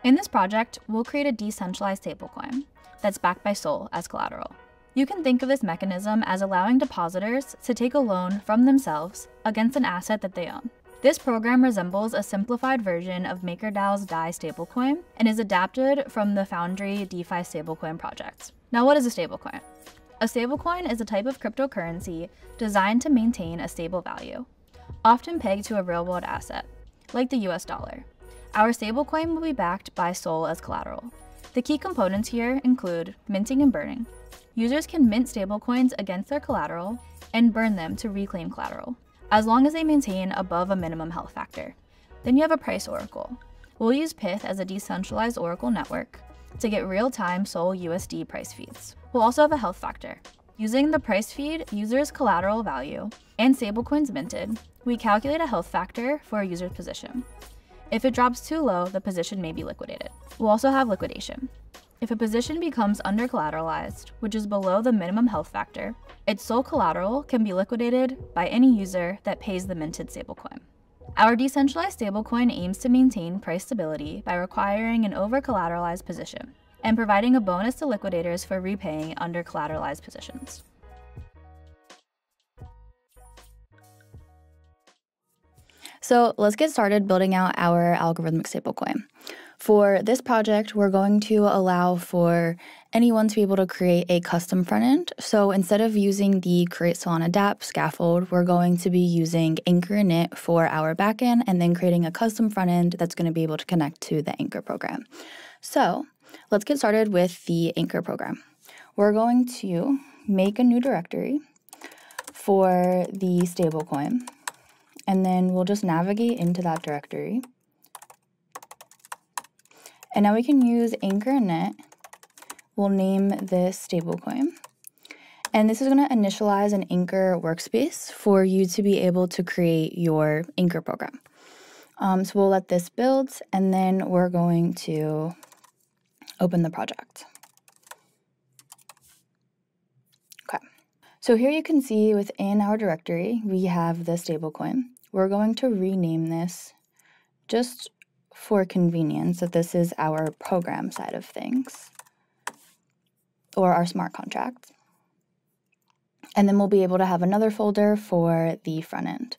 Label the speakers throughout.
Speaker 1: In this project, we'll create a decentralized stablecoin that's backed by SOL as collateral. You can think of this mechanism as allowing depositors to take a loan from themselves against an asset that they own. This program resembles a simplified version of MakerDAO's DAI stablecoin and is adapted from the Foundry DeFi stablecoin project. Now, what is a stablecoin? A stablecoin is a type of cryptocurrency designed to maintain a stable value, often pegged to a real-world asset, like the US dollar. Our stablecoin will be backed by SOL as collateral. The key components here include minting and burning. Users can mint stablecoins against their collateral and burn them to reclaim collateral, as long as they maintain above a minimum health factor. Then you have a price oracle. We'll use Pyth as a decentralized oracle network to get real-time SOL USD price feeds. We'll also have a health factor. Using the price feed, users' collateral value, and stablecoins minted, we calculate a health factor for a user's position. If it drops too low, the position may be liquidated. We'll also have liquidation. If a position becomes under-collateralized, which is below the minimum health factor, its SOL collateral can be liquidated by any user that pays the minted stablecoin. Our decentralized stablecoin aims to maintain price stability by requiring an over-collateralized position and providing a bonus to liquidators for repaying under-collateralized positions.
Speaker 2: So let's get started building out our algorithmic stablecoin. For this project, we're going to allow for anyone to be able to create a custom front end. So instead of using the Create Solana dApp scaffold, we're going to be using Anchor init for our backend and then creating a custom front end that's going to be able to connect to the Anchor program. So let's get started with the Anchor program. We're going to make a new directory for the stablecoin, and then we'll just navigate into that directory. And now we can use Anchor init. We'll name this stablecoin. And this is going to initialize an Anchor workspace for you to be able to create your Anchor program. So we'll let this build, and then we're going to open the project. Okay. So here you can see within our directory, we have the stablecoin. We're going to rename this just for convenience, that this is our program side of things, or our smart contract. And then we'll be able to have another folder for the front end.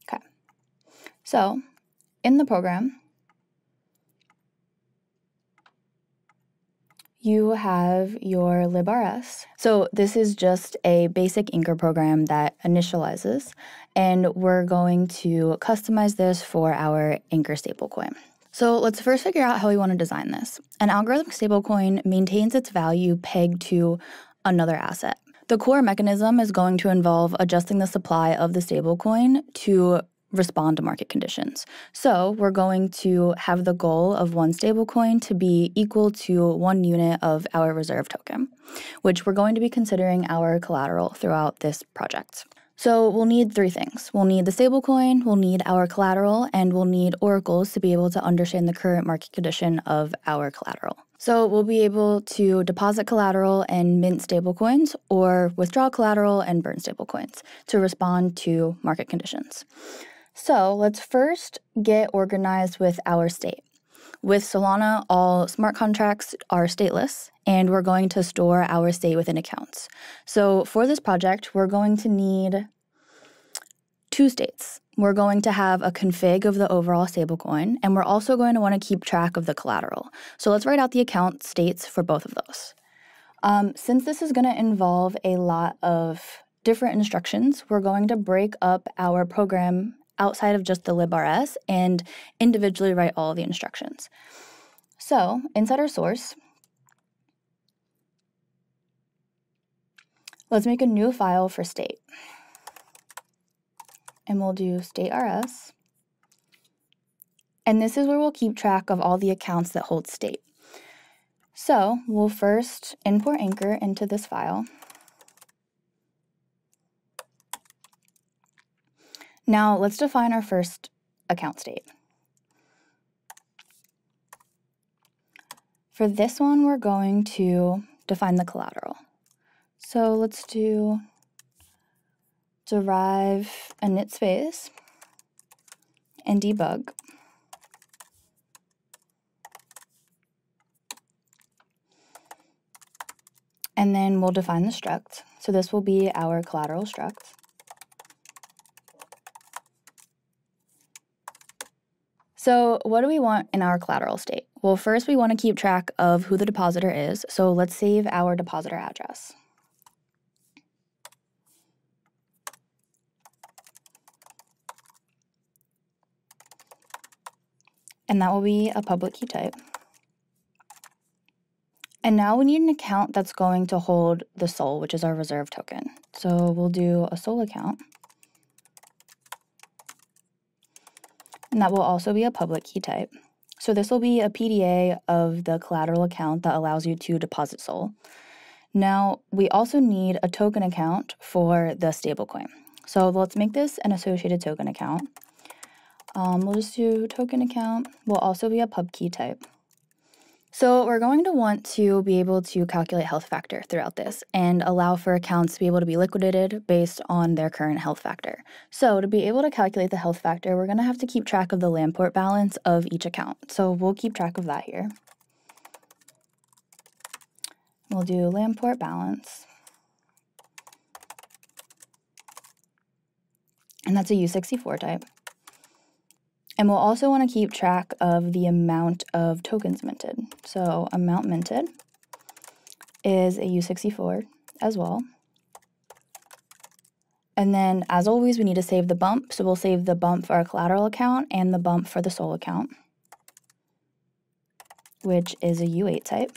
Speaker 2: Okay, so in the program, you have your librs. So this is just a basic Anchor program that initializes, and we're going to customize this for our Anchor stablecoin. So let's first figure out how we want to design this. An algorithmic stablecoin maintains its value pegged to another asset. The core mechanism is going to involve adjusting the supply of the stablecoin to respond to market conditions. So we're going to have the goal of one stablecoin to be equal to 1 unit of our reserve token, which we're going to be considering our collateral throughout this project. So we'll need 3 things. We'll need the stablecoin, we'll need our collateral, and we'll need oracles to be able to understand the current market condition of our collateral. So we'll be able to deposit collateral and mint stablecoins, or withdraw collateral and burn stablecoins to respond to market conditions. So let's first get organized with our state. With Solana, all smart contracts are stateless, and we're going to store our state within accounts. So for this project, we're going to need 2 states. We're going to have a config of the overall stablecoin, and we're also going to want to keep track of the collateral. So let's write out the account states for both of those. Since this is going to involve a lot of different instructions, we're going to break up our program outside of just the librs and individually write all of the instructions. So inside our source, let's make a new file for state. And we'll do state.rs. And this is where we'll keep track of all the accounts that hold state. So we'll first import Anchor into this file. Now let's define our first account state. For this one, we're going to define the collateral. So let's do derive init space and debug. And then we'll define the struct. So this will be our collateral struct. So what do we want in our collateral state? Well, first we want to keep track of who the depositor is. So let's save our depositor address. And that will be a public key type. And now we need an account that's going to hold the SOL, which is our reserve token. So we'll do a SOL account. And that will also be a public key type. So this will be a PDA of the collateral account that allows you to deposit SOL. Now, we also need a token account for the stablecoin. So let's make this an associated token account. We'll just do token account. Will also be a pub key type. So we're going to want to be able to calculate health factor throughout this and allow for accounts to be able to be liquidated based on their current health factor. So to be able to calculate the health factor, we're going to have to keep track of the Lamport balance of each account. So we'll keep track of that here. We'll do Lamport balance. And that's a U64 type. And we'll also want to keep track of the amount of tokens minted. So amount minted is a U64 as well. And then, as always, we need to save the bump. So we'll save the bump for our collateral account and the bump for the SOL account, which is a U8 type.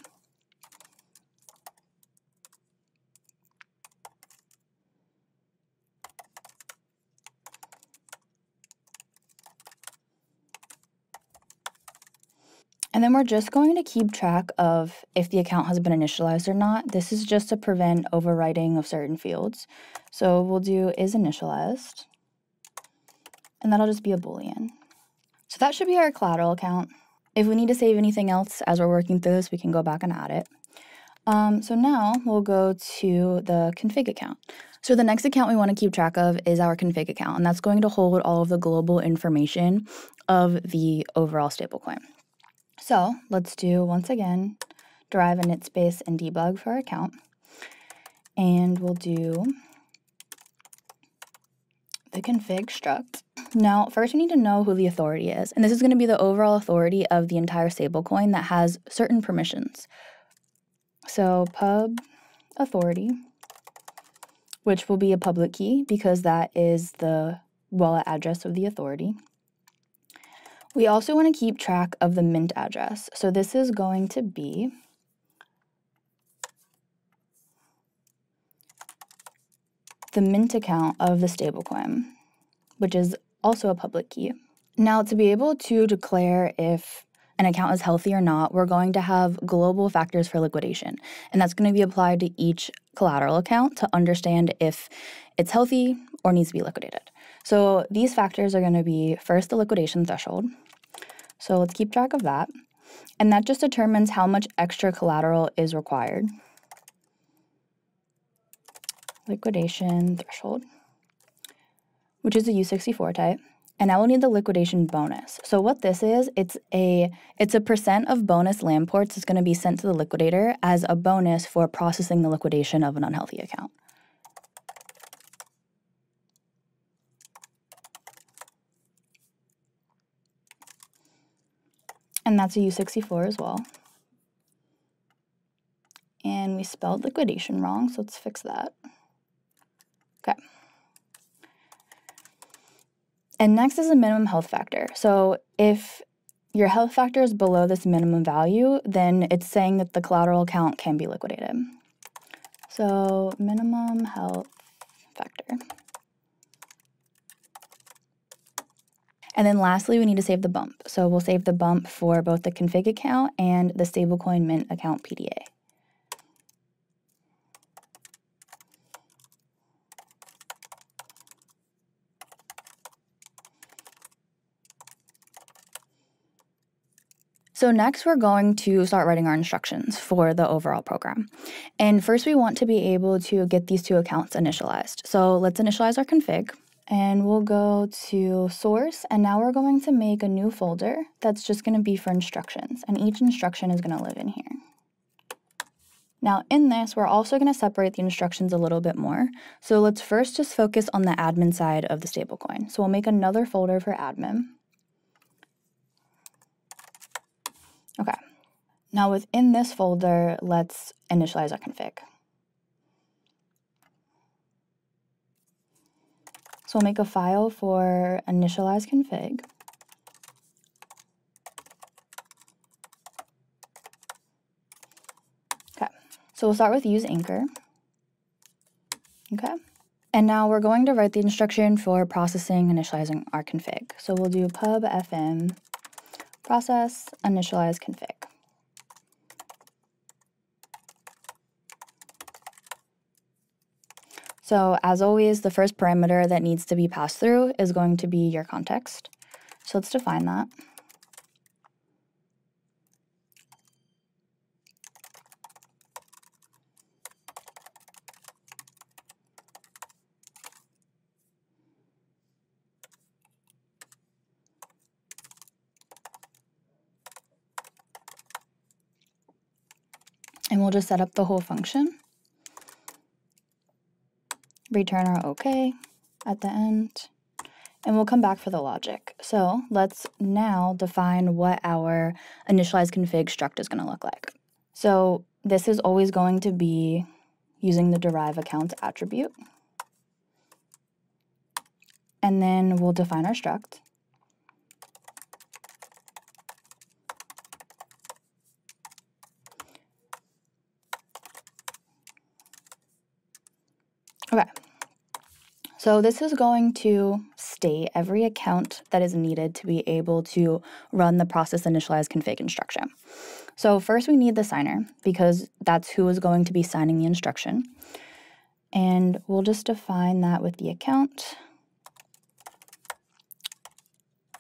Speaker 2: And then we're just going to keep track of if the account has been initialized or not. This is just to prevent overwriting of certain fields. So we'll do is initialized, and that'll just be a Boolean. So that should be our collateral account. If we need to save anything else as we're working through this, we can go back and add it. So now we'll go to the config account. So the next account we want to keep track of is our config account, and that's going to hold all of the global information of the overall stablecoin. So let's do, once again, derive a init space and debug for our account. And we'll do the config struct. Now, first we need to know who the authority is. And this is going to be the overall authority of the entire stablecoin that has certain permissions. So pub authority, which will be a public key because that is the wallet address of the authority. We also want to keep track of the mint address. So this is going to be the mint account of the stablecoin, which is also a public key. Now, to be able to declare if an account is healthy or not, we're going to have global factors for liquidation. And that's going to be applied to each collateral account to understand if it's healthy or needs to be liquidated. So these factors are going to be first the liquidation threshold. So let's keep track of that. And that just determines how much extra collateral is required. Liquidation threshold, which is a U64 type. And now we'll need the liquidation bonus. So what this is, it's a percent of bonus Lamports that's going to be sent to the liquidator as a bonus for processing the liquidation of an unhealthy account. And that's a U64 as well. And we spelled liquidation wrong, so let's fix that. Okay. And next is a minimum health factor. So if your health factor is below this minimum value, then it's saying that the collateral account can be liquidated. So minimum health factor. And then lastly, we need to save the bump. So we'll save the bump for both the config account and the stablecoin mint account PDA. So next, we're going to start writing our instructions for the overall program. And first, we want to be able to get these two accounts initialized. So let's initialize our config. And we'll go to source, and now we're going to make a new folder that's just going to be for instructions, and each instruction is going to live in here. Now in this, we're also going to separate the instructions a little bit more. So let's first just focus on the admin side of the stablecoin. So we'll make another folder for admin. Okay. Now within this folder, let's initialize our config. So we'll make a file for initialize config. So we'll start with use anchor. Okay. And now we're going to write the instruction for processing initializing our config. So we'll do pub fm process initialize config. So as always, the first parameter that needs to be passed through is going to be your context. So let's define that. And we'll just set up the whole function. Return our OK at the end. And we'll come back for the logic. So let's now define what our initialize config struct is going to look like. So this is always going to be using the derive accounts attribute. And then we'll define our struct. Okay, so this is going to state every account that is needed to be able to run the process initialize config instruction. So first we need the signer because that's who is going to be signing the instruction. And we'll just define that with the account.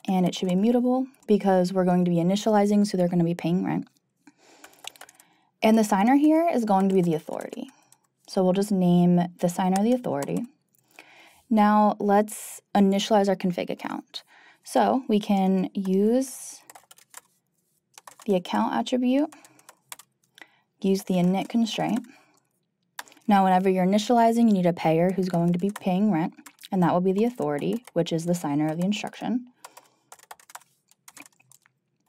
Speaker 2: And it should be mutable because we're going to be initializing, so they're going to be paying rent. And the signer here is going to be the authority. So we'll just name the signer the authority. Now let's initialize our config account. So we can use the account attribute, use the init constraint. Now whenever you're initializing, you need a payer who's going to be paying rent, and that will be the authority, which is the signer of the instruction.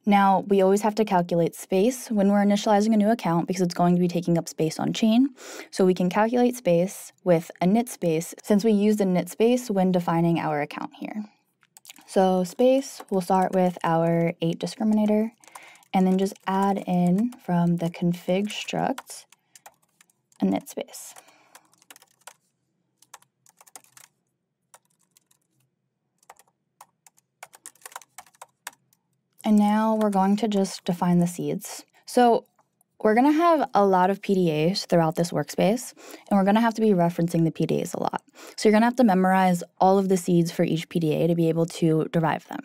Speaker 2: Now, we always have to calculate space when we're initializing a new account because it's going to be taking up space on chain. So we can calculate space with a init space since we used a init space when defining our account here. So space, we'll start with our 8 discriminator and then just add in from the config struct a init space. And now we're going to just define the seeds. So we're going to have a lot of PDAs throughout this workspace, and we're going to have to be referencing the PDAs a lot. So you're going to have to memorize all of the seeds for each PDA to be able to derive them.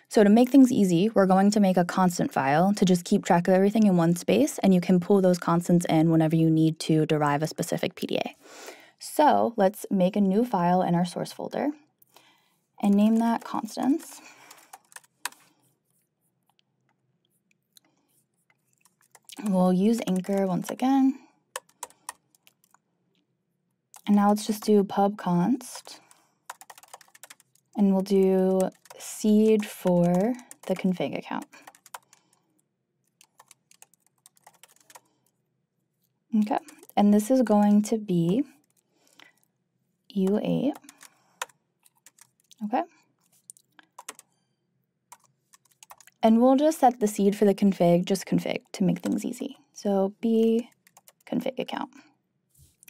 Speaker 2: So to make things easy, we're going to make a constant file to just keep track of everything in one space, and you can pull those constants in whenever you need to derive a specific PDA. So let's make a new file in our source folder and name that constants. We'll use anchor once again. And now let's just do pub const. And we'll do seed for the config account. Okay, and this is going to be U8. Okay. And we'll just set the seed for the config, just config, to make things easy. So b config account.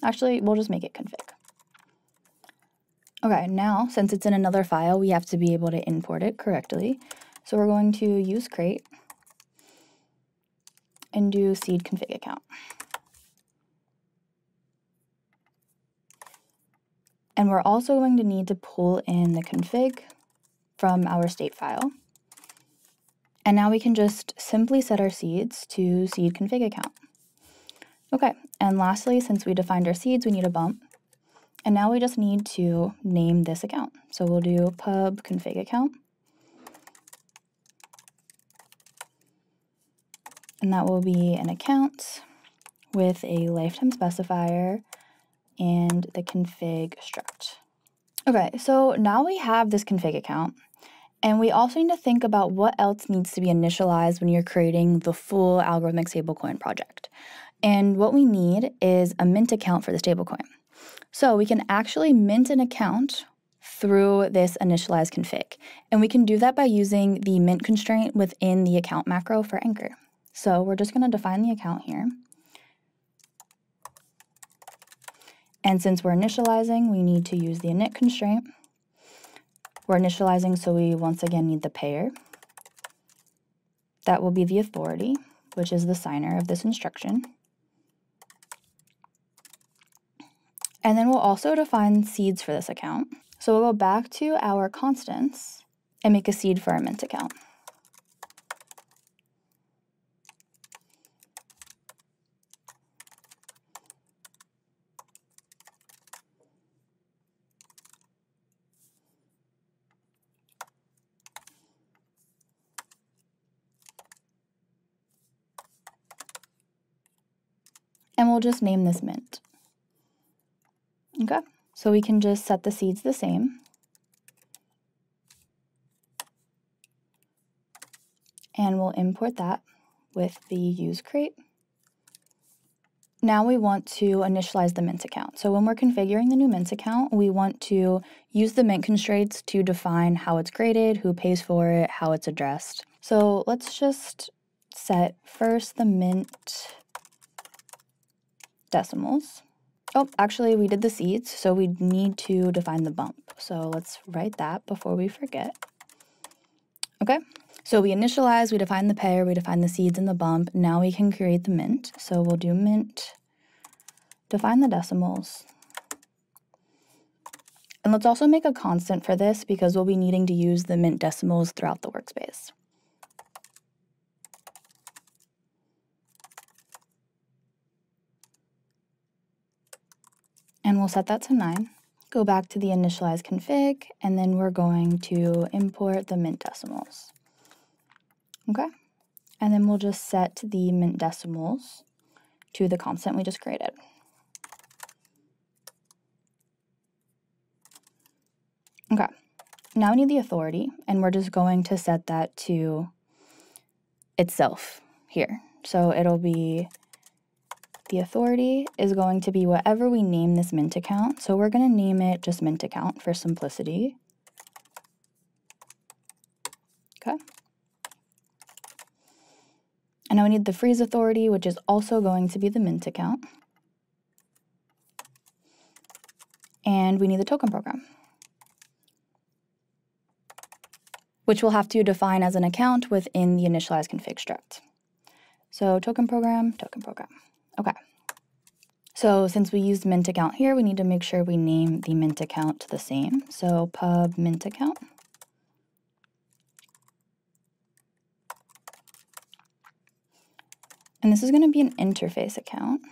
Speaker 2: Actually, we'll just make it config. Okay, now, since it's in another file, we have to be able to import it correctly. So we're going to use crate and do seed config account. And we're also going to need to pull in the config from our state file. And now we can just simply set our seeds to seed config account. Okay, and lastly, since we defined our seeds, we need a bump. And now we just need to name this account. So we'll do pub config account. And that will be an account with a lifetime specifier and the config struct. Okay, so now we have this config account, and we also need to think about what else needs to be initialized when you're creating the full algorithmic stablecoin project. And what we need is a mint account for the stablecoin. So we can actually mint an account through this initialize config. And we can do that by using the mint constraint within the account macro for Anchor. So we're just going to define the account here. And since we're initializing, we need to use the init constraint. We're initializing, so we once again need the payer. That will be the authority, which is the signer of this instruction. And then we'll also define seeds for this account. So we'll go back to our constants and make a seed for our mint account. And we'll just name this mint. Okay, so we can just set the seeds the same. And we'll import that with the use crate. Now we want to initialize the mint account. So when we're configuring the new mint account, we want to use the mint constraints to define how it's graded, who pays for it, how it's addressed. So let's just set first the mint decimals. Oh, actually we did the seeds, so we need to define the bump. So let's write that before we forget. Okay, so we initialize, we define the payer, we define the seeds and the bump. Now we can create the mint. So we'll do mint, define the decimals. And let's also make a constant for this because we'll be needing to use the mint decimals throughout the workspace. And we'll set that to 9. Go back to the initialize config, and then we're going to import the mint decimals. Okay, and then we'll just set the mint decimals to the constant we just created. Okay, now we need the authority, and we're just going to set that to itself here. So it'll be, the authority is going to be whatever we name this mint account. So we're going to name it just mint account for simplicity. Okay. And now we need the freeze authority, which is also going to be the mint account. And we need the token program, which we'll have to define as an account within the initialize config struct. So token program, token program. Okay. So since we used mint account here, we need to make sure we name the mint account the same. So pub mint account. And this is going to be an interface account.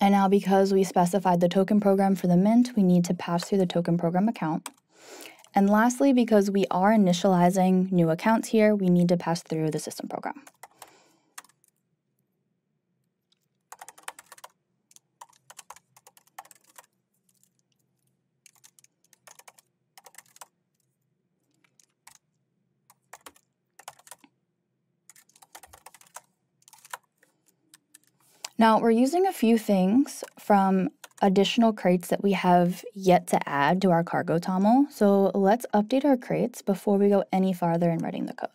Speaker 2: And now because we specified the token program for the mint, we need to pass through the token program account. And lastly, because we are initializing new accounts here, we need to pass through the system program. Now, we're using a few things from additional crates that we have yet to add to our cargo toml. So let's update our crates before we go any farther in writing the code.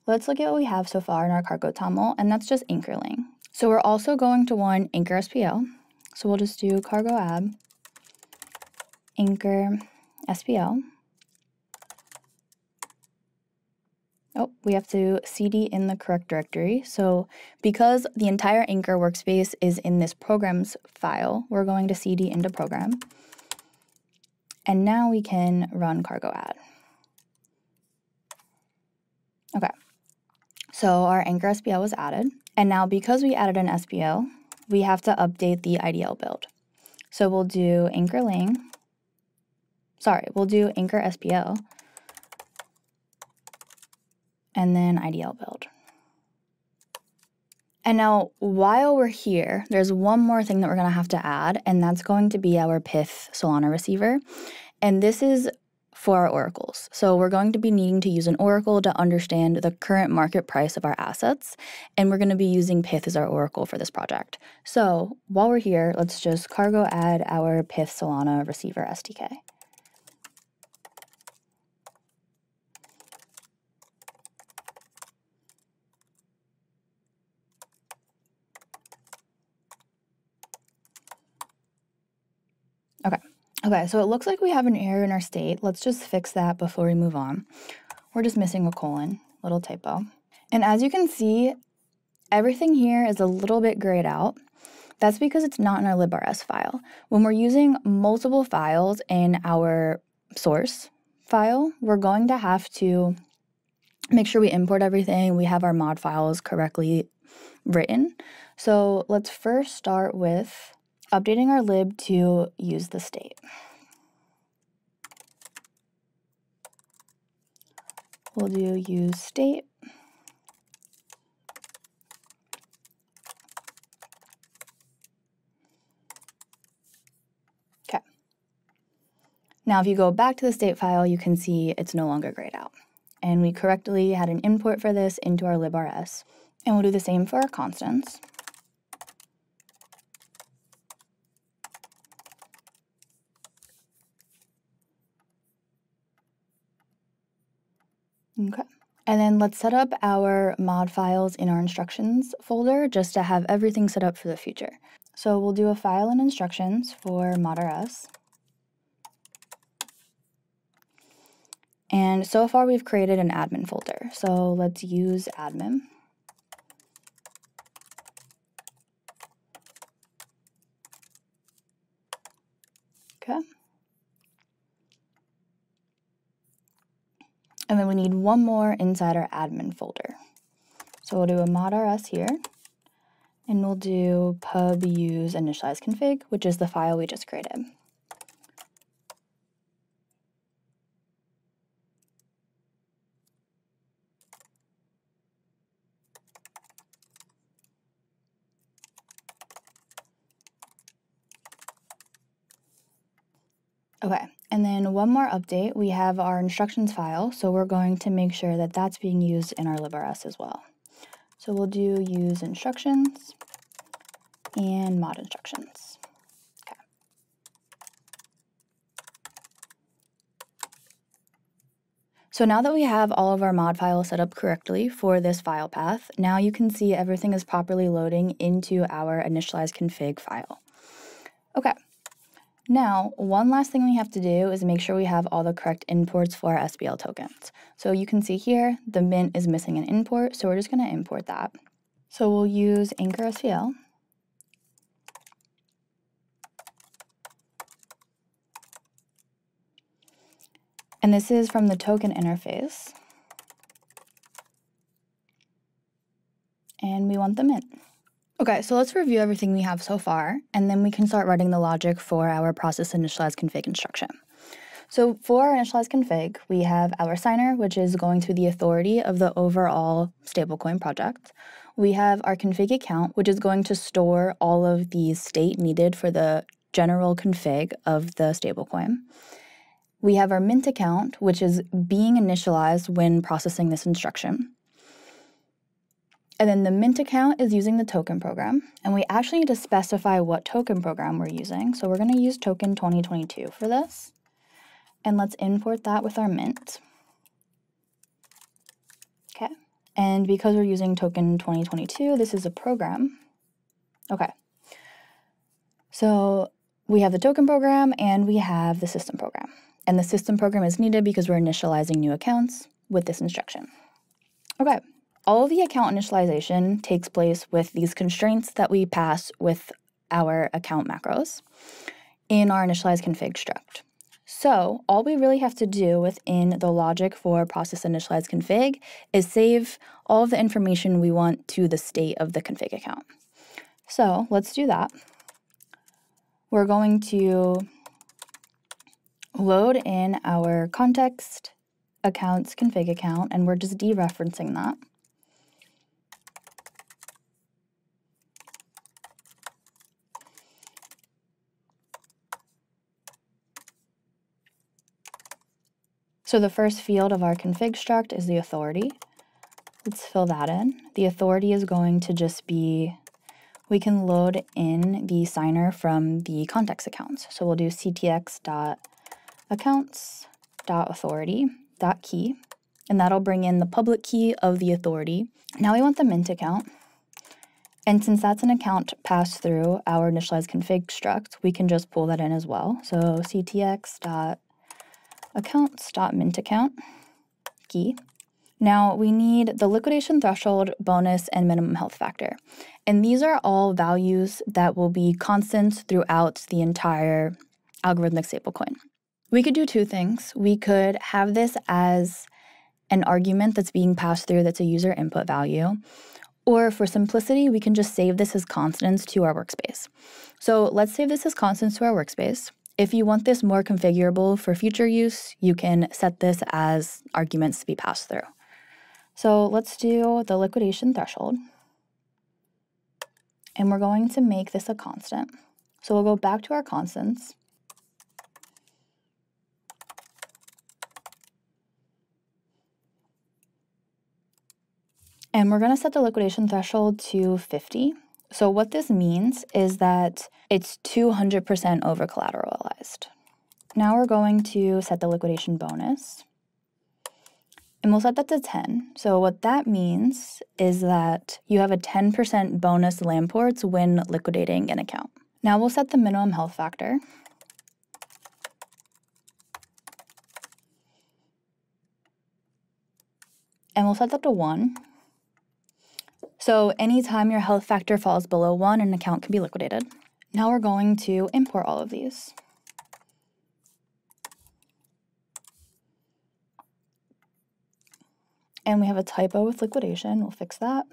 Speaker 2: Let's look at what we have so far in our cargo toml, and that's just anchorling. So we're also going to want anchor SPL. So we'll just do cargo ab anchor SPL. Oh, we have to cd in the correct directory. So because the entire Anchor workspace is in this programs file, we're going to cd into program. And now we can run cargo add. Okay, so our anchor SPL was added. And now because we added an SPL, we have to update the IDL build. So we'll do anchor ling. Sorry, we'll do anchor SPL. And then IDL build. And now, while we're here, there's one more thing that we're going to have to add, and that's going to be our Pyth Solana receiver. And this is for our oracles. So we're going to be needing to use an oracle to understand the current market price of our assets, and we're going to be using Pyth as our oracle for this project. So while we're here, let's just cargo add our Pyth Solana receiver SDK. Okay, so it looks like we have an error in our state. Let's just fix that before we move on. We're just missing a colon, little typo. And as you can see, everything here is a little bit grayed out. That's because it's not in our librs file. When we're using multiple files in our source file, we're going to have to make sure we import everything. We have our mod files correctly written. So let's first start with updating our lib to use the state. We'll do use state. Okay. Now if you go back to the state file, you can see it's no longer grayed out. And we correctly had an import for this into our librs. And we'll do the same for our constants. Okay, and then let's set up our mod files in our instructions folder just to have everything set up for the future. So we'll do a file in instructions for modrs. And so far we've created an admin folder. So let's use admin. Okay. And then we need one more inside our admin folder. So we'll do a modrs here, and we'll do pub use initialize config, which is the file we just created. Okay, and then one more update, we have our instructions file, so we're going to make sure that that's being used in our librs as well. So we'll do use instructions and mod instructions. Okay. So now that we have all of our mod files set up correctly for this file path, now you can see everything is properly loading into our initialize config file. Okay. Now, one last thing we have to do is make sure we have all the correct imports for our SPL tokens. So you can see here, the mint is missing an import, so we're just going to import that. So we'll use anchor SPL. And this is from the token interface. And we want the mint. Okay, so let's review everything we have so far, and then we can start writing the logic for our process initialize config instruction. So for our initialize config, we have our signer, which is going to be the authority of the overall stablecoin project. We have our config account, which is going to store all of the state needed for the general config of the stablecoin. We have our mint account, which is being initialized when processing this instruction. And then the mint account is using the token program, and we actually need to specify what token program we're using. So we're going to use token 2022 for this, and let's import that with our mint. Okay, and because we're using token 2022, this is a program. Okay, so we have the token program and we have the system program, and the system program is needed because we're initializing new accounts with this instruction. Okay. All of the account initialization takes place with these constraints that we pass with our account macros in our initialize config struct. So all we really have to do within the logic for process initialize config is save all of the information we want to the state of the config account. So let's do that. We're going to load in our context accounts config account, and we're just dereferencing that. So the first field of our config struct is the authority. Let's fill that in. The authority is going to just be, we can load in the signer from the context accounts. So we'll do ctx.accounts.authority.key, and that'll bring in the public key of the authority. Now we want the mint account. And since that's an account passed through our initialize config struct, we can just pull that in as well. So ctx.accounts.mintAccount key. Now we need the liquidation threshold, bonus, and minimum health factor. And these are all values that will be constant throughout the entire algorithmic stablecoin. We could do two things. We could have this as an argument that's being passed through that's a user input value. Or for simplicity, we can just save this as constants to our workspace. So let's save this as constants to our workspace. If you want this more configurable for future use, you can set this as arguments to be passed through. So let's do the liquidation threshold. And we're going to make this a constant. So we'll go back to our constants. And we're going to set the liquidation threshold to 50. So what this means is that it's 200% over collateralized. Now we're going to set the liquidation bonus. And we'll set that to 10. So what that means is that you have a 10% bonus LAMP ports when liquidating an account. Now we'll set the minimum health factor. And we'll set that to 1. So anytime your health factor falls below 1, an account can be liquidated. Now we're going to import all of these. And we have a typo with liquidation. We'll fix that.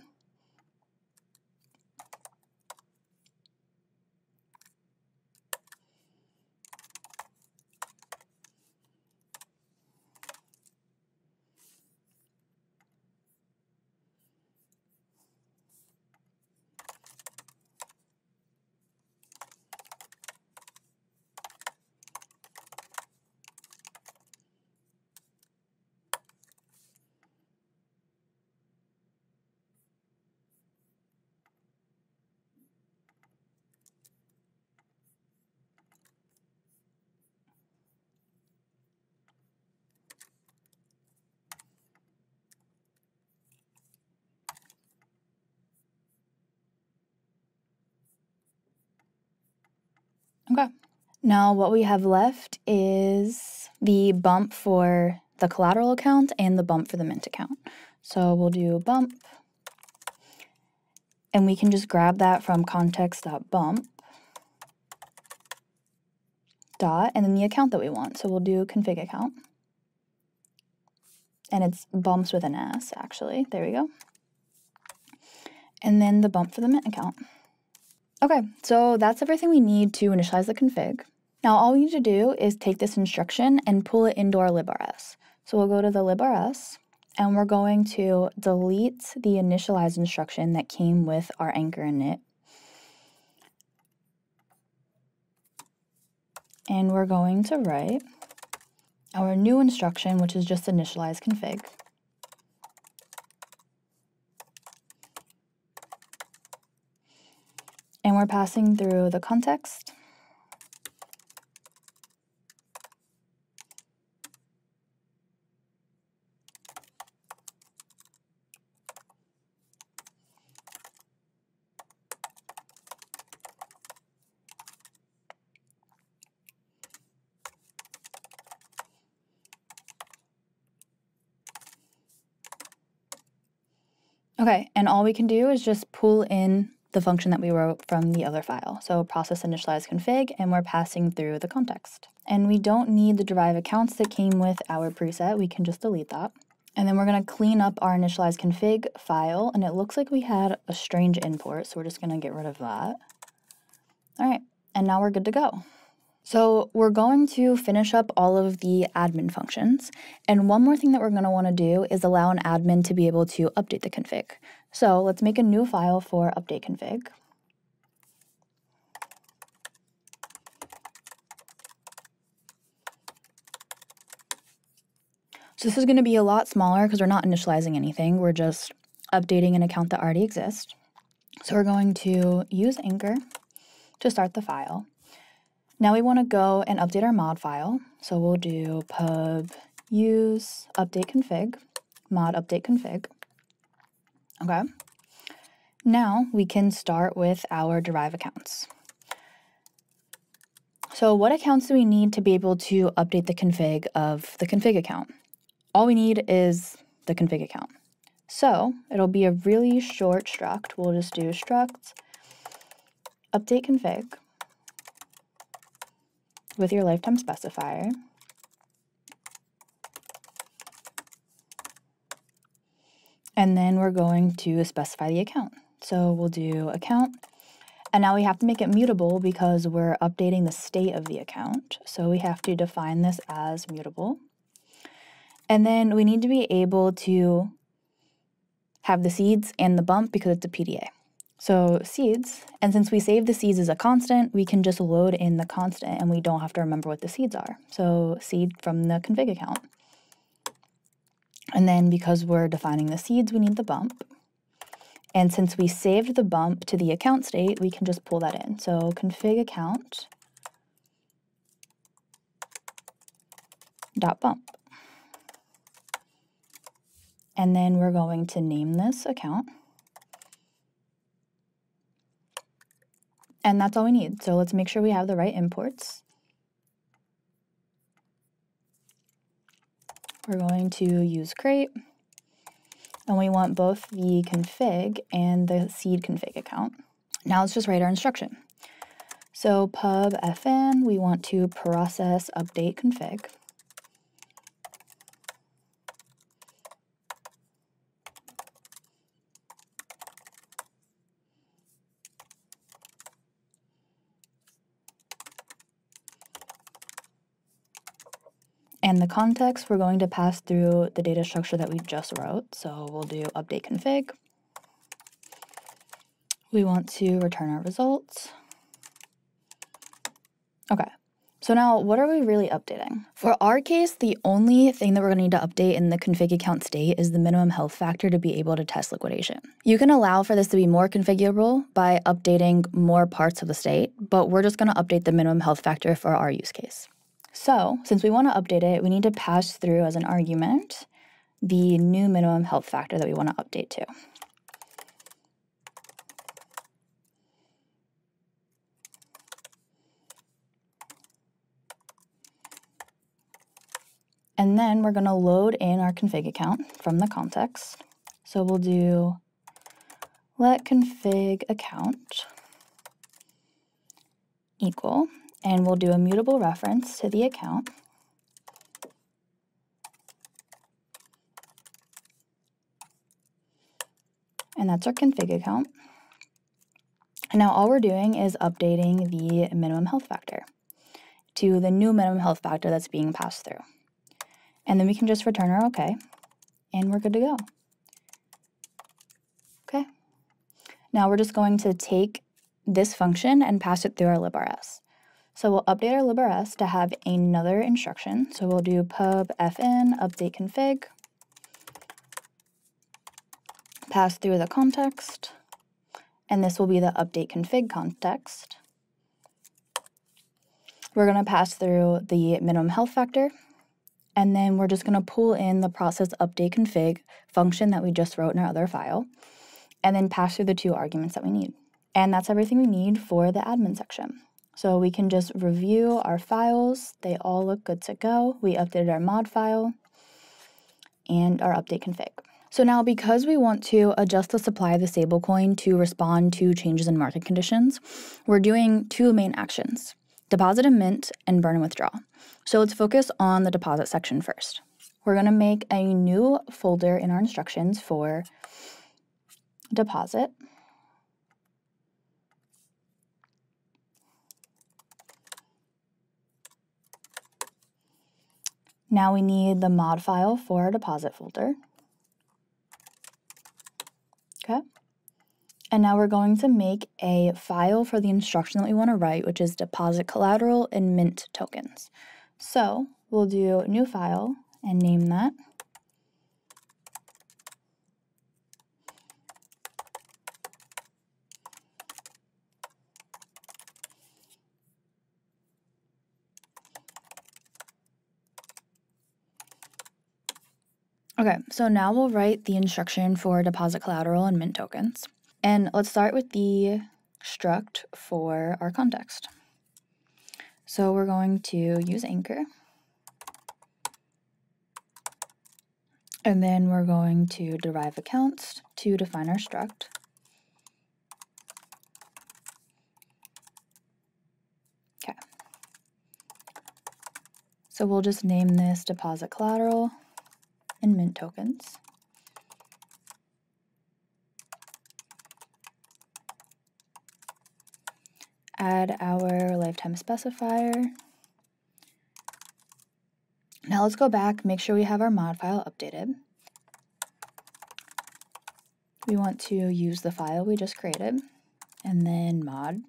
Speaker 2: Okay. Now what we have left is the bump for the collateral account and the bump for the mint account. So we'll do bump, and we can just grab that from context.bump dot, and then the account that we want. So we'll do config account. And it's bumps with an S, actually. There we go. And then the bump for the mint account. Okay, so that's everything we need to initialize the config. Now all we need to do is take this instruction and pull it into our librs. So we'll go to the librs, and we're going to delete the initialize instruction that came with our anchor init. And we're going to write our new instruction, which is just initialize config. And we're passing through the context. Okay, and all we can do is just pull in the function that we wrote from the other file. So process initialize config, and we're passing through the context. And we don't need the derive accounts that came with our preset. We can just delete that. And then we're going to clean up our initialize config file, and it looks like we had a strange import, so we're just going to get rid of that. All right, and now we're good to go. So we're going to finish up all of the admin functions, and one more thing that we're going to want to do is allow an admin to be able to update the config. So let's make a new file for update config. So this is going to be a lot smaller because we're not initializing anything. We're just updating an account that already exists. So we're going to use Anchor to start the file. Now we want to go and update our mod file. So we'll do pub use update config, mod update config. Okay. Now we can start with our derive accounts. So what accounts do we need to be able to update the config of the config account? All we need is the config account. So it'll be a really short struct. We'll just do struct update config with your lifetime specifier. And then we're going to specify the account. So we'll do account. And now we have to make it mutable because we're updating the state of the account. So we have to define this as mutable. And then we need to be able to have the seeds and the bump because it's a PDA. So seeds, and since we save the seeds as a constant, we can just load in the constant and we don't have to remember what the seeds are. So seed from the config account. And then because we're defining the seeds, we need the bump. And since we saved the bump to the account state, we can just pull that in. So config account dot bump. And then we're going to name this account. And that's all we need. So let's make sure we have the right imports. We're going to use crate. And we want both the config and the seed config account. Now let's just write our instruction. So pub fn, we want to process update config. And the context, we're going to pass through the data structure that we just wrote. So we'll do update config. We want to return our results. Okay, so now what are we really updating? For our case, the only thing that we're going to need to update in the config account state is the minimum health factor to be able to test liquidation. You can allow for this to be more configurable by updating more parts of the state, but we're just going to update the minimum health factor for our use case. So since we want to update it, we need to pass through as an argument the new minimum health factor that we want to update to. And then we're going to load in our config account from the context. So we'll do let config account equal, and we'll do a mutable reference to the account. And that's our config account. And now all we're doing is updating the minimum health factor to the new minimum health factor that's being passed through. And then we can just return our OK, and we're good to go. Okay. Now we're just going to take this function and pass it through our librs. So we'll update our librs to have another instruction. So we'll do pub fn update config, pass through the context, and this will be the update config context. We're going to pass through the minimum health factor, and then we're just going to pull in the process update config function that we just wrote in our other file, and then pass through the two arguments that we need. And that's everything we need for the admin section. So we can just review our files. They all look good to go. We updated our mod file and our update config. So now, because we want to adjust the supply of the stablecoin to respond to changes in market conditions, we're doing two main actions: deposit and mint, and burn and withdraw. So let's focus on the deposit section first. We're going to make a new folder in our instructions for deposit. Now we need the mod file for our deposit folder. Okay. And now we're going to make a file for the instruction that we want to write, which is deposit collateral and mint tokens. So we'll do new file and name that. Okay, so now we'll write the instruction for deposit collateral and mint tokens. And let's start with the struct for our context. So we're going to use anchor. And then we're going to derive accounts to define our struct. Okay. So we'll just name this deposit collateral and mint tokens. Add our lifetime specifier. Now let's go back, make sure we have our mod file updated. We want to use the file we just created, and then mod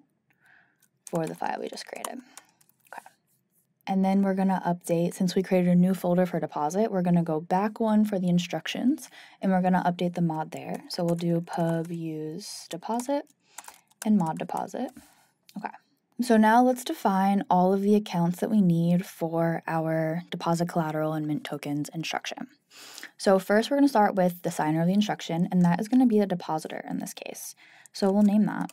Speaker 2: for the file we just created. And then we're going to update, since we created a new folder for deposit, we're going to go back one for the instructions, and we're going to update the mod there. So we'll do pub use deposit and mod deposit. Okay. So now let's define all of the accounts that we need for our deposit collateral and mint tokens instruction. So first we're going to start with the signer of the instruction, and that is going to be the depositor in this case. So we'll name that.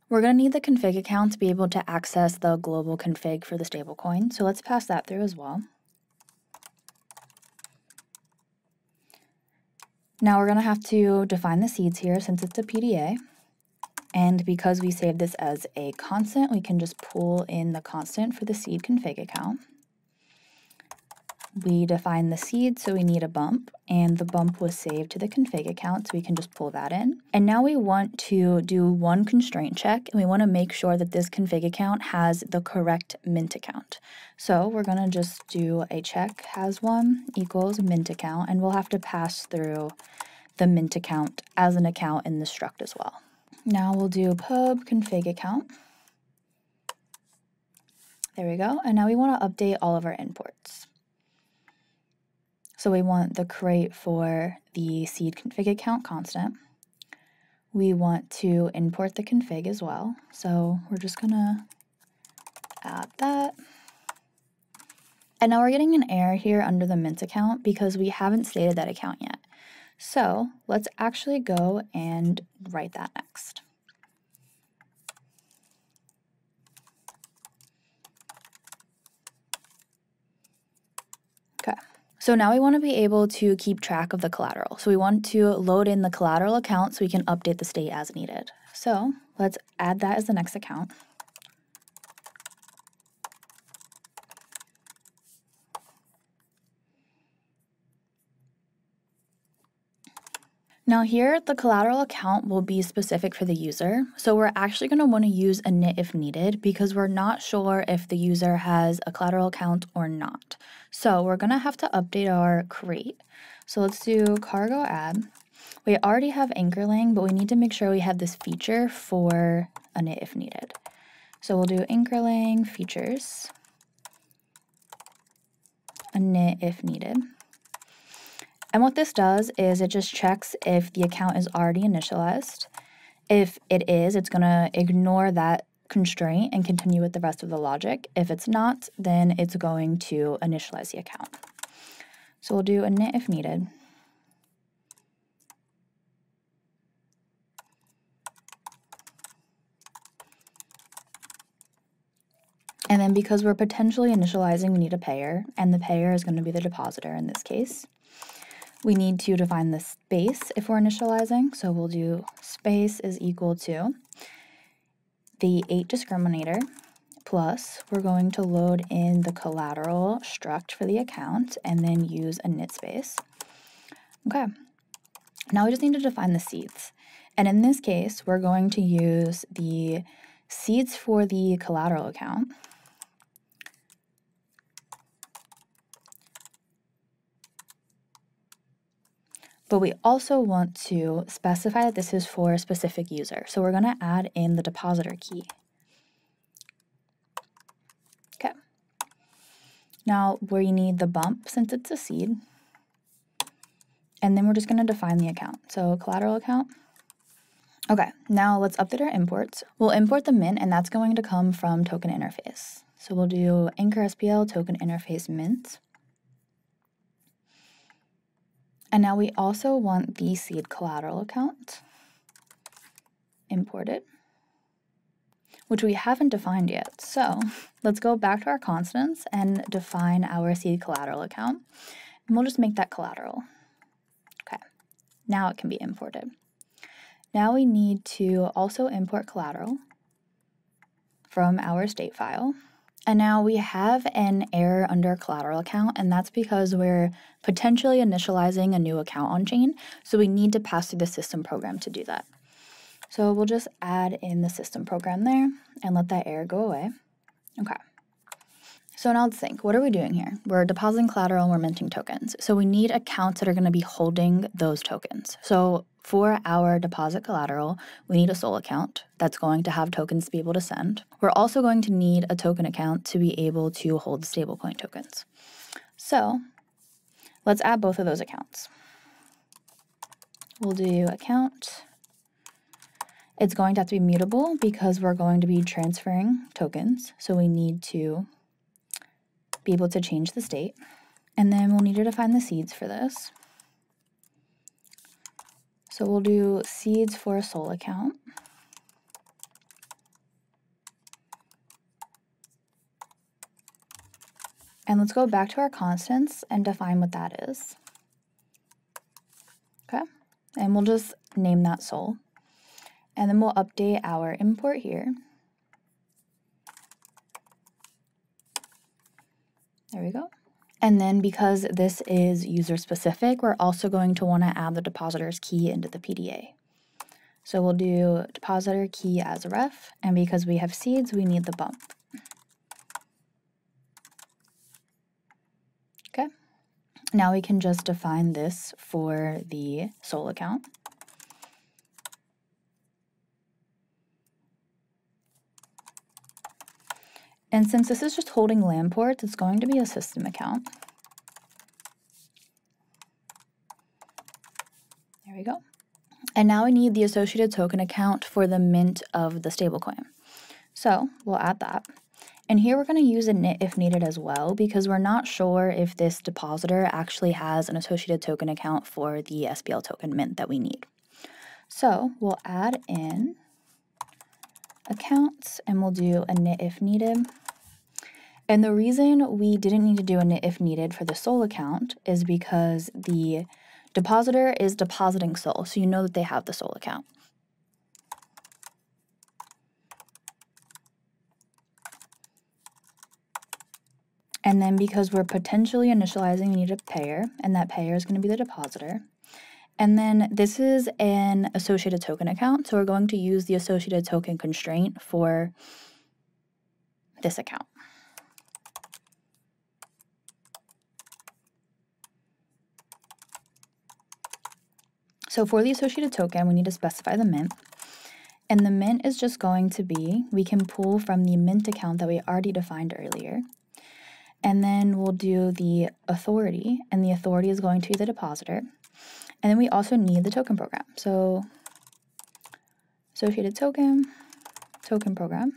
Speaker 2: We're going to need the config account to be able to access the global config for the stablecoin, so let's pass that through as well. Now we're going to have to define the seeds here since it's a PDA, and because we saved this as a constant, we can just pull in the constant for the seed config account. We define the seed, so we need a bump, and the bump was saved to the config account, so we can just pull that in. And now we want to do one constraint check, and we want to make sure that this config account has the correct mint account. So we're going to just do a check has one equals mint account, and we'll have to pass through the mint account as an account in the struct as well. Now we'll do pub config account. There we go. And now we want to update all of our imports. So we want the crate for the seed config account constant. We want to import the config as well. So we're just going to add that. And now we're getting an error here under the mint account because we haven't stated that account yet. So let's actually go and write that next. Okay. So now we want to be able to keep track of the collateral. So we want to load in the collateral account so we can update the state as needed. So let's add that as the next account. Now here, the collateral account will be specific for the user. So we're actually going to want to use init if needed because we're not sure if the user has a collateral account or not. So we're going to have to update our crate. So let's do cargo add. We already have anchorling, but we need to make sure we have this feature for init if needed. So we'll do anchorling features, init if needed. And what this does is it just checks if the account is already initialized. If it is, it's going to ignore that constraint and continue with the rest of the logic. If it's not, then it's going to initialize the account. So we'll do init if needed. And then because we're potentially initializing, we need a payer, and the payer is going to be the depositor in this case. We need to define the space if we're initializing, so we'll do space is equal to the 8 discriminator plus we're going to load in the collateral struct for the account and then use a init space. Okay, now we just need to define the seeds. And in this case, we're going to use the seeds for the collateral account. But we also want to specify that this is for a specific user. So we're going to add in the depositor key. Okay. Now we need the bump since it's a seed. And then we're just going to define the account. So collateral account. Okay, now let's update our imports. We'll import the mint, and that's going to come from token interface. So we'll do anchor SPL token interface mint. And now we also want the seed collateral account imported, which we haven't defined yet. So let's go back to our constants and define our seed collateral account. And we'll just make that collateral. Okay, now it can be imported. Now we need to also import collateral from our state file. And now we have an error under collateral account, and that's because we're potentially initializing a new account on chain. So we need to pass through the system program to do that. So we'll just add in the system program there and let that error go away. Okay. So now let's think, what are we doing here? We're depositing collateral and we're minting tokens. So we need accounts that are going to be holding those tokens. So for our deposit collateral, we need a SOL account that's going to have tokens to be able to send. We're also going to need a token account to be able to hold the stablecoin tokens. So let's add both of those accounts. We'll do account. It's going to have to be mutable because we're going to be transferring tokens. So we need to be able to change the state. And then we'll need to define the seeds for this. So we'll do seeds for a SOL account. And let's go back to our constants and define what that is. Okay, and we'll just name that SOL. And then we'll update our import here. There we go. And then because this is user specific, we're also going to want to add the depositor's key into the PDA. So we'll do depositor key as a ref, and because we have seeds, we need the bump. Okay. Now we can just define this for the SOL account. And since this is just holding LAN ports, it's going to be a system account. There we go. And now we need the associated token account for the mint of the stablecoin. So we'll add that. And here we're going to use a init if needed as well, because we're not sure if this depositor actually has an associated token account for the SPL token mint that we need. So we'll add in accounts and we'll do a init if needed. And the reason we didn't need to do a init if needed for the SOL account is because the depositor is depositing SOL, so you know that they have the SOL account. And then because we're potentially initializing, we need a payer, and that payer is going to be the depositor. And then this is an associated token account, so we're going to use the associated token constraint for this account. So for the associated token, we need to specify the mint. And the mint is just going to be, we can pull from the mint account that we already defined earlier. And then we'll do the authority, and the authority is going to be the depositor. And then we also need the token program. So associated token, token program.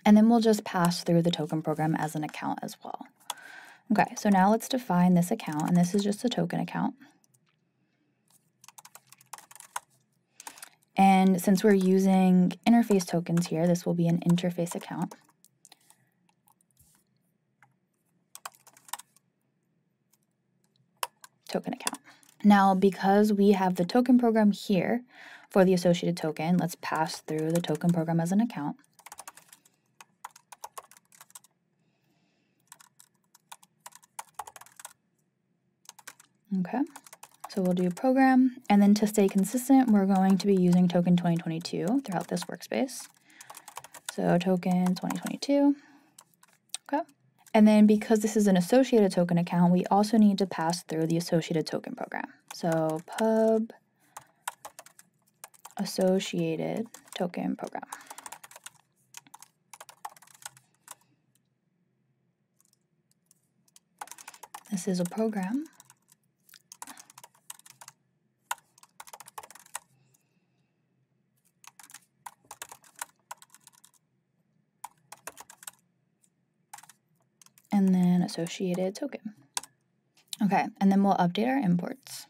Speaker 2: And then we'll just pass through the token program as an account as well. Okay, so now let's define this account, and this is just a token account. And since we're using interface tokens here, this will be an interface account. token account. Now, because we have the token program here for the associated token, let's pass through the token program as an account. Okay, so we'll do program, and then to stay consistent, we're going to be using token 2022 throughout this workspace. So token 2022, okay. And then because this is an associated token account, we also need to pass through the associated token program. So pub associated token program. This is a program. And then associated token. Okay, and then we'll update our imports.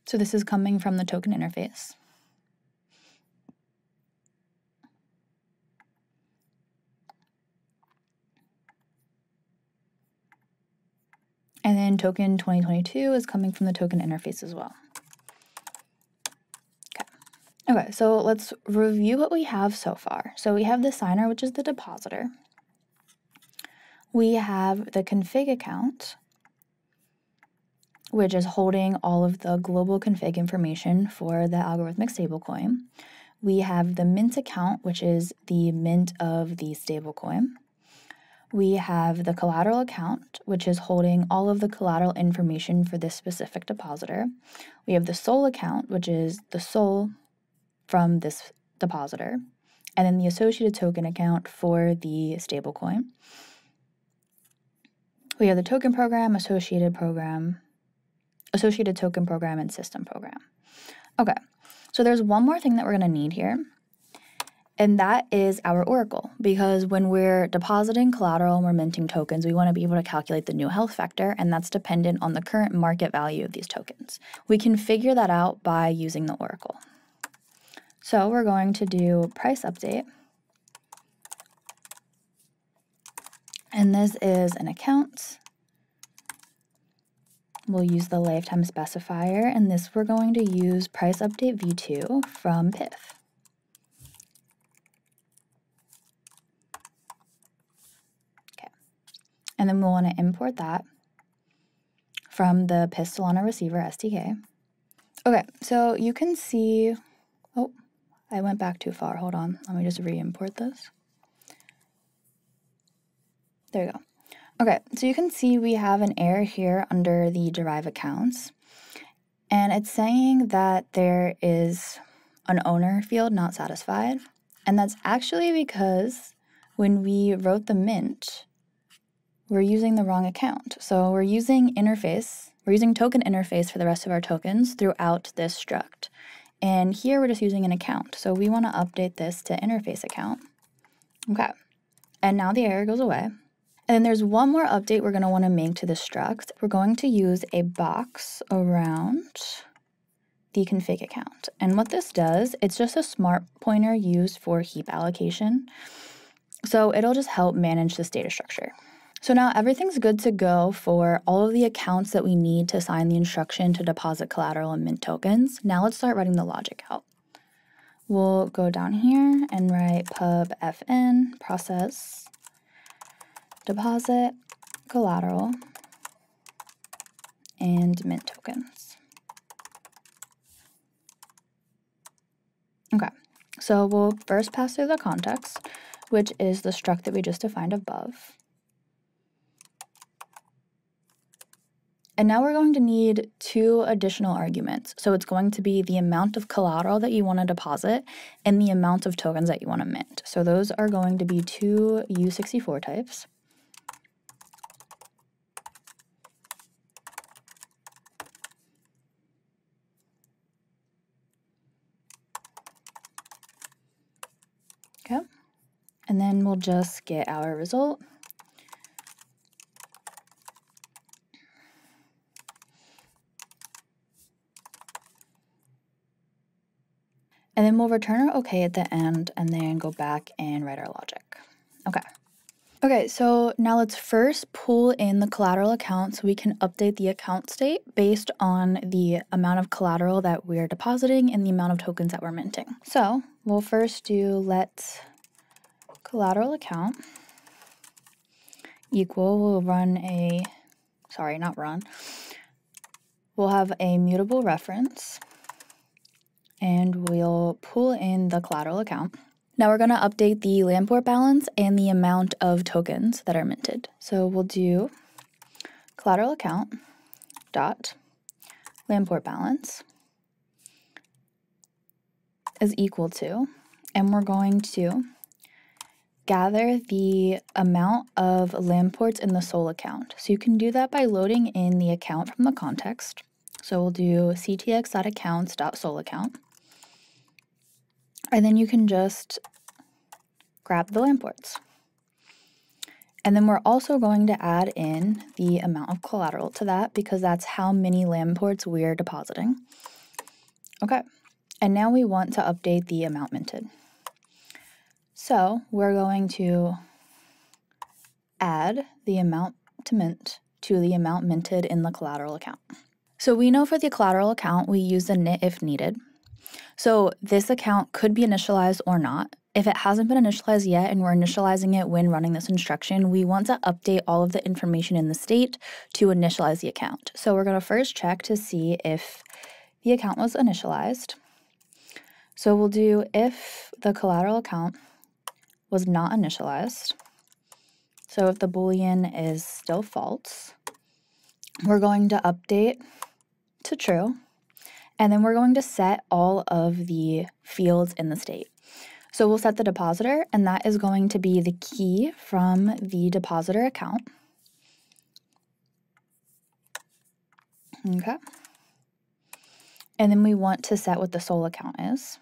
Speaker 2: So this is coming from the token interface. And then token 2022 is coming from the token interface as well. Okay, so let's review what we have so far. So we have the signer, which is the depositor. We have the config account, which is holding all of the global config information for the algorithmic stablecoin. We have the mint account, which is the mint of the stablecoin. We have the collateral account, which is holding all of the collateral information for this specific depositor. We have the SOL account, which is the SOL from this depositor, and then the associated token account for the stablecoin. We have the token program, associated token program, and system program. Okay, so there's one more thing that we're going to need here, and that is our oracle, because when we're depositing collateral and we're minting tokens, we want to be able to calculate the new health factor, and that's dependent on the current market value of these tokens. We can figure that out by using the oracle. So we're going to do price update, and this is an account. We'll use the lifetime specifier, and this we're going to use price update v2 from Pith. Okay, and then we'll want to import that from the Pith Solana receiver SDK. Okay, so you can see, oh, I went back too far. Hold on. Let me just re-import this. There you go. Okay, so you can see we have an error here under the derive accounts. And it's saying that there is an owner field not satisfied. And that's actually because when we wrote the mint, we're using the wrong account. So we're using token interface for the rest of our tokens throughout this struct. And here we're just using an account. So we want to update this to interface account. Okay. And now the error goes away. And then there's one more update we're going to want to make to the struct. We're going to use a box around the config account. And what this does, it's just a smart pointer used for heap allocation. So it'll just help manage this data structure. So now everything's good to go for all of the accounts that we need to sign the instruction to deposit collateral and mint tokens. Now let's start writing the logic out. We'll go down here and write pub fn process deposit collateral and mint tokens. Okay, so we'll first pass through the context, which is the struct that we just defined above. And now we're going to need two additional arguments. So it's going to be the amount of collateral that you want to deposit and the amount of tokens that you want to mint. So those are going to be two U64 types. Okay, and then we'll just get our result. And then we'll return our OK at the end and then go back and write our logic. Okay. Okay, so now let's first pull in the collateral account so we can update the account state based on the amount of collateral that we're depositing and the amount of tokens that we're minting. So we'll first do let collateral account equal, we'll have a mutable reference and we'll pull in the collateral account. Now we're going to update the land port balance and the amount of tokens that are minted. So we'll do collateral account dot land port balance is equal to, and we're going to gather the amount of land ports in the SOL account. So you can do that by loading in the account from the context. So we'll do ctx.accounts.sol account. And then you can just grab the land ports. And then we're also going to add in the amount of collateral to that because that's how many land ports we're depositing. Okay, and now we want to update the amount minted. So we're going to add the amount to mint to the amount minted in the collateral account. So we know for the collateral account, we use the init if needed. So this account could be initialized or not. If it hasn't been initialized yet and we're initializing it when running this instruction, we want to update all of the information in the state to initialize the account. So we're going to first check to see if the account was initialized. So we'll do if the collateral account was not initialized. So if the Boolean is still false, we're going to update to true. And then we're going to set all of the fields in the state. So we'll set the depositor, and that is going to be the key from the depositor account. Okay. And then we want to set what the SOL account is.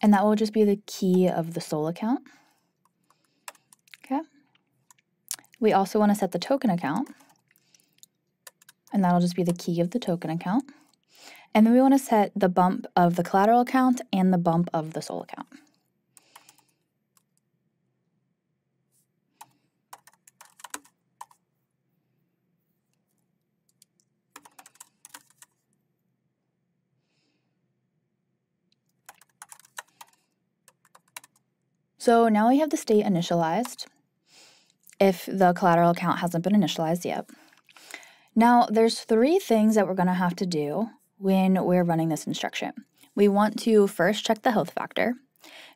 Speaker 2: And that will just be the key of the SOL account. Okay. We also want to set the token account, and that'll just be the key of the token account. And then we want to set the bump of the collateral account and the bump of the SOL account. So now we have the state initialized if the collateral account hasn't been initialized yet. Now there's three things that we're going to have to do when we're running this instruction. We want to first check the health factor,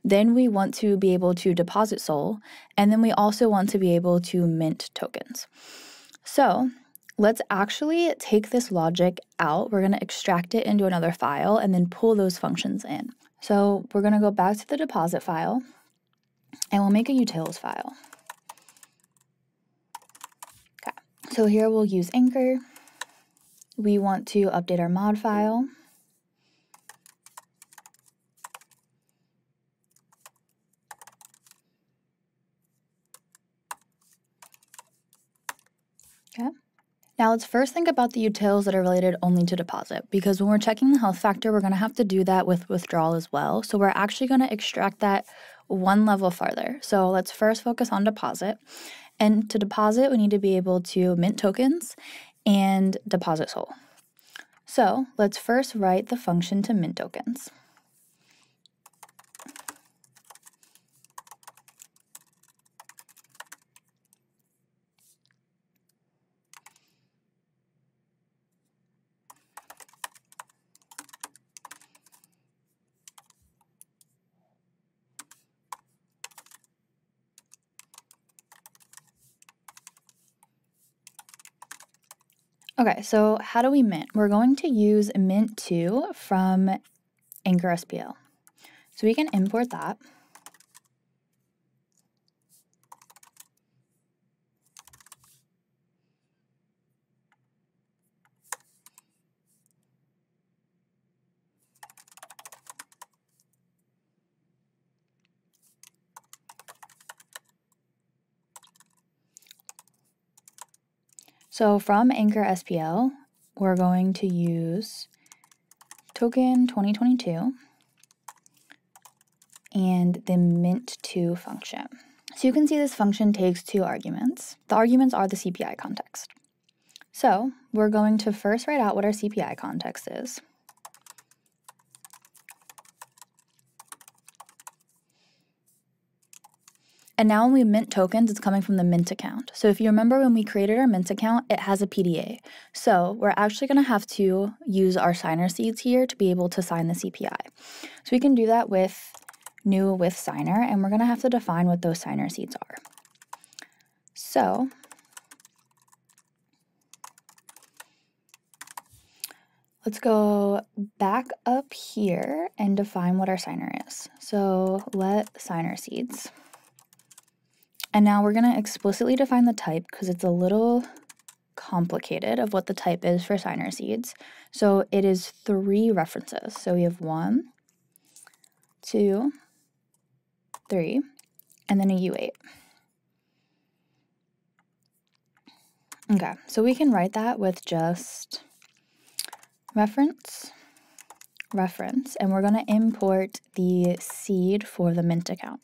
Speaker 2: then we want to be able to deposit SOL, and then we also want to be able to mint tokens. So let's actually take this logic out. We're going to extract it into another file and then pull those functions in. So we're going to go back to the deposit file, and we'll make a utils file. Okay, so here we'll use Anchor. We want to update our mod file. Okay. Now let's first think about the utils that are related only to deposit, because when we're checking the health factor, we're going to have to do that with withdrawal as well. So we're actually going to extract that one level farther. So let's first focus on deposit. And to deposit, we need to be able to mint tokens and deposit SOL. So let's first write the function to mint tokens. Okay, so how do we mint? We're going to use mint2 from Anchor SPL. So we can import that. So from Anchor SPL, we're going to use token 2022 and the mint2 function. So you can see this function takes 2 arguments. The arguments are the CPI context. So we're going to first write out what our CPI context is. And now when we mint tokens, it's coming from the mint account. So if you remember when we created our mint account, it has a PDA. So we're actually going to have to use our signer seeds here to be able to sign the CPI. So we can do that with new with signer, and we're going to have to define what those signer seeds are. So let's go back up here and define what our signer is. So let signer seeds. And now we're going to explicitly define the type because it's a little complicated of what the type is for signer seeds. So it is 3 references. So we have 1, 2, 3, and then a U8. Okay, so we can write that with just reference, reference, and we're going to import the seed for the mint account.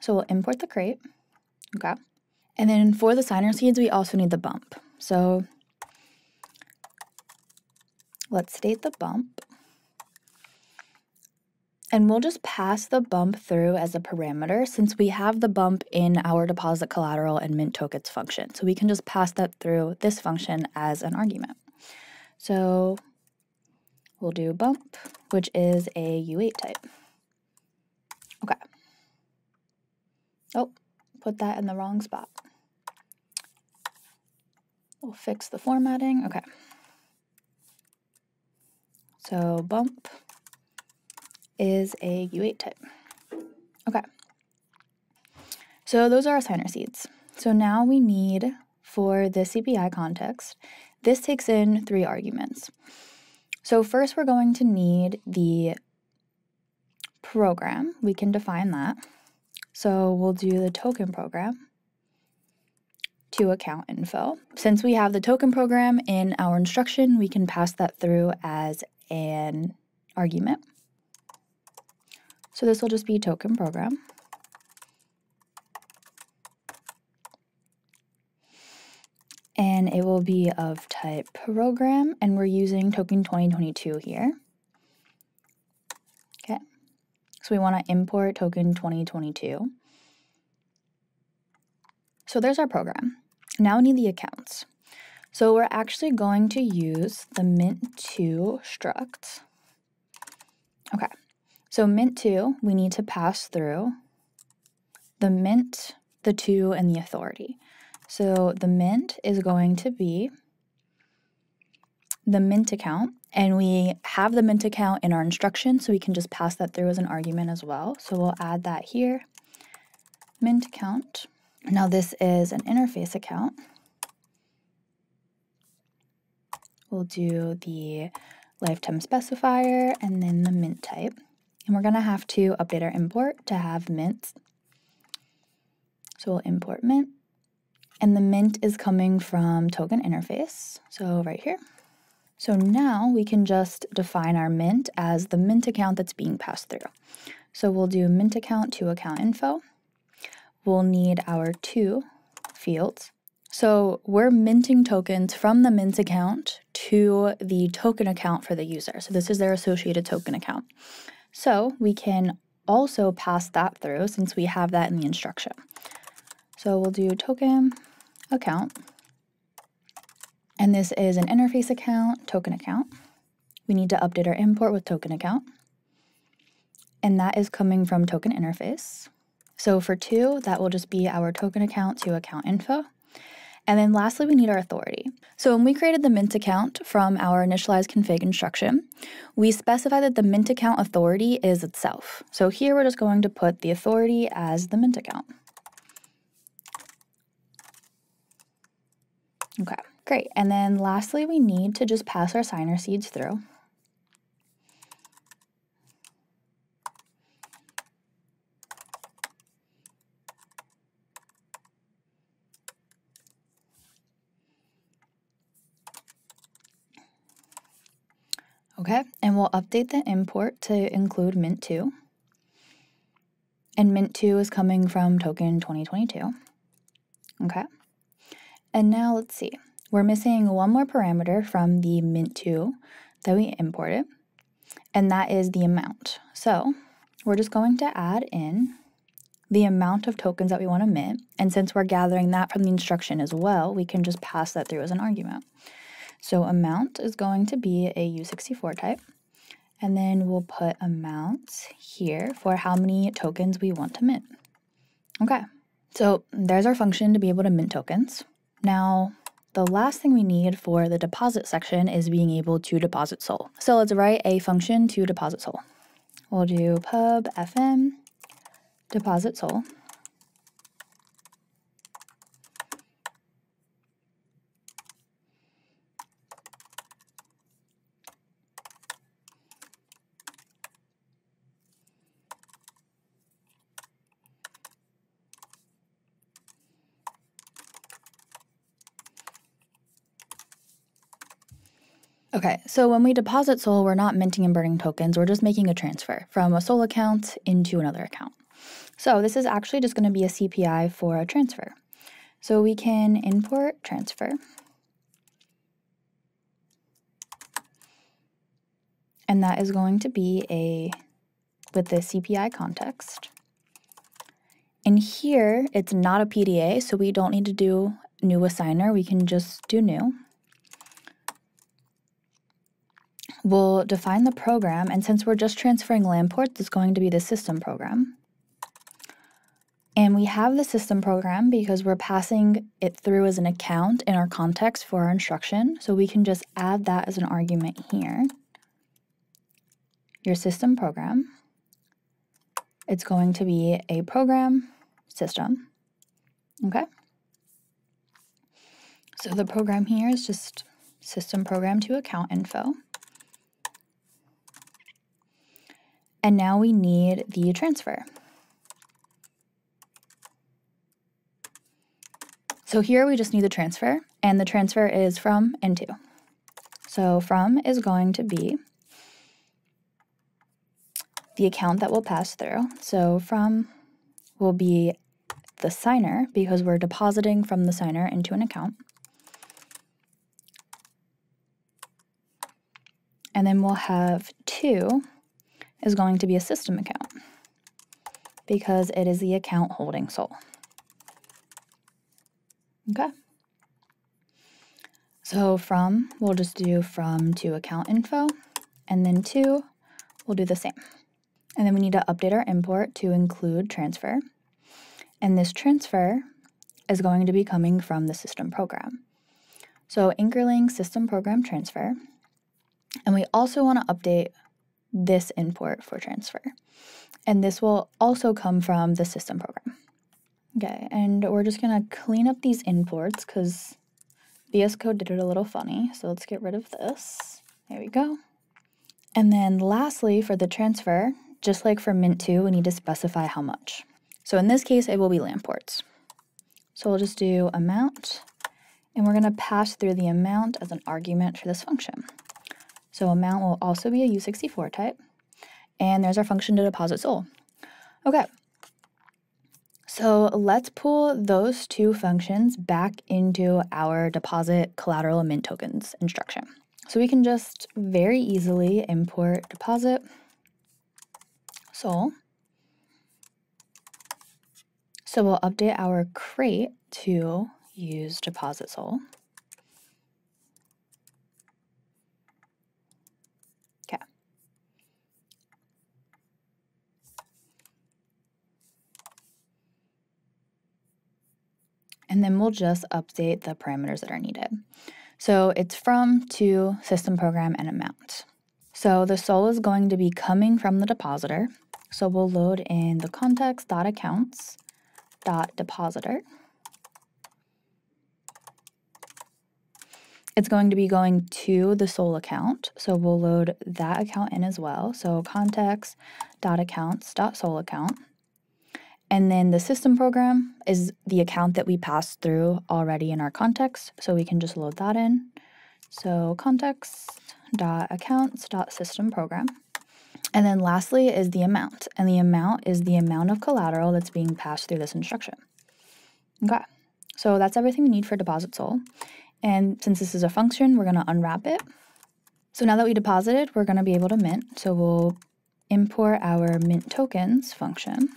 Speaker 2: So we'll import the crate, okay? And then for the signer seeds, we also need the bump. So let's state the bump. And we'll just pass the bump through as a parameter since we have the bump in our deposit collateral and mint tokens function. So we can just pass that through this function as an argument. So we'll do bump, which is a U8 type. Okay. Oh, put that in the wrong spot. We'll fix the formatting. Okay. So bump is a U8 type. Okay. So those are our signer seeds. So now we need, for the CPI context, this takes in 3 arguments. So first we're going to need the program. We can define that. So we'll do the token program to account info. Since we have the token program in our instruction, we can pass that through as an argument. So this will just be token program. And it will be of type program, and we're using token 2022 here. Okay. So we want to import token 2022. So there's our program. Now we need the accounts. So we're actually going to use the mint2 struct. Okay. So mint2, we need to pass through the mint, the 2, and the authority. So the mint is going to be the mint account, and we have the mint account in our instruction, so we can just pass that through as an argument as well. So we'll add that here, mint account. Now this is an interface account. We'll do the lifetime specifier and then the mint type. And we're going to have to update our import to have mint. So we'll import mint. And the mint is coming from token interface, so right here. So now we can just define our mint as the mint account that's being passed through. So we'll do mint account to account info. We'll need our 2 fields. So we're minting tokens from the mint account to the token account for the user. So this is their associated token account. So we can also pass that through since we have that in the instruction. So we'll do token account, and this is an interface account, token account. We need to update our import with token account, and that is coming from token interface. So for 2, that will just be our token account to account info. And then lastly, we need our authority. So when we created the mint account from our initialize config instruction, we specified that the mint account authority is itself. So here we're just going to put the authority as the mint account. Okay, great. And then lastly, we need to just pass our signer seeds through. Okay, and we'll update the import to include mint2. And mint2 is coming from token 2022. Okay, and now let's see. We're missing one more parameter from the mint2 that we imported, and that is the amount. So we're just going to add in the amount of tokens that we want to mint, and since we're gathering that from the instruction as well, we can just pass that through as an argument. So amount is going to be a U64 type, and then we'll put amount here for how many tokens we want to mint. Okay, so there's our function to be able to mint tokens. Now, the last thing we need for the deposit section is being able to deposit SOL. So let's write a function to deposit SOL. We'll do pub fm deposit SOL. Okay, so when we deposit SOL, we're not minting and burning tokens, we're just making a transfer from a SOL account into another account. So this is actually just going to be a CPI for a transfer. So we can import transfer. And that is going to be with the CPI context. And here, it's not a PDA, so we don't need to do new assigner, we can just do new. We'll define the program, and since we're just transferring LAN ports, it's going to be the system program. And we have the system program because we're passing it through as an account in our context for our instruction, so we can just add that as an argument here. Your system program, it's going to be a program system, okay? So the program here is just system program to account info. And now we need the transfer. So here we just need the transfer, and the transfer is from and to. So from is going to be the account that we'll pass through. So from will be the signer because we're depositing from the signer into an account. And then we'll have to is going to be a system account because it is the account holding SOL. Okay. So from, we'll just do from to account info, and then to, we'll do the same. And then we need to update our import to include transfer. And this transfer is going to be coming from the system program. So anchorling system program transfer. And we also want to update this import for transfer. And this will also come from the system program. Okay, and we're just going to clean up these imports because VS Code did it a little funny. So let's get rid of this. There we go. And then lastly, for the transfer, just like for mint2, we need to specify how much. So in this case, it will be LAN ports. So we'll just do amount, and we're going to pass through the amount as an argument for this function. So amount will also be a U64 type, and there's our function to deposit SOL. Okay, so let's pull those two functions back into our deposit collateral and mint tokens instruction. So we can just very easily import deposit SOL. So we'll update our crate to use deposit SOL. Okay. And then we'll just update the parameters that are needed. So it's from, to, system program, and amount. So the SOL is going to be coming from the depositor. So we'll load in the context.accounts.depositor. It's going to be going to the SOL account. So we'll load that account in as well. So context.accounts.SOL account. And then the system program is the account that we passed through already in our context. So we can just load that in. So context collateral.accounts.system_program. And then lastly is the amount. And the amount is the amount of collateral that's being passed through this instruction. Okay, so that's everything we need for deposit SOL. And since this is a function, we're going to unwrap it. So now that we deposited, we're going to be able to mint. So we'll import our mint tokens function.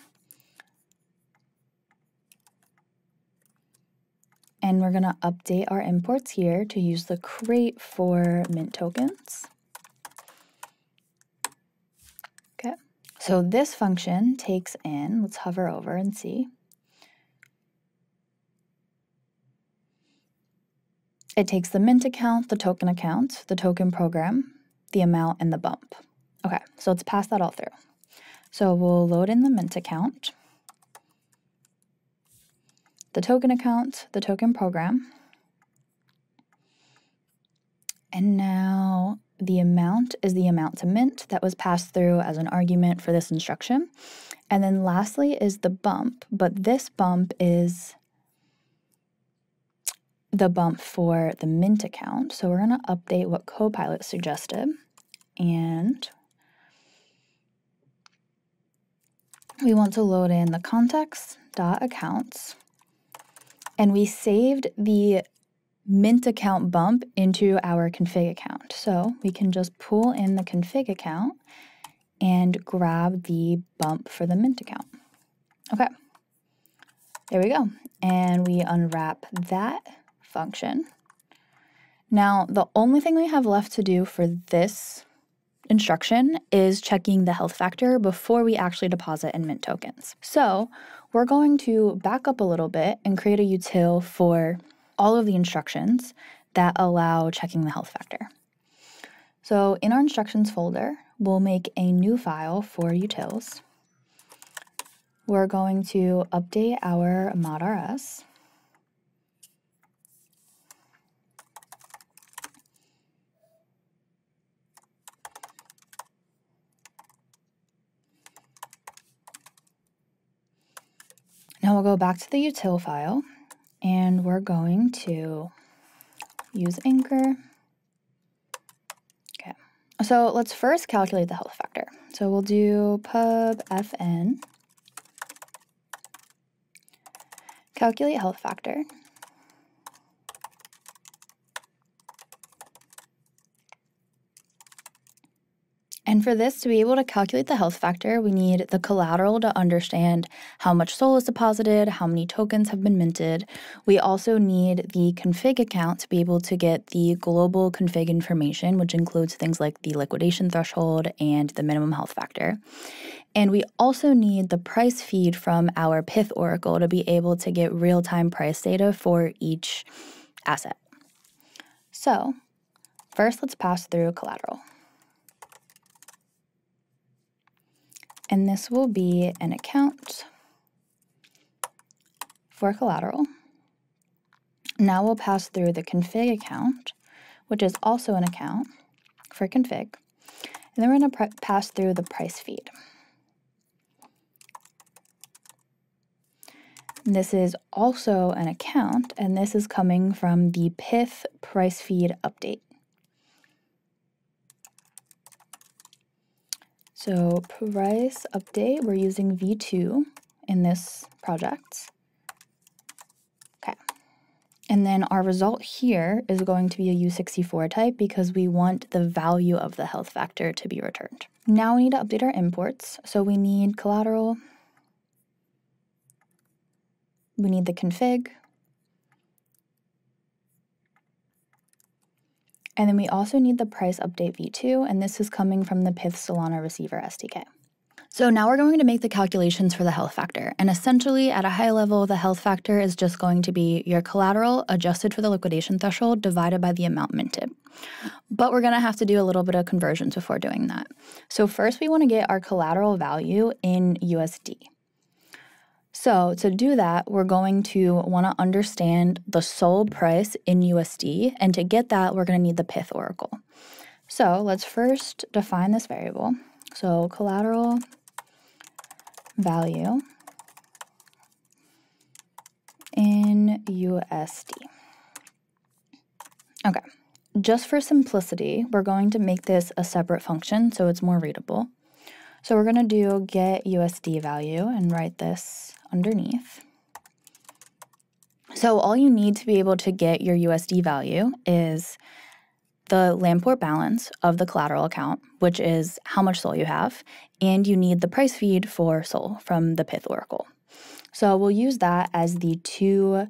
Speaker 2: And we're going to update our imports here to use the crate for mint tokens. Okay, so this function takes in, let's hover over and see. It takes the mint account, the token program, the amount, and the bump. Okay, so let's pass that all through. So we'll load in the mint account, the token program, and now the amount is the amount to mint that was passed through as an argument for this instruction. And then lastly is the bump, but this bump is the bump for the mint account. So we're going to update what Copilot suggested, and we want to load in the context.accounts, and we saved the mint account bump into our config account. So we can just pull in the config account and grab the bump for the mint account. Okay, there we go. And we unwrap that function. Now, the only thing we have left to do for this instruction is checking the health factor before we actually deposit and mint tokens. So we're going to back up a little bit and create a util for all of the instructions that allow checking the health factor. So in our instructions folder, we'll make a new file for utils. We're going to update our mod.rs. Now we'll go back to the util file, and we're going to use anchor. Okay, so let's first calculate the health factor. So we'll do pub fn calculate health factor. And for this, to be able to calculate the health factor, we need the collateral to understand how much SOL is deposited, how many tokens have been minted. We also need the config account to be able to get the global config information, which includes things like the liquidation threshold and the minimum health factor. And we also need the price feed from our Pyth oracle to be able to get real-time price data for each asset. So first, let's pass through collateral. And this will be an account for collateral. Now we'll pass through the config account, which is also an account for config. And then we're going to pass through the price feed. This is also an account, and this is coming from the Pyth price feed update. So price update, we're using v2 in this project. Okay. And then our result here is going to be a U64 type because we want the value of the health factor to be returned. Now we need to update our imports. So we need collateral. We need the config. And then we also need the price update v2, and this is coming from the Pyth Solana receiver SDK. So now we're going to make the calculations for the health factor. And essentially, at a high level, the health factor is just going to be your collateral adjusted for the liquidation threshold divided by the amount minted. But we're going to have to do a little bit of conversions before doing that. So first, we want to get our collateral value in USD. So to do that, we're going to want to understand the SOL price in USD, and to get that, we're going to need the Pyth oracle. So let's first define this variable. So collateral value in USD. Okay, just for simplicity, we're going to make this a separate function so it's more readable. So we're going to do get USD value and write this underneath. So all you need to be able to get your USD value is the Lamport balance of the collateral account, which is how much SOL you have, and you need the price feed for SOL from the Pyth oracle. So we'll use that as the two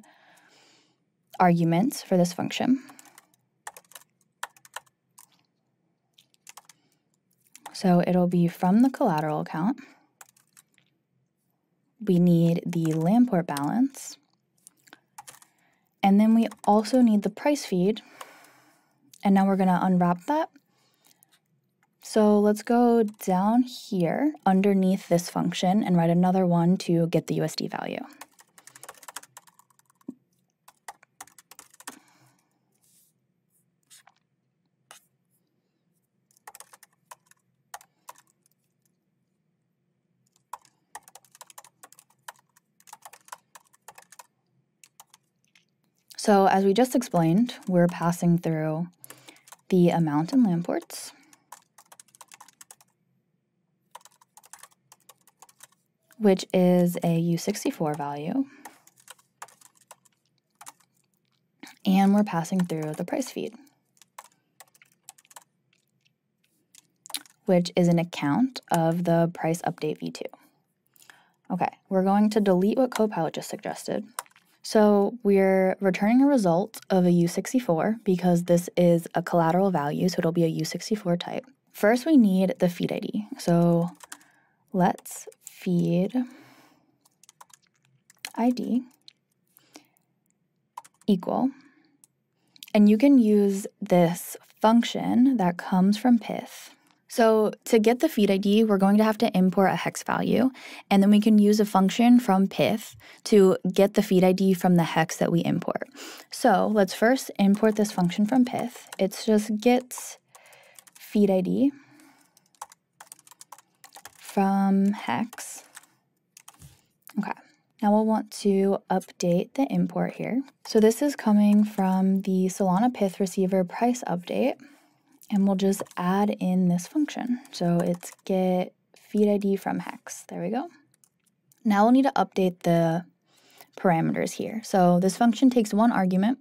Speaker 2: arguments for this function. So it'll be from the collateral account. We need the Lamport balance. And then we also need the price feed. And now we're going to unwrap that. So let's go down here underneath this function and write another one to get the USD value. So as we just explained, we're passing through the amount in Lamports, which is a U64 value, and we're passing through the price feed, which is an account of the price update v2. Okay, we're going to delete what Copilot just suggested. So we're returning a result of a U64 because this is a collateral value, so it'll be a U64 type. First, we need the feed ID. So let's feed ID equal, and you can use this function that comes from Pyth. So to get the feed ID, we're going to have to import a hex value, and then we can use a function from Pyth to get the feed ID from the hex that we import. So let's first import this function from Pyth. It's just get feed ID from hex. Okay, now we'll want to update the import here. So this is coming from the Solana Pyth receiver price update. And we'll just add in this function. So it's get feed ID from hex. There we go. Now we'll need to update the parameters here. So this function takes one argument,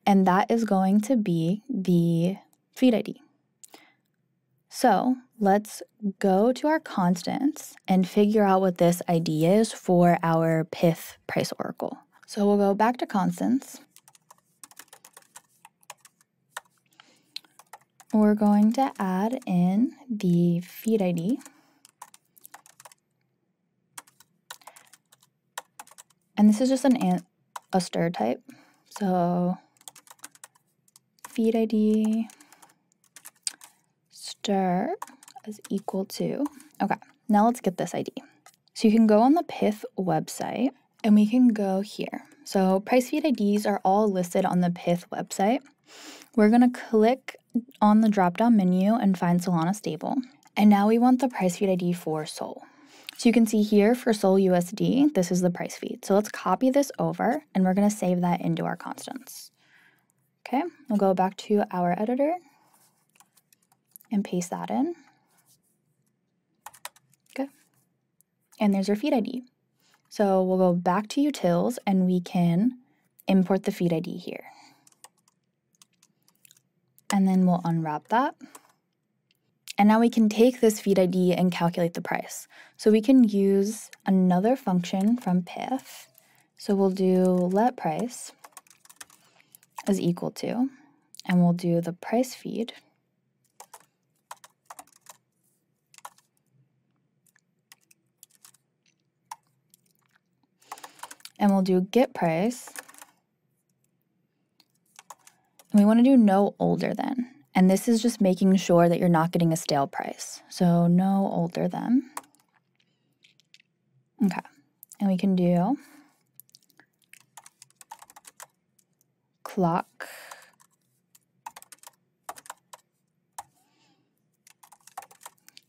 Speaker 2: and that is going to be the feed ID. So let's go to our constants and figure out what this ID is for our Pyth price oracle. So we'll go back to constants. We're going to add in the feed ID. And this is just a stir type. So feed ID stir is equal to, okay, now let's get this ID. So you can go on the Pyth website and we can go here. So price feed IDs are all listed on the Pyth website. We're going to click on the drop-down menu and find Solana stable. And now we want the price feed ID for SOL. So you can see here for SOL USD, this is the price feed. So let's copy this over and we're going to save that into our constants. Okay, we'll go back to our editor and paste that in. Okay, and there's our feed ID. So we'll go back to utils and we can import the feed ID here. And then we'll unwrap that. And now we can take this feed ID and calculate the price. So we can use another function from Pyth. So we'll do let price is equal to, and we'll do the price feed. And we'll do get price. And we want to do no older than. And this is just making sure that you're not getting a stale price. So no older than. Okay. And we can do clock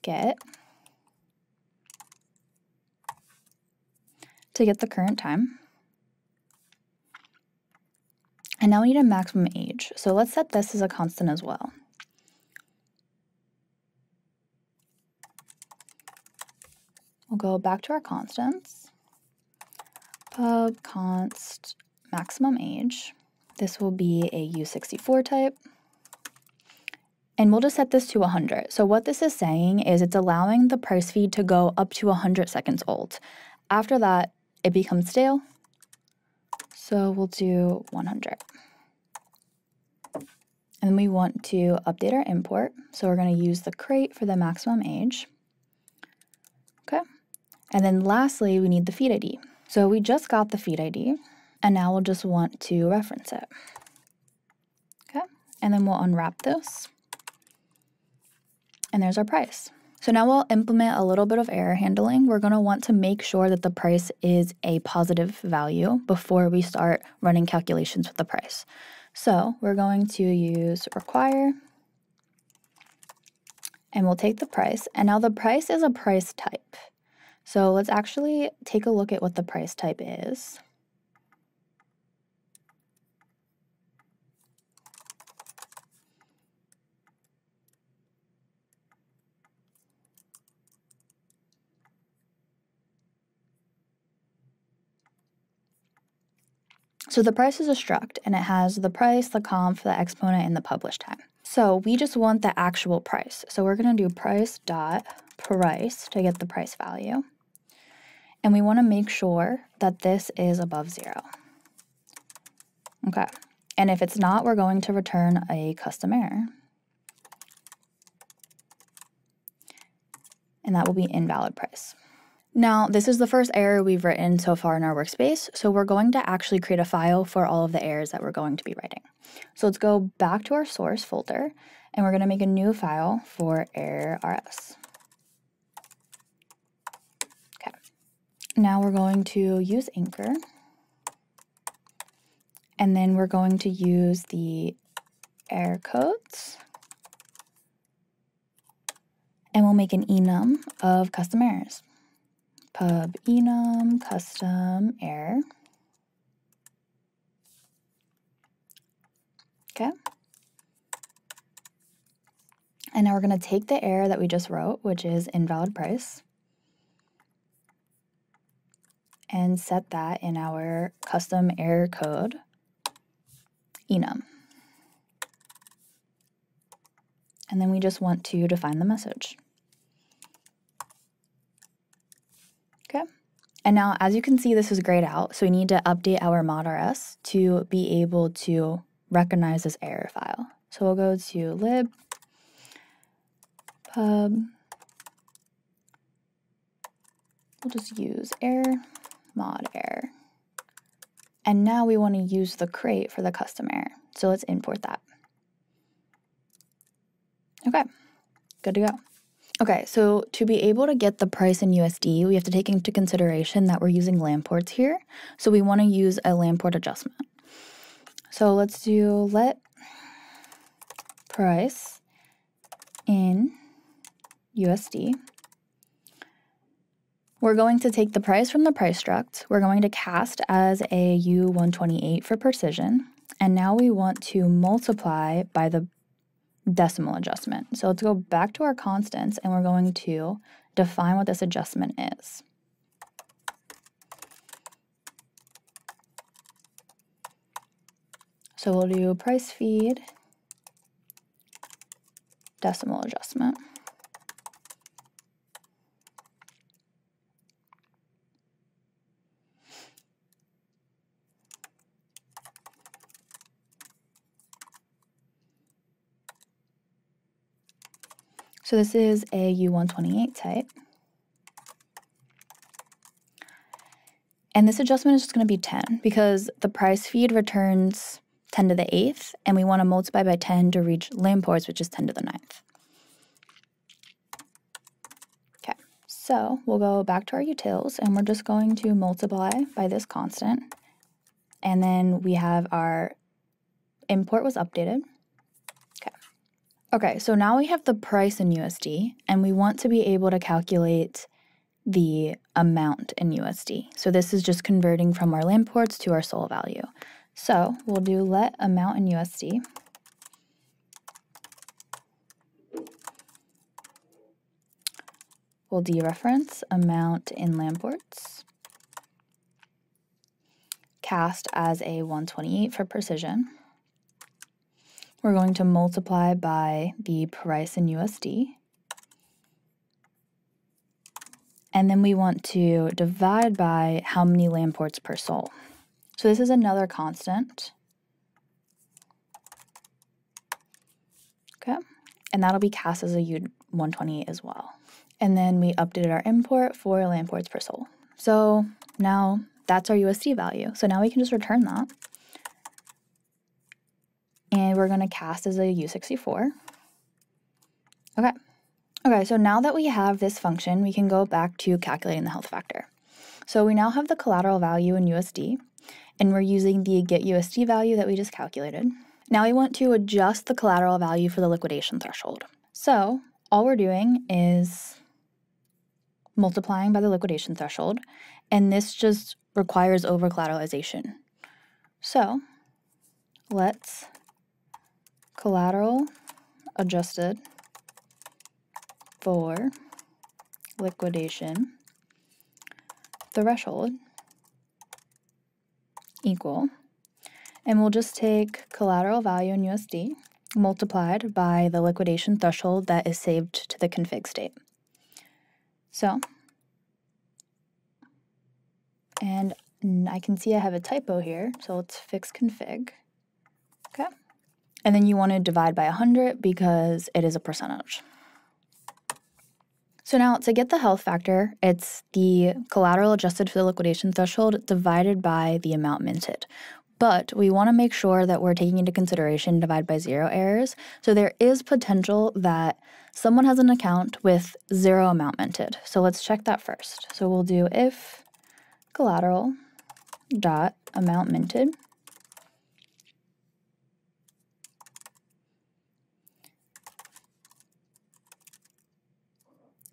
Speaker 2: get to get the current time. And now we need a maximum age. So let's set this as a constant as well. We'll go back to our constants. Pub const maximum age. This will be a U64 type. And we'll just set this to 100. So what this is saying is it's allowing the price feed to go up to 100 seconds old. After that, it becomes stale. So we'll do 100. And then we want to update our import. So we're going to use the crate for the maximum age. Okay. And then lastly, we need the feed ID. So we just got the feed ID, and now we'll just want to reference it. Okay. And then we'll unwrap this. And there's our price. So now we'll implement a little bit of error handling. We're going to want to make sure that the price is a positive value before we start running calculations with the price. So we're going to use require, and we'll take the price. And now the price is a price type. So let's actually take a look at what the price type is. So the price is a struct, and it has the price, the conf, the exponent, and the publish time. So we just want the actual price. So we're going to do price.price to get the price value. And we want to make sure that this is above 0. Okay. And if it's not, we're going to return a custom error. And that will be invalid price. Now, this is the first error we've written so far in our workspace, so we're going to actually create a file for all of the errors that we're going to be writing. So let's go back to our source folder, and we're going to make a new file for error.rs. Okay. Now we're going to use anchor, and then we're going to use the error codes, and we'll make an enum of custom errors. Pub enum custom error. Okay. And now we're going to take the error that we just wrote, which is invalid price, and set that in our custom error code enum. And then we just want to define the message. Okay. And now, as you can see, this is grayed out, so we need to update our mod.rs to be able to recognize this error file. So we'll go to lib pub. We'll just use error mod error. And now we want to use the crate for the custom error. So let's import that. Okay, good to go. Okay, so to be able to get the price in USD, we have to take into consideration that we're using Lamport here. So we want to use a Lamport adjustment. So let's do let price in USD. We're going to take the price from the price struct. We're going to cast as a U128 for precision. And now we want to multiply by the decimal adjustment. So let's go back to our constants, and we're going to define what this adjustment is. So we'll do price feed decimal adjustment. So this is a U128 type. And this adjustment is just going to be 10 because the price feed returns 10 to the 8th, and we want to multiply by 10 to reach Lamport's, which is 10 to the 9th. Okay, so we'll go back to our utils, and we're just going to multiply by this constant. And then we have our import was updated. Okay, so now we have the price in USD, and we want to be able to calculate the amount in USD. So this is just converting from our Lamports to our SOL value. So we'll do let amount in USD. We'll dereference amount in Lamports. Cast as a 128 for precision. We're going to multiply by the price in USD. And then we want to divide by how many Lamports per sol. So this is another constant. Okay, and that'll be cast as a U128 as well. And then we updated our import for Lamports per sol. So now that's our USD value. So now we can just return that. And we're going to cast as a U64. Okay. Okay, so now that we have this function, we can go back to calculating the health factor. So we now have the collateral value in USD, and we're using the get USD value that we just calculated. Now we want to adjust the collateral value for the liquidation threshold. So all we're doing is multiplying by the liquidation threshold, and this just requires over-collateralization. So let's collateral adjusted for liquidation threshold equal, and we'll just take collateral value in USD multiplied by the liquidation threshold that is saved to the config state. So, and I can see I have a typo here, so let's fix config. Okay. And then you want to divide by 100 because it is a percentage. So now to get the health factor, it's the collateral adjusted for the liquidation threshold divided by the amount minted. But we want to make sure that we're taking into consideration divide by 0 errors. So there is potential that someone has an account with 0 amount minted. So let's check that first. So we'll do if collateral dot amount minted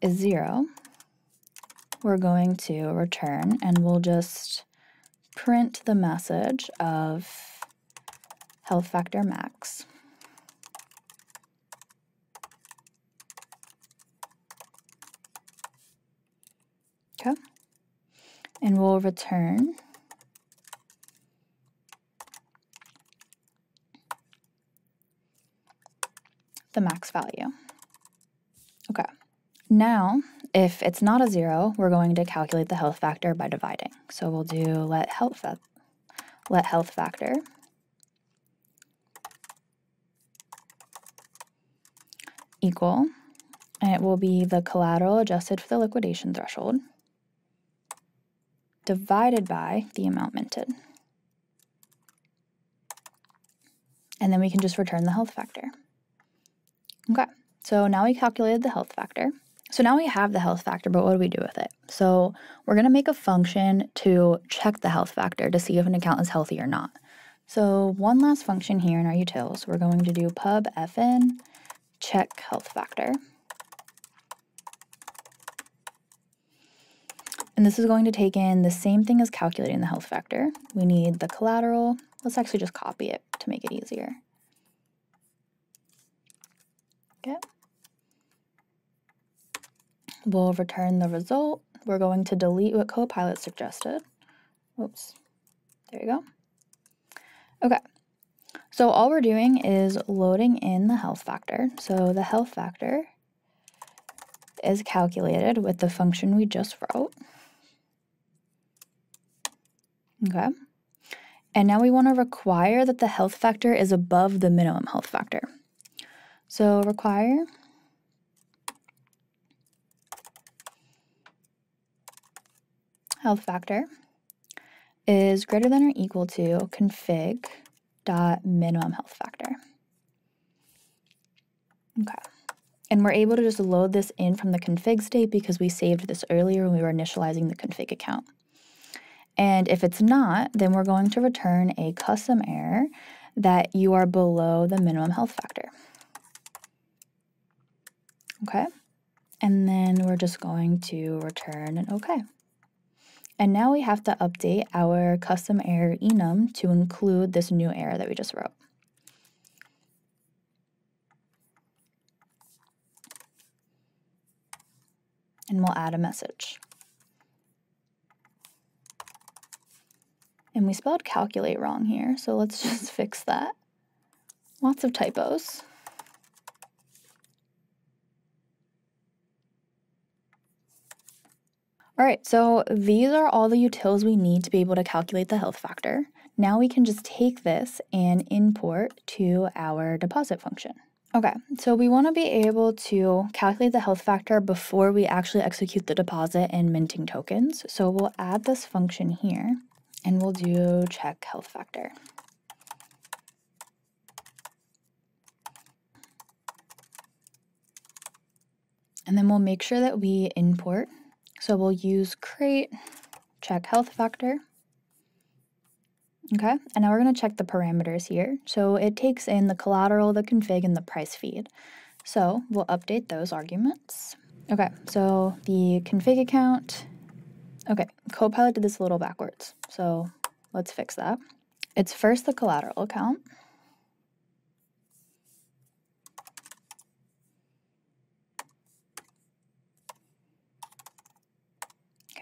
Speaker 2: is 0, we're going to return, and we'll just print the message of health factor max. Okay, and we'll return the max value. Okay. Now, if it's not a 0, we're going to calculate the health factor by dividing. So we'll do let health factor equal, and it will be the collateral adjusted for the liquidation threshold divided by the amount minted. And then we can just return the health factor. Okay, so now we calculated the health factor. So now we have the health factor, but what do we do with it? So we're going to make a function to check the health factor to see if an account is healthy or not. So one last function here in our utils, we're going to do pub fn check health factor. And this is going to take in the same thing as calculating the health factor. We need the collateral. Let's actually just copy it to make it easier. Okay. We'll return the result. We're going to delete what Copilot suggested. Oops, there you go. Okay, so all we're doing is loading in the health factor. So the health factor is calculated with the function we just wrote. Okay, and now we want to require that the health factor is above the minimum health factor. So require health factor is greater than or equal to config dot minimum health factor. Okay, and we're able to just load this in from the config state because we saved this earlier when we were initializing the config account. And if it's not, then we're going to return a custom error that you are below the minimum health factor. Okay, and then we're just going to return an OK. And now we have to update our custom error enum to include this new error that we just wrote. And we'll add a message. And we spelled calculate wrong here, so let's just fix that. Lots of typos. All right, so these are all the utils we need to be able to calculate the health factor. Now we can just take this and import to our deposit function. Okay, so we want to be able to calculate the health factor before we actually execute the deposit and minting tokens. So we'll add this function here, and we'll do check health factor. And then we'll make sure that we import. So we'll use crate, check health factor. Okay, and now we're going to check the parameters here. So it takes in the collateral, the config, and the price feed. So we'll update those arguments. Okay, so the config account. Okay, Copilot did this a little backwards. So let's fix that. It's first the collateral account.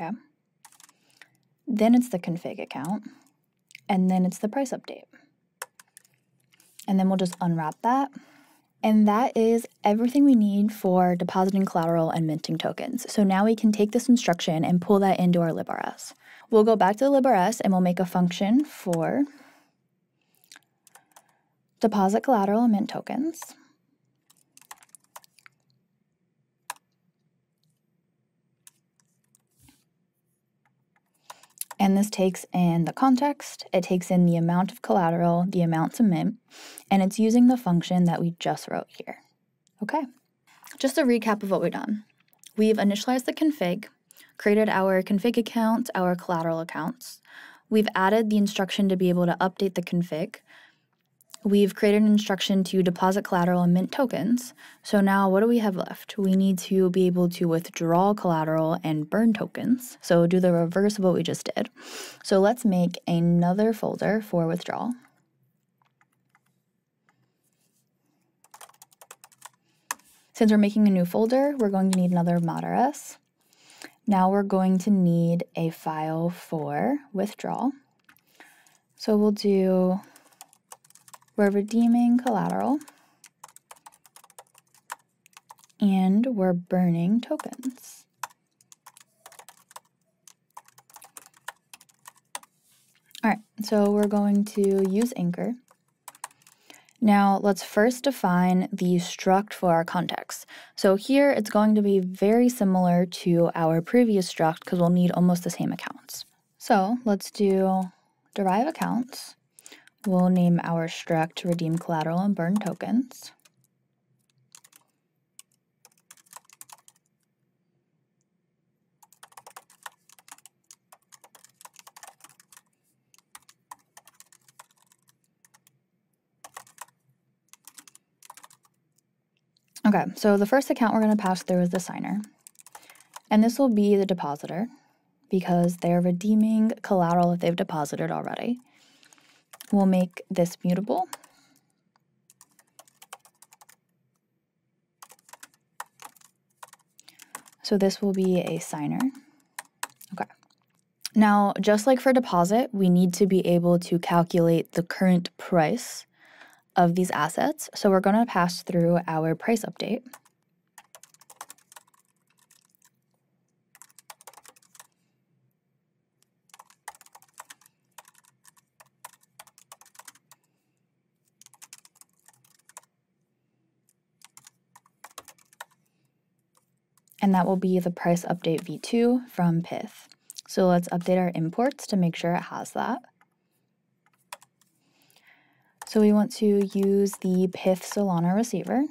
Speaker 2: Okay. Then it's the config account. And then it's the price update. And then we'll just unwrap that. And that is everything we need for depositing collateral and minting tokens. So now we can take this instruction and pull that into our librs. We'll go back to the librs and we'll make a function for deposit collateral and mint tokens. And this takes in the context, it takes in the amount of collateral, the amount to mint, and it's using the function that we just wrote here. Okay, just a recap of what we've done. We've initialized the config, created our config account, our collateral accounts. We've added the instruction to be able to update the config. We've created an instruction to deposit collateral and mint tokens. So now what do we have left? We need to be able to withdraw collateral and burn tokens. So do the reverse of what we just did. So let's make another folder for withdrawal. Since we're making a new folder, we're going to need another mod.rs. Now we're going to need a file for withdrawal. So we'll do we're redeeming collateral, and we're burning tokens. All right, so we're going to use anchor. Now let's first define the struct for our context. So here it's going to be very similar to our previous struct because we'll need almost the same accounts. So let's do derive accounts. We'll name our struct redeem collateral and burn tokens. Okay, so the first account we're going to pass through is the signer. And this will be the depositor because they're redeeming collateral that they've deposited already. We'll make this mutable. So this will be a signer. Okay. Now, just like for deposit, we need to be able to calculate the current price of these assets. So we're going to pass through our price update. And that will be the price update v2 from Pith. So let's update our imports to make sure it has that. So we want to use the Pith Solana receiver.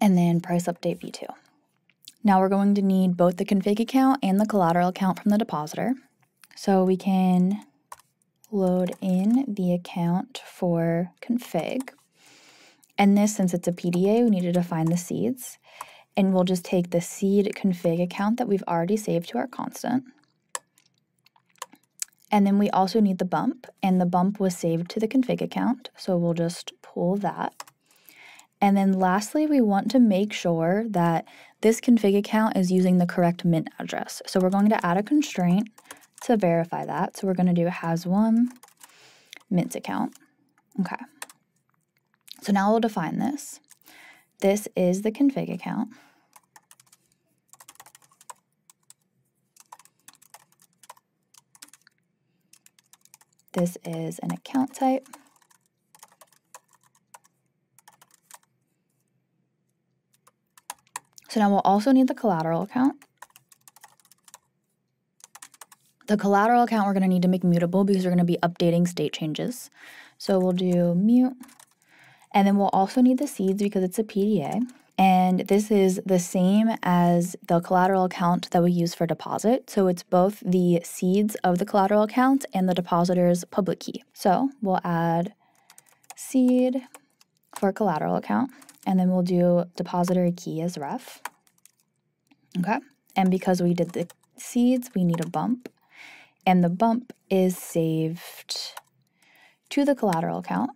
Speaker 2: And then price update v2. Now we're going to need both the config account and the collateral account from the depositor. So we can load in the account for config. And this, since it's a PDA, we need to define the seeds. and we'll just take the seed config account that we've already saved to our constant. And then we also need the bump, and the bump was saved to the config account, so we'll just pull that. And then lastly, we want to make sure that this config account is using the correct mint address. So we're going to add a constraint to verify that. So we're going to do has1 mint account. Okay. So now we'll define this. This is the config account. This is an account type. So now we'll also need the collateral account. The collateral account we're going to need to make mutable because we're going to be updating state changes. So we'll do mute. And then we'll also need the seeds because it's a PDA. And this is the same as the collateral account that we use for deposit. So it's both the seeds of the collateral account and the depositor's public key. So we'll add seed for collateral account, and then we'll do depository key as ref. Okay. And because we did the seeds, we need a bump. And the bump is saved to the collateral account.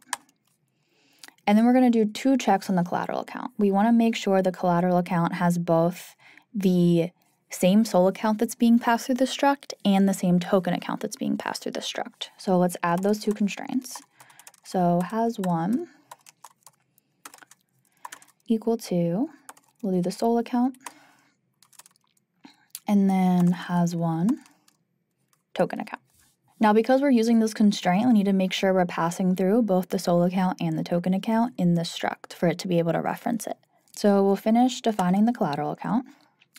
Speaker 2: And then we're going to do 2 checks on the collateral account. We want to make sure the collateral account has both the same SOL account that's being passed through the struct and the same token account that's being passed through the struct. So let's add those 2 constraints. So has1 equal to, we'll do the SOL account, and then has1 token account. Now, because we're using this constraint, we need to make sure we're passing through both the SOL account and the token account in the struct for it to be able to reference it. So we'll finish defining the collateral account,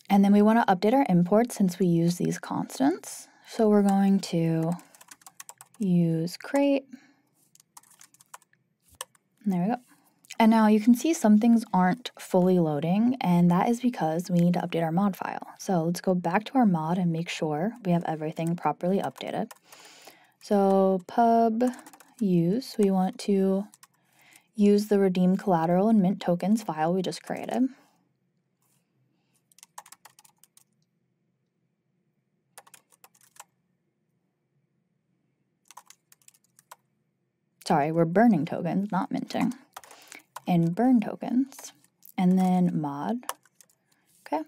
Speaker 2: and then we want to update our imports since we use these constants. So we're going to use crate, and there we go. And now you can see some things aren't fully loading, and that is because we need to update our mod file. So let's go back to our mod and make sure we have everything properly updated. So pub use, we want to use the redeem collateral and mint tokens file we just created. Sorry, we're burning tokens, not minting. And burn tokens, and then mod. Okay.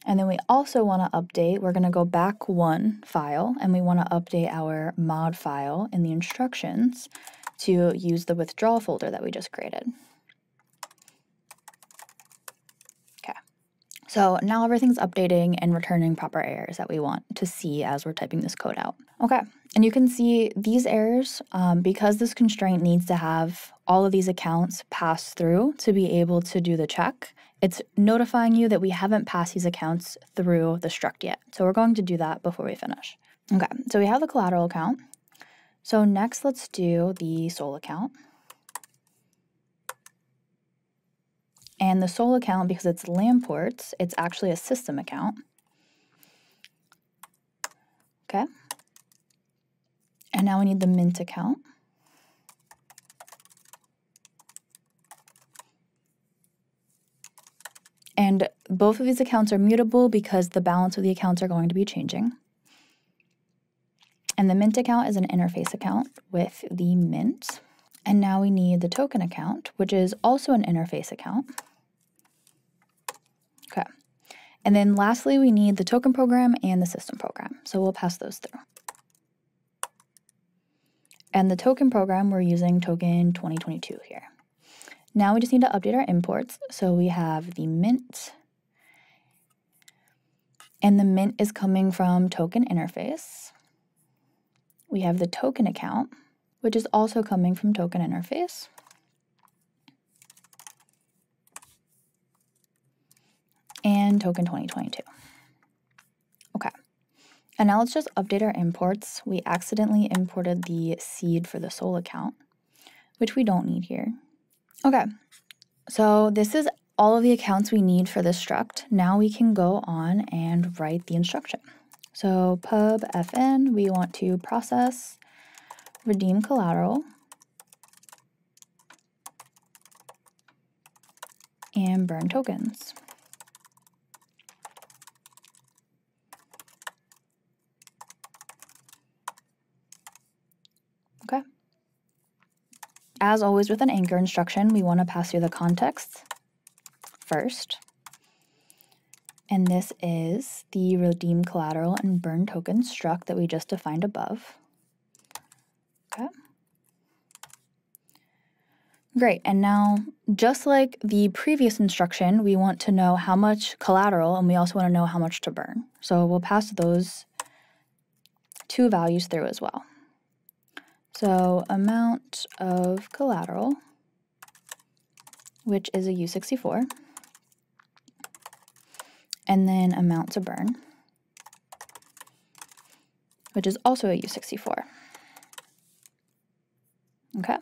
Speaker 2: And then we also want to update, we're going to go back 1 file, and we want to update our mod file in the instructions to use the withdrawal folder that we just created. Okay. So now everything's updating and returning proper errors that we want to see as we're typing this code out. Okay. And you can see these errors, because this constraint needs to have all of these accounts pass through to be able to do the check, it's notifying you that we haven't passed these accounts through the struct yet. So we're going to do that before we finish. Okay, so we have the collateral account. So next, let's do the SOL account. And the SOL account, because it's Lamports, it's actually a system account. Okay. And now we need the mint account. And both of these accounts are mutable because the balance of the accounts are going to be changing. And the mint account is an interface account with the mint. And now we need the token account, which is also an interface account. Okay. And then lastly, we need the token program and the system program. So we'll pass those through. And the token program, we're using token 2022 here. Now we just need to update our imports. So we have the mint, and the mint is coming from token interface. We have the token account, which is also coming from token interface. And token 2022. Okay. And now let's just update our imports. We accidentally imported the seed for the SOL account, which we don't need here. Okay, so this is all of the accounts we need for this struct. Now we can go on and write the instruction. So pub fn, we want to process redeem collateral and burn tokens. as always with an anchor instruction, we want to pass through the context first. And this is the redeem collateral and burn token struct that we just defined above. Okay. Great, and now just like the previous instruction, we want to know how much collateral and we also want to know how much to burn. So we'll pass those two values through as well. So amount of collateral, which is a U64, and then amount to burn, which is also a U64. Okay.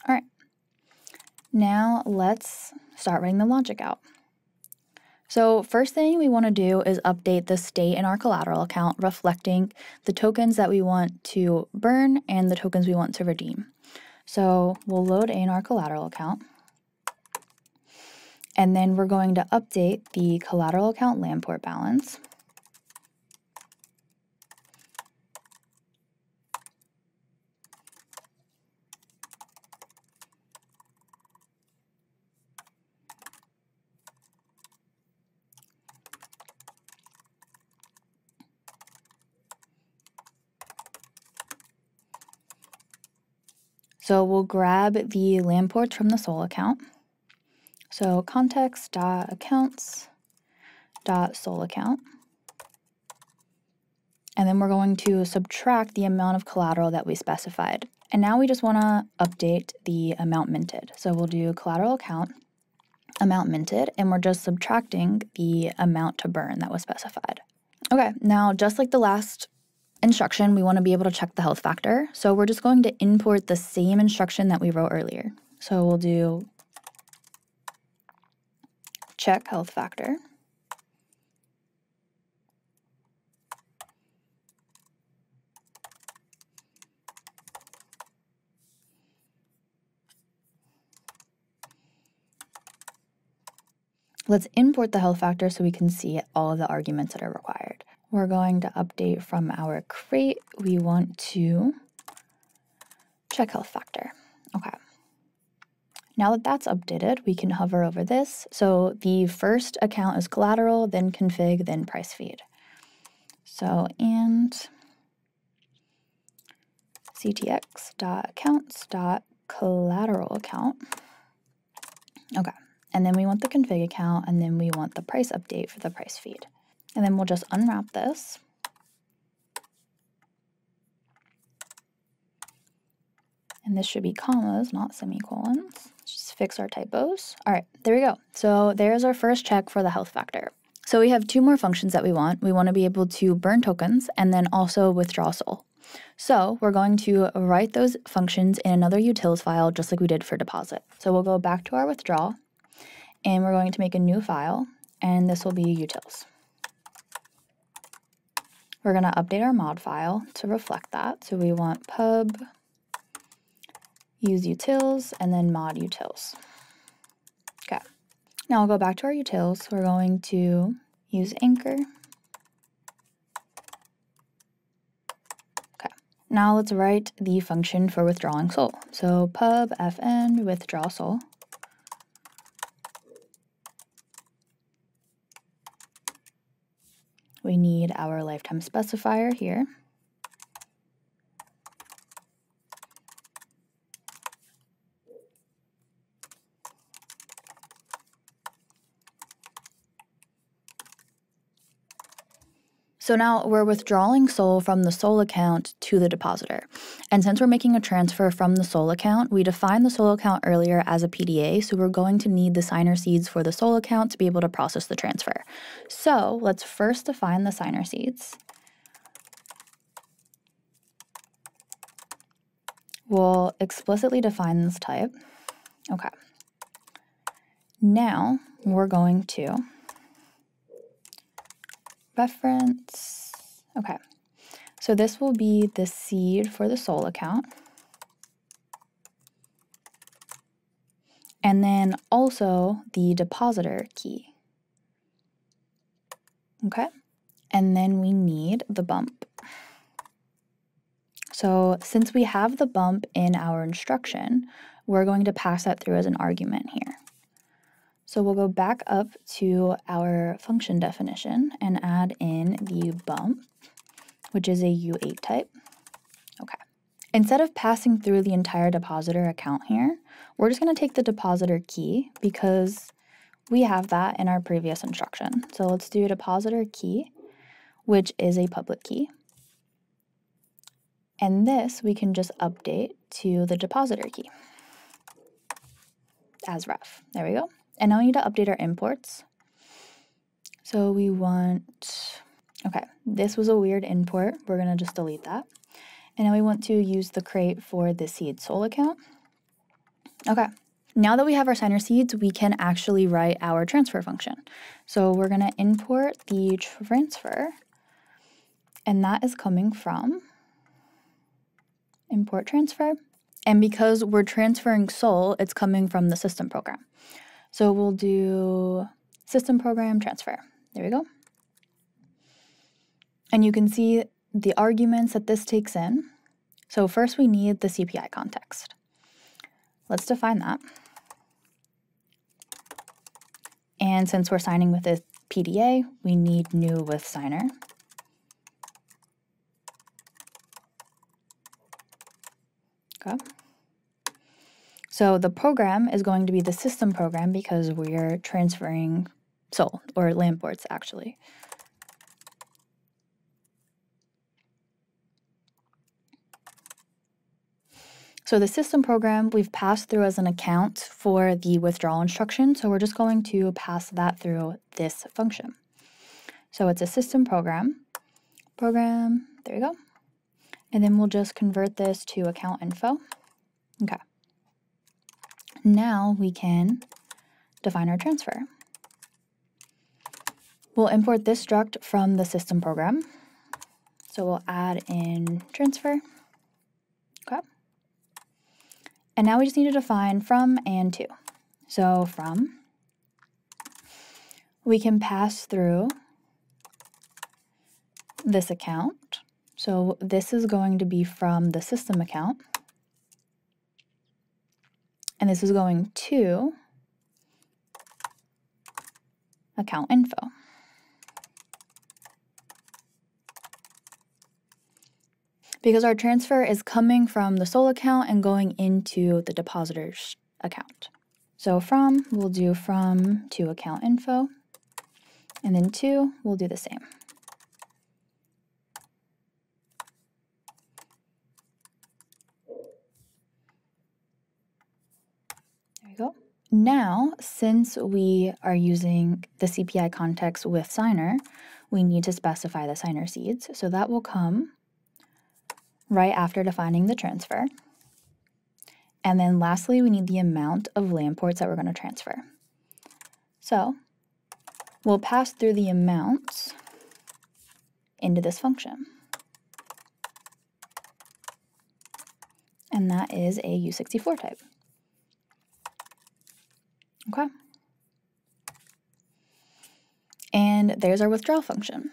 Speaker 2: All right, now let's start writing the logic out. So first thing we want to do is update the state in our collateral account reflecting the tokens that we want to burn and the tokens we want to redeem. So we'll load in our collateral account, and then we're going to update the collateral account land port balance. So we'll grab the land ports from the Sol account. So context.accounts.Sol account. And then we're going to subtract the amount of collateral that we specified. And now we just want to update the amount minted. So we'll do collateral account, amount minted, and we're just subtracting the amount to burn that was specified. Okay, now just like the last instruction, we want to be able to check the health factor. So we're just going to import the same instruction that we wrote earlier. So we'll do check health factor. Let's import the health factor so we can see all of the arguments that are required. We're going to update from our crate. We want to check health factor. Okay. Now that that's updated, we can hover over this. So the first account is collateral, then config, then price feed. So and ctx.accounts.collateral account. Okay. And then we want the config account, and then we want the price update for the price feed. And then we'll just unwrap this. And this should be commas, not semicolons. Just fix our typos. All right, there we go. So there's our first check for the health factor. So we have two more functions that we want. We want to be able to burn tokens and then also withdraw SOL. So we're going to write those functions in another utils file just like we did for deposit. So we'll go back to our withdraw, and we're going to make a new file, and this will be utils. We're going to update our mod file to reflect that. So we want pub use utils and then mod utils. Okay. Now we'll go back to our utils. We're going to use anchor. Okay. Now let's write the function for withdrawing SOL. So pub fn withdraw SOL. We need our lifetime specifier here. So now we're withdrawing SOL from the SOL account to the depositor. And since we're making a transfer from the SOL account, we defined the SOL account earlier as a PDA, so we're going to need the signer seeds for the SOL account to be able to process the transfer. So let's first define the signer seeds. We'll explicitly define this type. Okay. Now we're going to reference, okay, so this will be the seed for the SOL account. and then also the depositor key. Okay, and then we need the bump. So since we have the bump in our instruction, we're going to pass that through as an argument here. So we'll go back up to our function definition and add in the bump, which is a U8 type. Okay. Instead of passing through the entire depositor account here, we're just going to take the depositor key because we have that in our previous instruction. So let's do a depositor key, which is a public key. And this we can just update to the depositor key as ref. There we go. And now we need to update our imports. So we want, okay, this was a weird import. We're going to just delete that. And now we want to use the crate for the seed sol account. Okay, now that we have our signer seeds, we can actually write our transfer function. So we're going to import the transfer, and that is coming from import transfer. And because we're transferring sol, it's coming from the system program. So we'll do system program transfer. There we go. And you can see the arguments that this takes in. So first we need the CPI context. Let's define that. And since we're signing with a PDA, we need new with signer. Okay. So the program is going to be the system program because we're transferring sol, or Lampports actually. So the system program we've passed through as an account for the withdrawal instruction, so we're just going to pass that through this function. So it's a system program, there we go. And then we'll just convert this to account info. Okay. Now we can define our transfer. We'll import this struct from the system program. So we'll add in transfer. Okay. And now we just need to define from and to. So from, we can pass through this account. So this is going to be from the system account. And this is going to account info. Because our transfer is coming from the sol account and going into the depositor's account. So from, we'll do from to account info. And then to, we'll do the same. There we go. Now, since we are using the CPI context with signer, we need to specify the signer seeds. So that will come right after defining the transfer. And then lastly, we need the amount of Lampports that we're going to transfer. So we'll pass through the amounts into this function. And that is a U64 type. Okay. And there's our withdrawal function.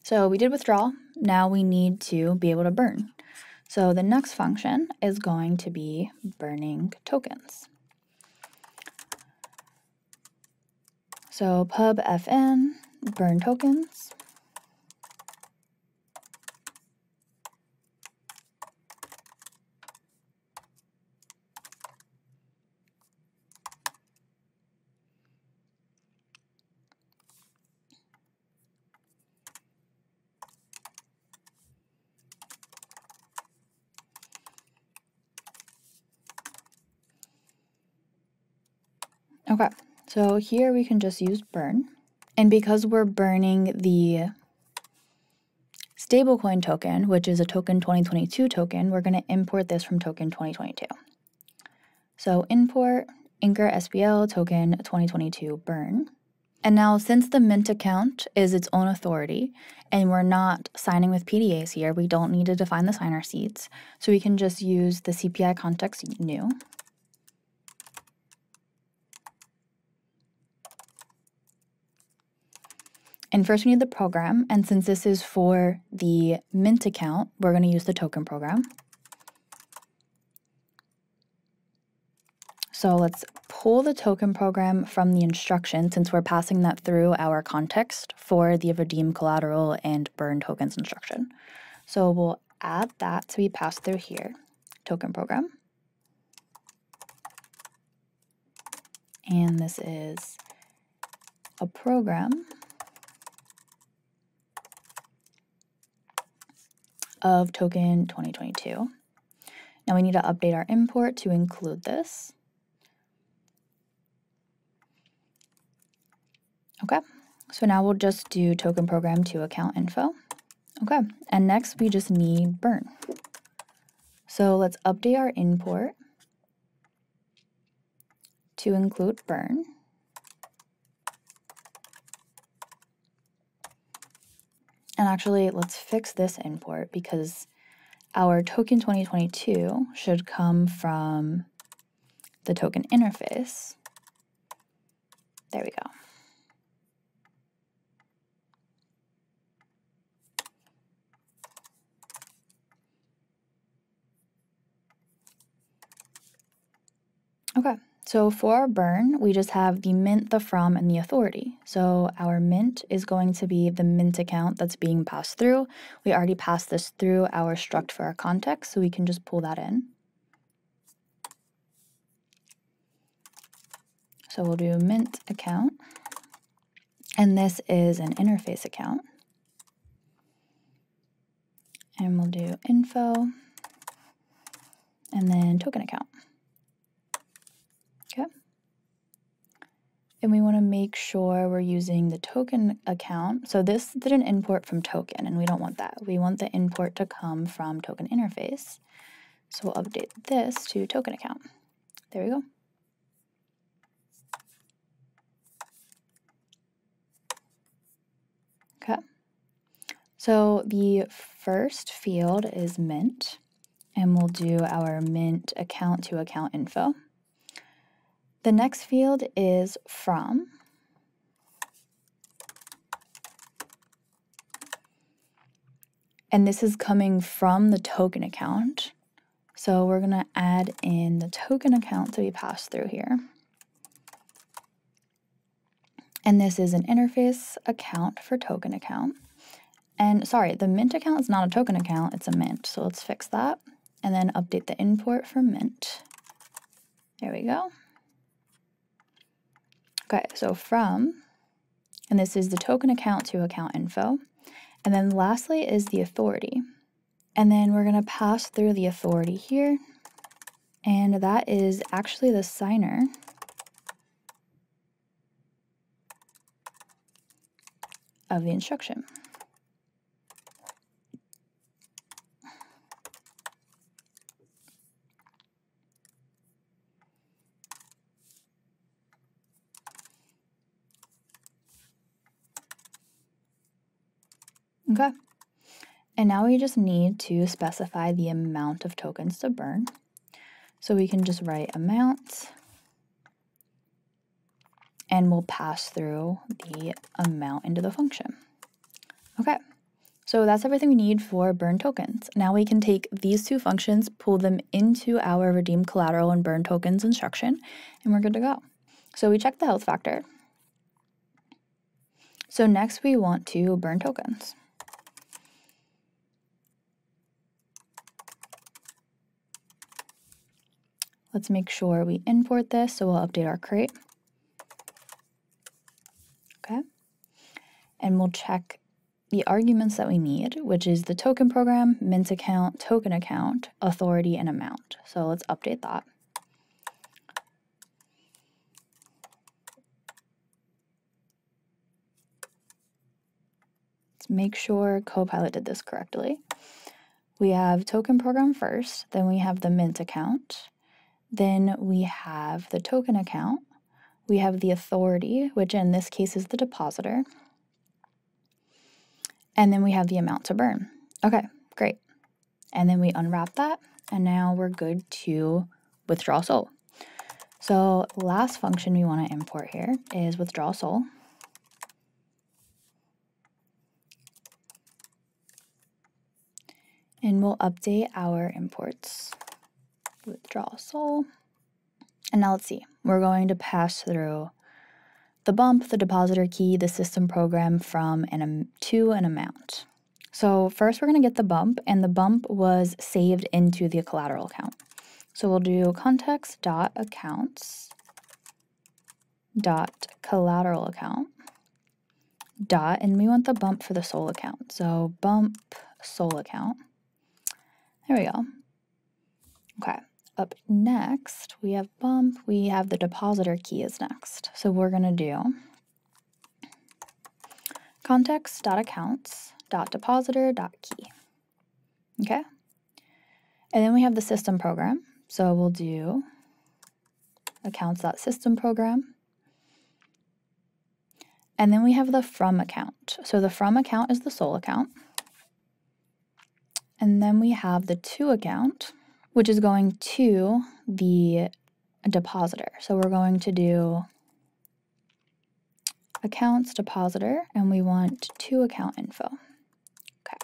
Speaker 2: So we did withdrawal. Now we need to be able to burn. So the next function is going to be burning tokens. So pub fn burn tokens. Okay, so here we can just use burn. And because we're burning the stablecoin token, which is a token 2022 token, we're going to import this from token 2022. So import Inker SPL token 2022 burn. And now since the mint account is its own authority and we're not signing with PDAs here, we don't need to define the signer seeds. So we can just use the CPI context new. And first we need the program, and since this is for the mint account, we're going to use the token program. So let's pull the token program from the instruction since we're passing that through our context for the redeem collateral and burn tokens instruction. So we'll add that to be passed through here, token program. And this is a program of token 2022. Now we need to update our import to include this. Okay, so now we'll just do token program to account info. Okay, and next we just need burn. So let's update our import to include burn. And actually, let's fix this import because our token 2022 should come from the token interface. There we go. Okay, so for our burn, we just have the mint, the from, and the authority. So our mint is going to be the mint account that's being passed through. We already passed this through our struct for our context, so we can just pull that in. So we'll do mint account, and this is an interface account. And we'll do info, and then token account. Okay. And we want to make sure we're using the token account. So this did an import from token, and we don't want that. We want the import to come from token interface. So we'll update this to token account. There we go. Okay. So the first field is mint, and we'll do our mint account to account info. The next field is from. And this is coming from the token account. So we're going to add in the token account to be passed through here. And this is an interface account for token account. And sorry, the mint account is not a token account, it's a mint. So let's fix that and then update the import for mint. There we go. Okay, so from, and this is the token account to account info. And then lastly is the authority. And then we're going to pass through the authority here. And that is actually the signer of the instruction. Okay, and now we just need to specify the amount of tokens to burn. So we can just write amount, and we'll pass through the amount into the function. Okay, so that's everything we need for burn tokens. Now we can take these two functions, pull them into our redeem collateral and burn tokens instruction, and we're good to go. So we check the health factor. So next we want to burn tokens. Let's make sure we import this, so we'll update our crate. Okay, and we'll check the arguments that we need, which is the token program, mint account, token account, authority, and amount. So let's update that. Let's make sure Copilot did this correctly. We have token program first, then we have the mint account, then we have the token account, we have the authority, which in this case is the depositor, and then we have the amount to burn. Okay, great. And then we unwrap that, and now we're good to withdraw SOL. So last function we want to import here is withdraw SOL. we'll update our imports. Withdraw sol. And now let's see. We're going to pass through the bump, the depositor key, the system program from to an amount. So first we're going to get the bump, and the bump was saved into the collateral account. So we'll do context.accounts.collateral account dot, and we want the bump for the sol account. So bump sol account. There we go. Okay. Up next, we have bump, we have the depositor key is next. So we're going to do context.accounts.depositor.key. Okay? And then we have the system program. So we'll do accounts.systemprogram. And then we have the from account. So the from account is the sol account. And then we have the to account, which is going to the depositor. So we're going to do accounts depositor, and we want to account info. Okay.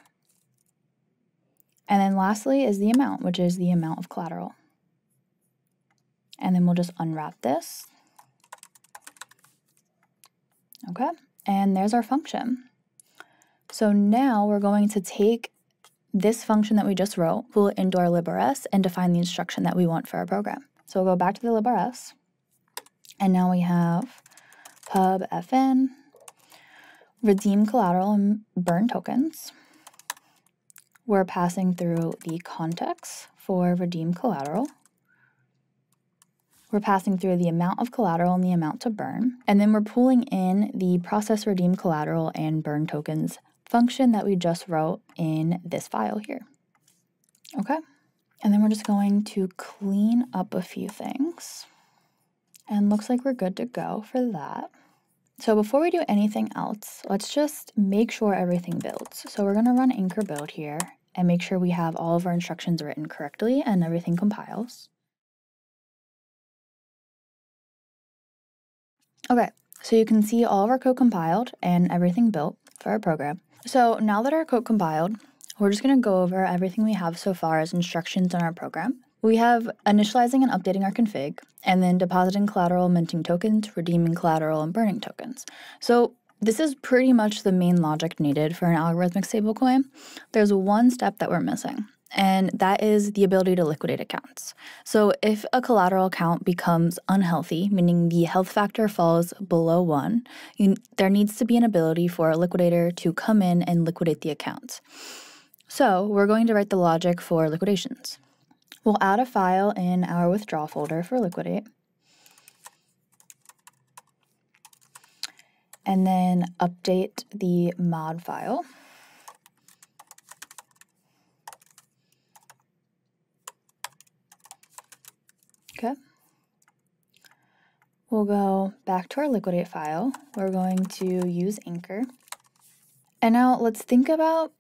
Speaker 2: And then lastly is the amount, which is the amount of collateral. And then we'll just unwrap this. Okay. And there's our function. So now we're going to take this function that we just wrote, pull it into our librs, and define the instruction that we want for our program. So we'll go back to the librs, and now we have pub fn, redeem collateral and burn tokens. We're passing through the context for redeem collateral. We're passing through the amount of collateral and the amount to burn. And then we're pulling in the process redeem collateral and burn tokens function that we just wrote in this file here. Okay. And then we're just going to clean up a few things. And looks like we're good to go for that. So before we do anything else, let's just make sure everything builds. So we're going to run anchor build here and make sure we have all of our instructions written correctly and everything compiles. Okay, so you can see all of our code compiled and everything built for our program. So now that our code compiled, we're just going to go over everything we have so far as instructions in our program. We have initializing and updating our config, and then depositing collateral, minting tokens, redeeming collateral, and burning tokens. So this is pretty much the main logic needed for an algorithmic stablecoin. There's one step that we're missing, and that is the ability to liquidate accounts. So if a collateral account becomes unhealthy, meaning the health factor falls below 1, there needs to be an ability for a liquidator to come in and liquidate the accounts. So we're going to write the logic for liquidations. We'll add a file in our withdraw folder for liquidate. And then update the mod file. Okay. We'll go back to our liquidate file. We're going to use anchor. And now let's think about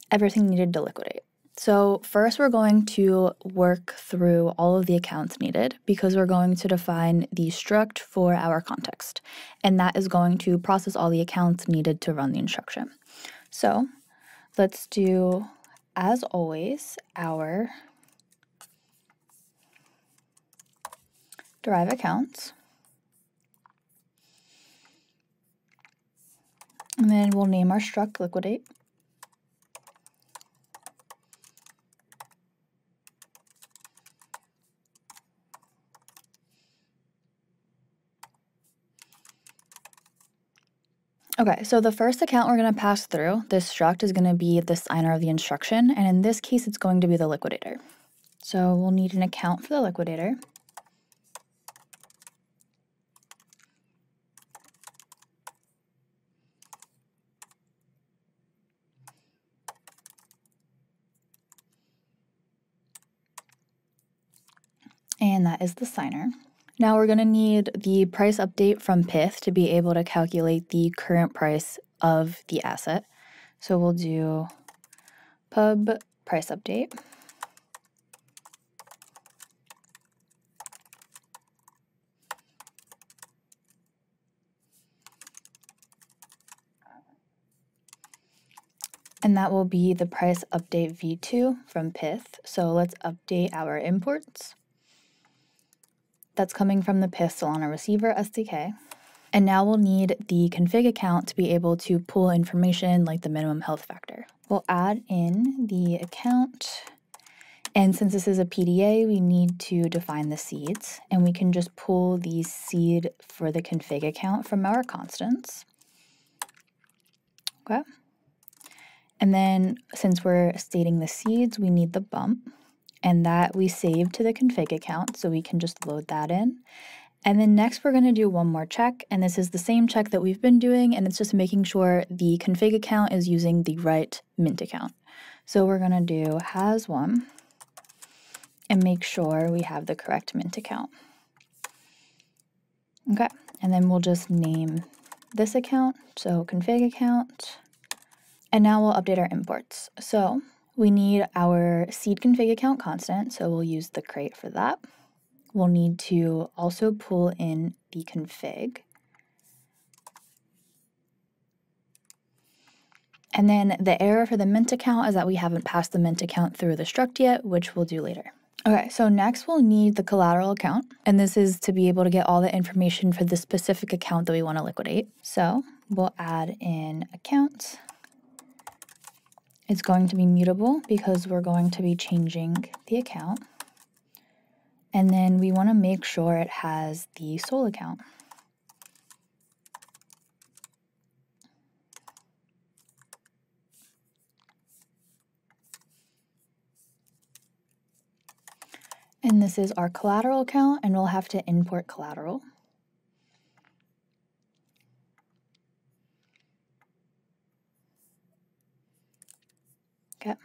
Speaker 2: everything needed to liquidate. So first we're going to work through all of the accounts needed because we're going to define the struct for our context, and that is going to process all the accounts needed to run the instruction. So let's do, as always, our derive accounts, and then we'll name our struct liquidate. Okay, so the first account we're going to pass through, this struct, is going to be the signer of the instruction, and in this case, it's going to be the liquidator. So we'll need an account for the liquidator. And that is the signer. Now we're going to need the price update from Pyth to be able to calculate the current price of the asset. So we'll do pub price update. and that will be the price update v2 from Pyth. So let's update our imports. That's coming from the Pyth Solana receiver SDK. And now we'll need the config account to be able to pull information like the minimum health factor. We'll add in the account. And since this is a PDA, we need to define the seeds. And we can just pull the seed for the config account from our constants. Okay. And then since we're stating the seeds, we need the bump. And that we save to the config account, so we can just load that in. And then next we're going to do one more check, and this is the same check that we've been doing, and it's just making sure the config account is using the right mint account. So we're going to do has1 and make sure we have the correct mint account. Okay, and then we'll just name this account, so config account, and now we'll update our imports. So we need our seed config account constant, so we'll use the crate for that. We'll need to also pull in the config. And then the error for the mint account is that we haven't passed the mint account through the struct yet, which we'll do later. Okay, so next we'll need the collateral account, and this is to be able to get all the information for the specific account that we want to liquidate. So we'll add in account. It's going to be mutable because we're going to be changing the account. And then we want to make sure it has the Sol account. And this is our collateral account, and we'll have to import collateral. Okay.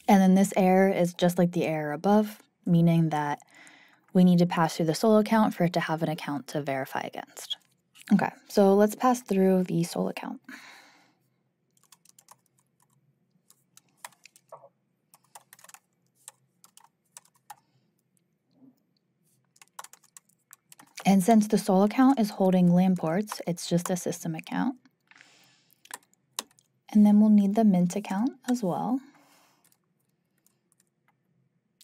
Speaker 2: And then this error is just like the error above, meaning that we need to pass through the Sol account for it to have an account to verify against. Okay, so let's pass through the Sol account. And since the Sol account is holding LAN ports, it's just a system account. And then we'll need the mint account as well.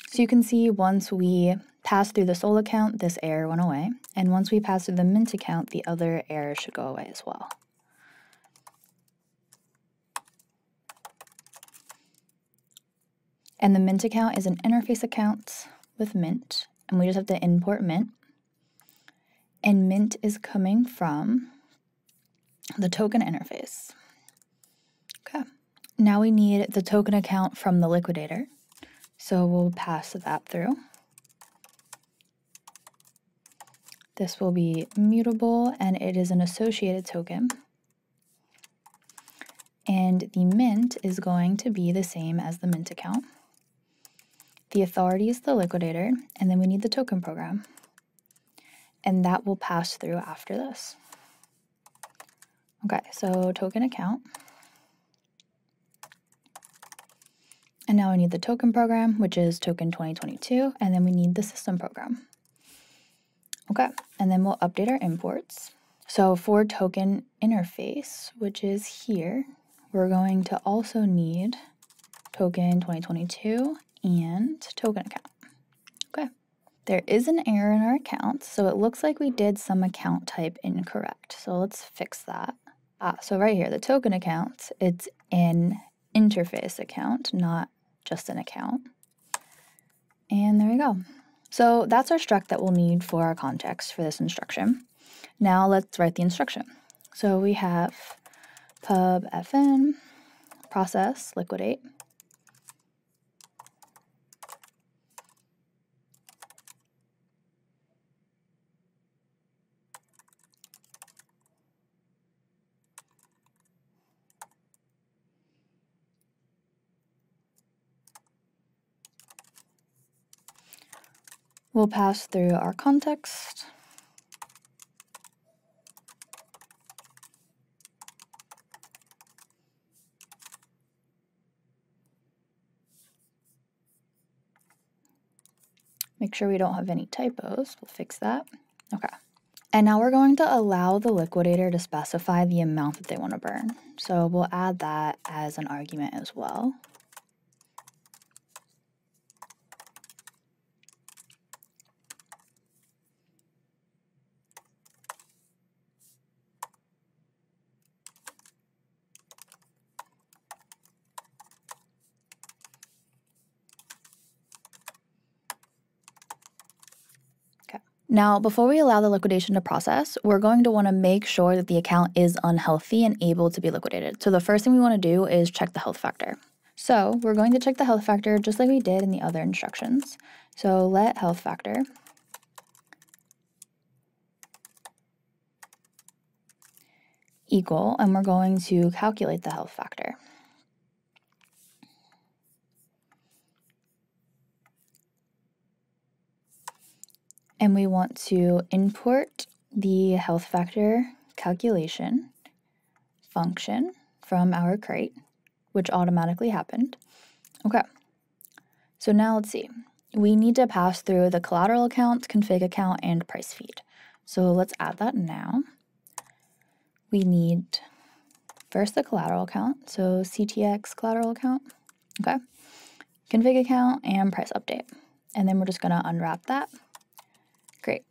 Speaker 2: So you can see once we pass through the Sol account, this error went away. And once we pass through the mint account, the other error should go away as well. And the mint account is an interface account with mint, and we just have to import mint. And mint is coming from the token interface. Okay, now we need the token account from the liquidator. So we'll pass that through. This will be mutable, and it is an associated token. And the mint is going to be the same as the mint account. The authority is the liquidator, and then we need the token program. And that will pass through after this. Okay, so token account. And now we need the token program, which is token 2022, and then we need the system program. Okay, and then we'll update our imports. So for token interface, which is here, we're going to also need token 2022 and token account. Okay, there is an error in our account, so it looks like we did some account type incorrect. So let's fix that. So right here, the token account, it's an interface account, not just an account. And there we go. So that's our struct that we'll need for our context for this instruction. Now let's write the instruction. So we have pub fn process liquidate. We'll pass through our context. Make sure we don't have any typos. We'll fix that. Okay. And now we're going to allow the liquidator to specify the amount that they want to burn. So we'll add that as an argument as well. Now, before we allow the liquidation to process, we're going to want to make sure that the account is unhealthy and able to be liquidated. So the first thing we want to do is check the health factor. So we're going to check the health factor just like we did in the other instructions. So let health factor equal, and we're going to calculate the health factor. And we want to import the health factor calculation function from our crate, which automatically happened. Okay, so now let's see. We need to pass through the collateral account, config account, and price feed. So let's add that now. We need first the collateral account, so CTX collateral account, okay, config account, and price update. And then we're just gonna unwrap that. Great.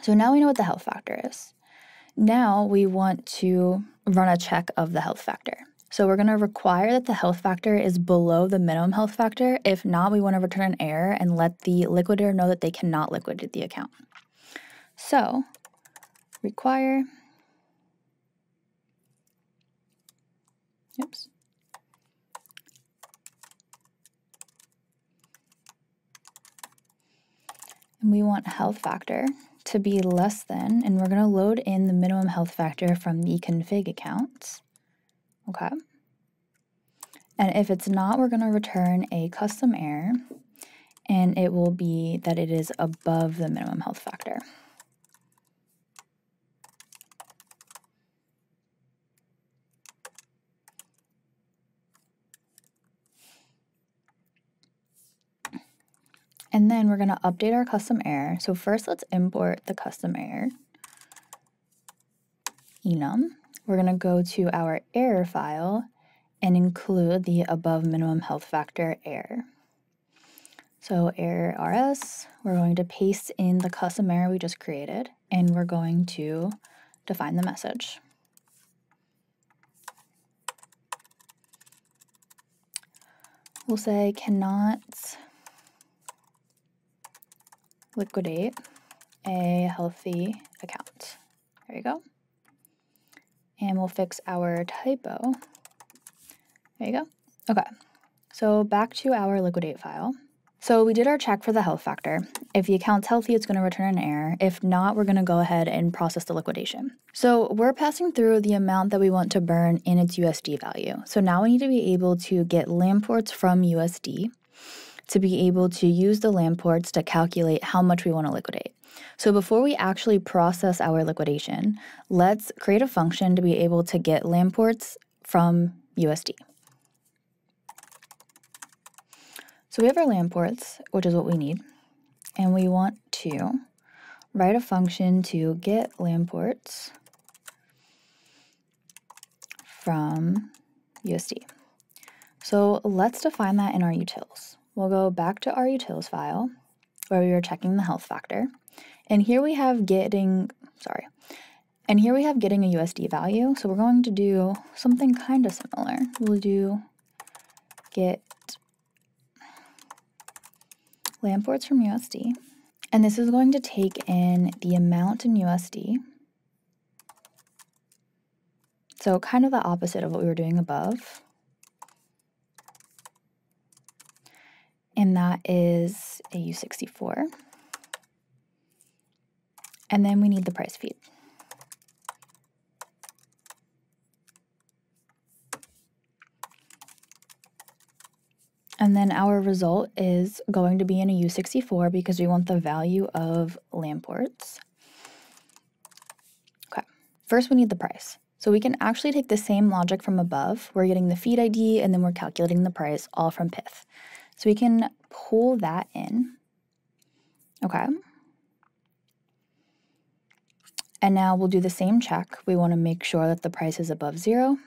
Speaker 2: So now we know what the health factor is. Now we want to run a check of the health factor. So we're going to require that the health factor is below the minimum health factor. If not, we want to return an error and let the liquidator know that they cannot liquidate the account. So require, oops. And we want health factor to be less than, and we're going to load in the minimum health factor from the config accounts. Okay. And if it's not, we're going to return a custom error, and it will be that it is above the minimum health factor. And then we're going to update our custom error. So first, let's import the custom error enum. We're going to go to our error file and include the above minimum health factor error. So error rs, we're going to paste in the custom error we just created, and we're going to define the message. We'll say cannot liquidate a healthy account. There you go. And we'll fix our typo. There you go. Okay, so back to our liquidate file. So we did our check for the health factor. If the account's healthy, it's going to return an error. If not, we're going to go ahead and process the liquidation. So we're passing through the amount that we want to burn in its USD value. So now we need to be able to get LAM ports from USD to be able to use the LAM ports to calculate how much we want to liquidate. So before we actually process our liquidation, let's create a function to be able to get LAM ports from USD. So we have our LAM ports, which is what we need, and we want to write a function to get LAM ports from USD. So let's define that in our utils. We'll go back to our utils file where we were checking the health factor. And here we have getting a USD value. So we're going to do something kind of similar. We'll do get LAM ports from USD. And this is going to take in the amount in USD. So kind of the opposite of what we were doing above. And that is a U64. And then we need the price feed. And then our result is going to be in a U64 because we want the value of LAM ports. Okay, first we need the price. So we can actually take the same logic from above. We're getting the feed ID and then we're calculating the price all from Pith. So we can pull that in. Okay. And now we'll do the same check. We want to make sure that the price is above 0.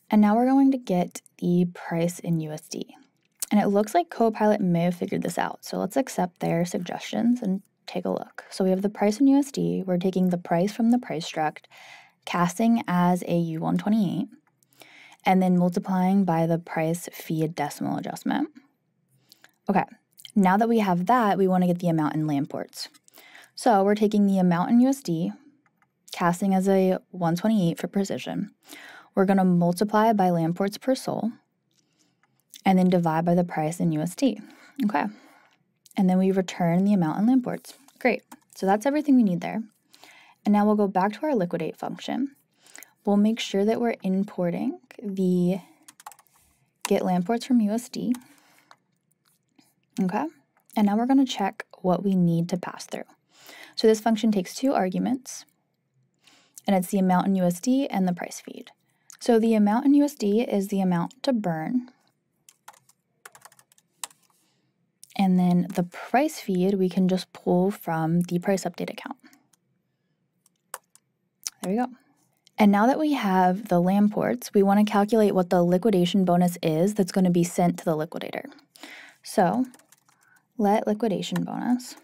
Speaker 2: And now we're going to get the price in USD. And it looks like Copilot may have figured this out. So let's accept their suggestions and take a look. So we have the price in USD. We're taking the price from the price struct, casting as a U128, and then multiplying by the price feed decimal adjustment. Okay, now that we have that, we want to get the amount in Landports. So we're taking the amount in USD, casting as a 128 for precision. We're going to multiply by Landports per SOL, and then divide by the price in USD. Okay. And then we return the amount in Landports. Great. So that's everything we need there. And now we'll go back to our liquidate function. We'll make sure that we're importing the get Landports from USD. Okay. And now we're going to check what we need to pass through. So this function takes 2 arguments, and it's the amount in USD and the price feed. So the amount in USD is the amount to burn. And then the price feed, we can just pull from the price update account. There we go. And now that we have the Landports, we want to calculate what the liquidation bonus is that's going to be sent to the liquidator. So let liquidation bonus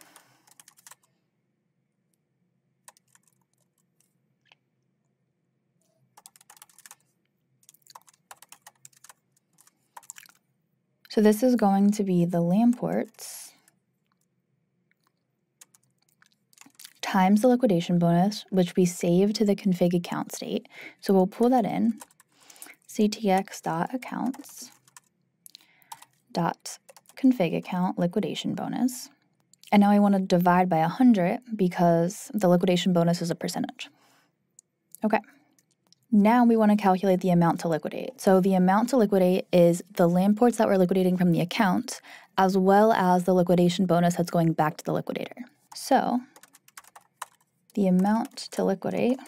Speaker 2: So this is going to be the Landports times the liquidation bonus, which we save to the config account state. So we'll pull that in, ctx.accounts.config account liquidation bonus. And now I want to divide by 100 because the liquidation bonus is a percentage. Okay. Now we want to calculate the amount to liquidate. So the amount to liquidate is the Landports that we're liquidating from the account, as well as the liquidation bonus that's going back to the liquidator. So the amount to liquidate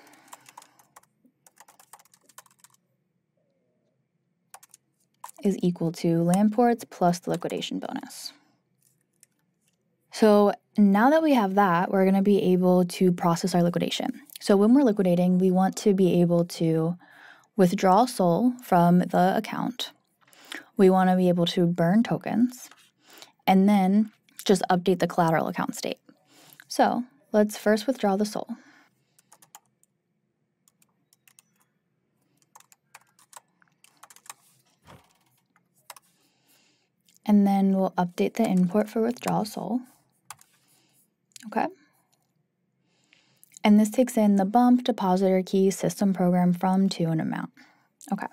Speaker 2: is equal to Landports plus the liquidation bonus. So now that we have that, we're going to be able to process our liquidation. So when we're liquidating, we want to be able to withdraw SOL from the account. We want to be able to burn tokens and then just update the collateral account state. So let's first withdraw the SOL. And then we'll update the import for withdrawal SOL. Okay. And this takes in the bump, depositor key, system program from to an amount. Okay.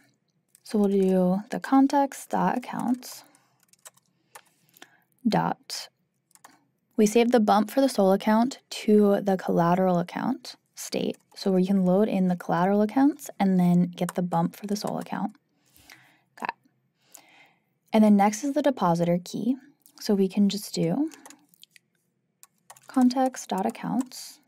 Speaker 2: So we'll do the context.accounts dot. We save the bump for the SOL account to the collateral account state. So we can load in the collateral accounts and then get the bump for the SOL account. Okay. And then next is the depositor key. So we can just do context.accounts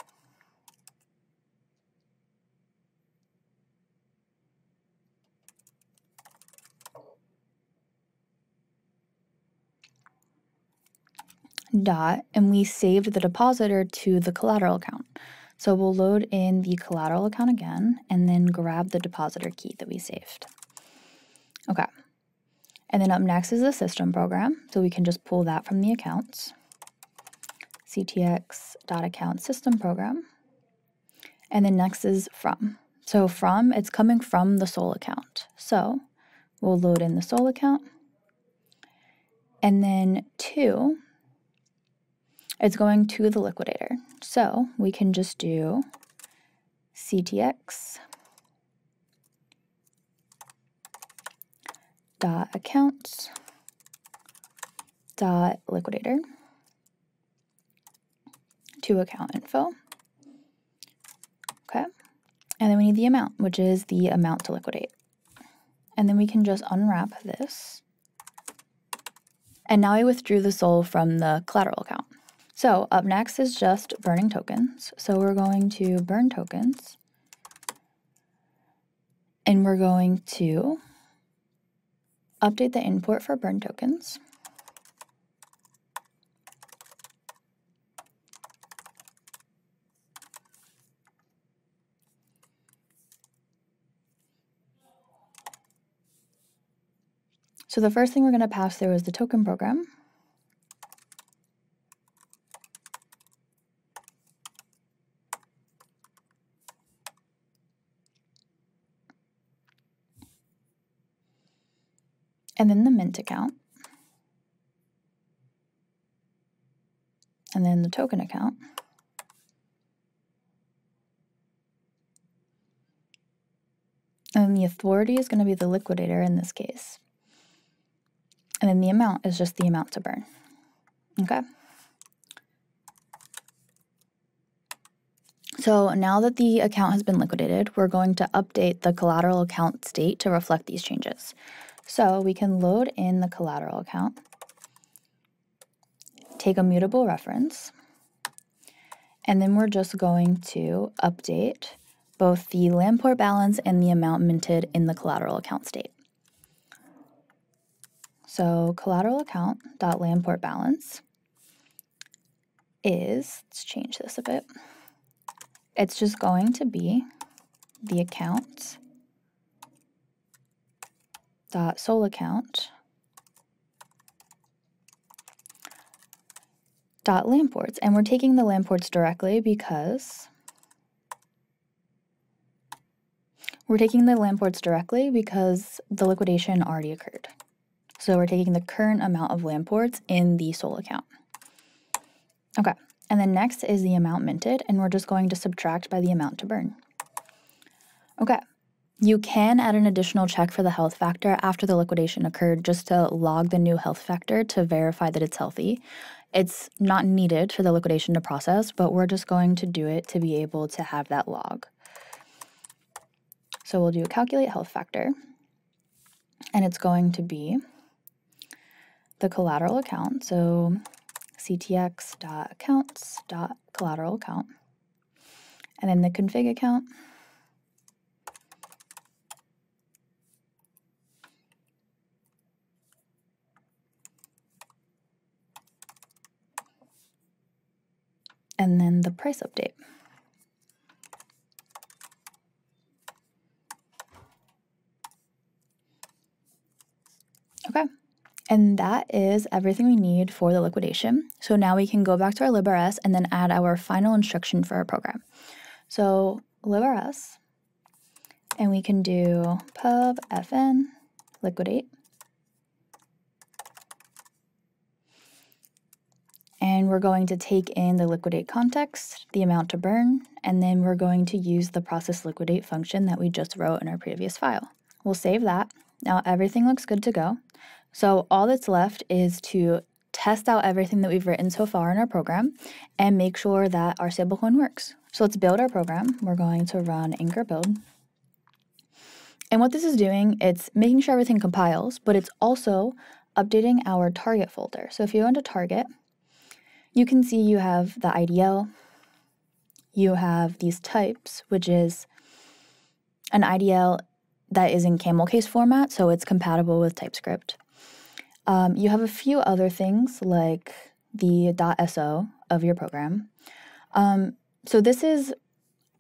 Speaker 2: dot, and we saved the depositor to the collateral account. So we'll load in the collateral account again and then grab the depositor key that we saved. Okay. And then up next is the system program. So we can just pull that from the accounts. ctx.account system program. And then next is from. So from, it's coming from the SOL account. So we'll load in the SOL account. And then to, it's going to the liquidator. So we can just do ctx dot accounts dot liquidator to account info. Okay. And then we need the amount, which is the amount to liquidate. And then we can just unwrap this. And now I withdrew the SOL from the collateral account. So up next is just burning tokens. So we're going to burn tokens. And we're going to update the import for burn tokens. So the first thing we're going to pass through is the token program. And then the mint account. And then the token account. And the authority is going to be the liquidator in this case. And then the amount is just the amount to burn. Okay? So now that the account has been liquidated, we're going to update the collateral account state to reflect these changes. So we can load in the collateral account, take a mutable reference, and then we're just going to update both the land port balance and the amount minted in the collateral account state. So collateral account dot land port balance is, let's change this a bit. It's just going to be the account dot sol account dot land ports, and we're taking the land ports directly because the liquidation already occurred. So we're taking the current amount of land ports in the sol account. Okay, and then next is the amount minted, and we're just going to subtract by the amount to burn. Okay, you can add an additional check for the health factor after the liquidation occurred just to log the new health factor to verify that it's healthy. It's not needed for the liquidation to process, but we're just going to do it to be able to have that log. So we'll do calculate health factor, and it's going to be the collateral account, so ctx.accounts.collateral account, and then the config account, and then the price update. Okay. And that is everything we need for the liquidation. So now we can go back to our librs and then add our final instruction for our program. So librs, and we can do pub fn liquidate. And we're going to take in the liquidate context, the amount to burn, and then we're going to use the process liquidate function that we just wrote in our previous file. We'll save that. Now everything looks good to go. So all that's left is to test out everything that we've written so far in our program and make sure that our stablecoin works. So let's build our program. We're going to run anchor build. And what this is doing, it's making sure everything compiles, but it's also updating our target folder. So if you go into target, you can see you have the IDL, you have these types, which is an IDL that is in camel case format, so it's compatible with TypeScript. You have a few other things like the .so of your program. So this is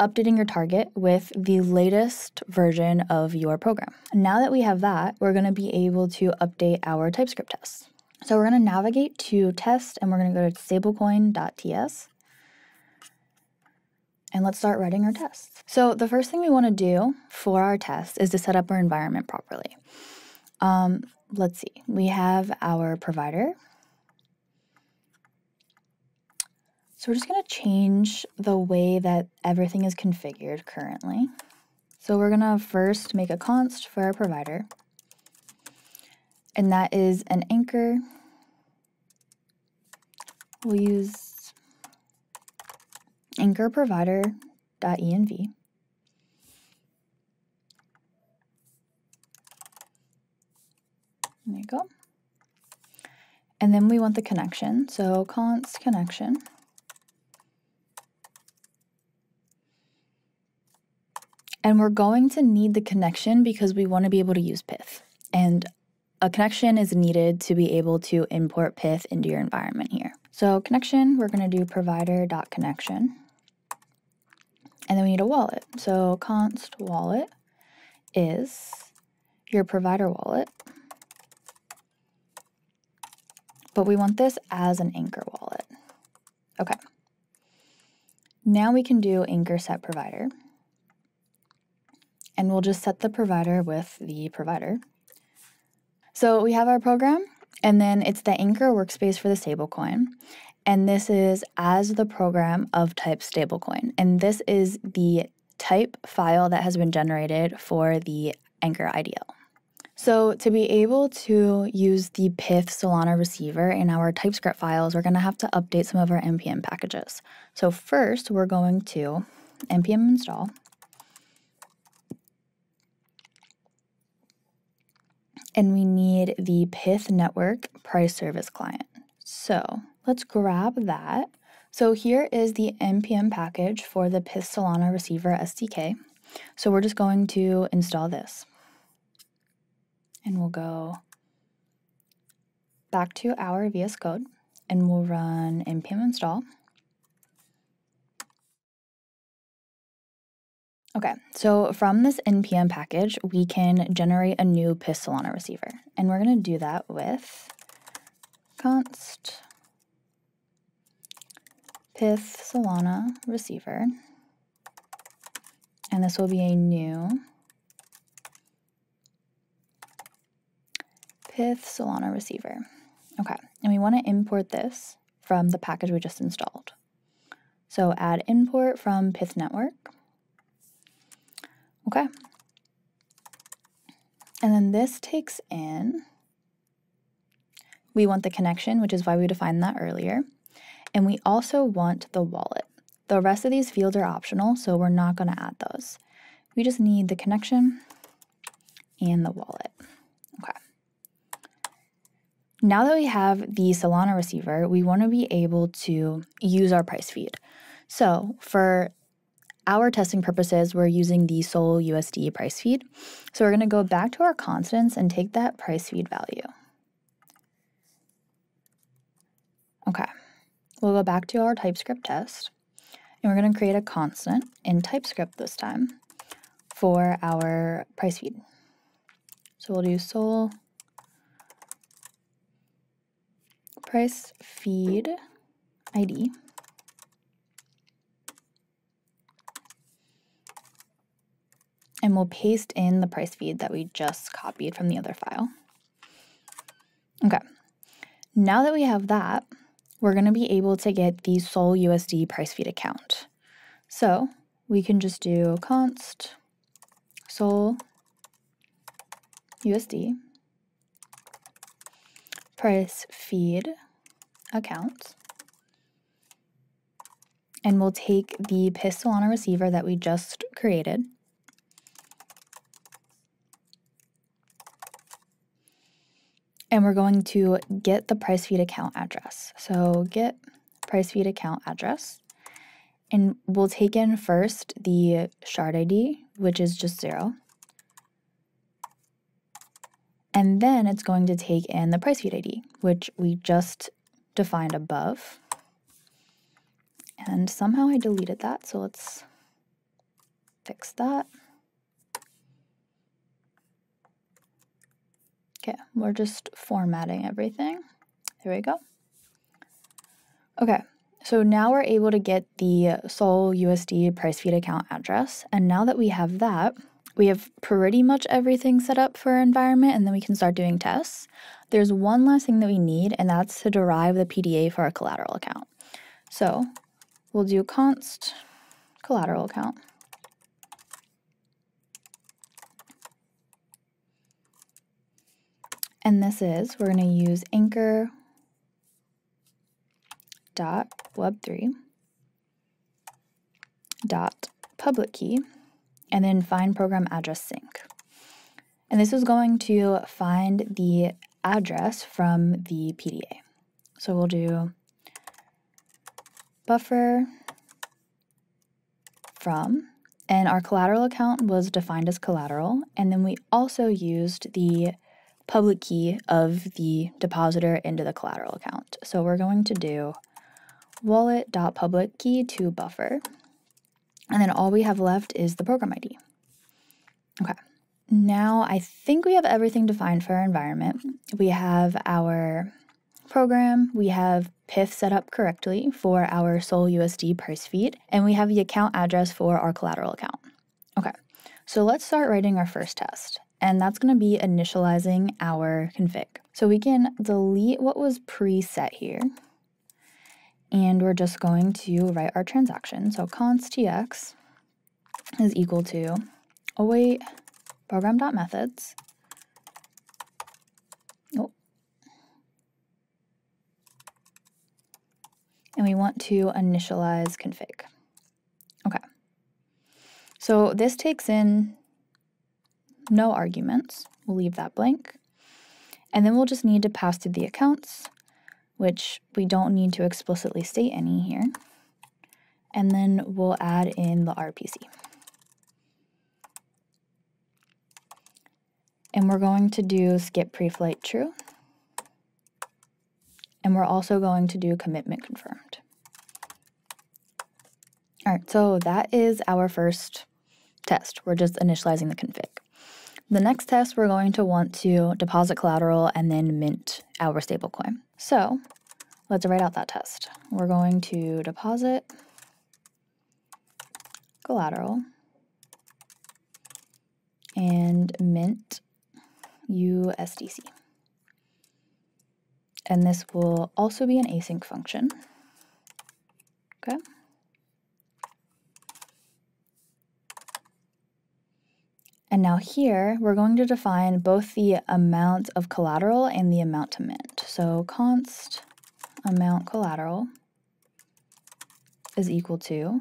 Speaker 2: updating your target with the latest version of your program. Now that we have that, we're going to be able to update our TypeScript tests. So we're going to navigate to test, and we're going to go to stablecoin.ts. And let's start writing our tests. So the first thing we want to do for our test is to set up our environment properly. Let's see, we have our provider. So we're just going to change the way that everything is configured currently. So we're going to first make a const for our provider, and that is an anchor. We'll use anchor provider.env. There you go. And then we want the connection, so const connection. And we're going to need the connection because we want to be able to use Pyth. And a connection is needed to be able to import Pyth into your environment here. So connection, we're going to do provider.connection. And then we need a wallet. So const wallet is your provider wallet. but we want this as an Anchor wallet. Okay. Now we can do Anchor set provider. And we'll just set the provider with the provider. So we have our program, and then it's the Anchor workspace for the stablecoin. And this is as the program of type stablecoin. And this is the type file that has been generated for the Anchor IDL. So to be able to use the Pyth Solana receiver in our TypeScript files, we're going to have to update some of our npm packages. So first, we're going to npm install. And we need the Pyth network price service client. So let's grab that. So here is the npm package for the Pyth Solana receiver SDK. So we're just going to install this. And we'll go back to our VS Code and we'll run npm install. Okay, so from this npm package, we can generate a new Pyth Solana receiver. And we're going to do that with const Pyth Solana receiver. And this will be a new Pyth Solana receiver. Okay, and we want to import this from the package we just installed. So add import from Pyth network. Okay. And then this takes in, we want the connection, which is why we defined that earlier. And we also want the wallet. The rest of these fields are optional, so we're not going to add those. We just need the connection and the wallet. Okay. Now that we have the Solana receiver, we want to be able to use our price feed. So for our testing purposes, we're using the Sol USD price feed. So we're going to go back to our constants and take that price feed value. Okay, we'll go back to our TypeScript test, and we're going to create a constant in TypeScript this time for our price feed. So we'll do Sol price feed ID. And we'll paste in the price feed that we just copied from the other file. Okay, now that we have that, we're going to be able to get the Sol USD price feed account. So we can just do const Sol USD price feed account. And we'll take the Pyth Solana receiver that we just created. And we're going to get the price feed account address. So get price feed account address. And we'll take in first the shard ID, which is just 0. And then it's going to take in the price feed ID, which we just defined above. And somehow I deleted that, so let's fix that. Okay, we're just formatting everything. There we go. Okay, so now we're able to get the Sol USD price feed account address. And now that we have that, we have pretty much everything set up for our environment, and then we can start doing tests. There's one last thing that we need, and that's to derive the PDA for our collateral account. So we'll do const collateral account. And this is, we're going to use anchor dot web3 dot public key and then find program address sync. And this is going to find the address from the PDA. So we'll do buffer from, and our collateral account was defined as collateral, and then we also used the public key of the depositor into the collateral account. So we're going to do wallet.public key to buffer. And then all we have left is the program ID. Okay, now I think we have everything defined for our environment. We have our program, we have PIF set up correctly for our Sol USD price feed, and we have the account address for our collateral account. Okay, so let's start writing our first test, and that's going to be initializing our config. So we can delete what was preset here, and we're just going to write our transaction. So const tx is equal to await program.methods. And we want to initialize config. Okay. So this takes in no arguments. We'll leave that blank. And then we'll just need to pass through the accounts, which we don't need to explicitly state any here. And then we'll add in the RPC. And we're going to do skip preflight true. And we're also going to do commitment confirmed. All right, so that is our first test. We're just initializing the config. The next test, we're going to want to deposit collateral and then mint our stablecoin. So let's write out that test. We're going to deposit collateral and mint USDC. And this will also be an async function. Okay. And now here, we're going to define both the amount of collateral and the amount to mint. So const amount collateral is equal to,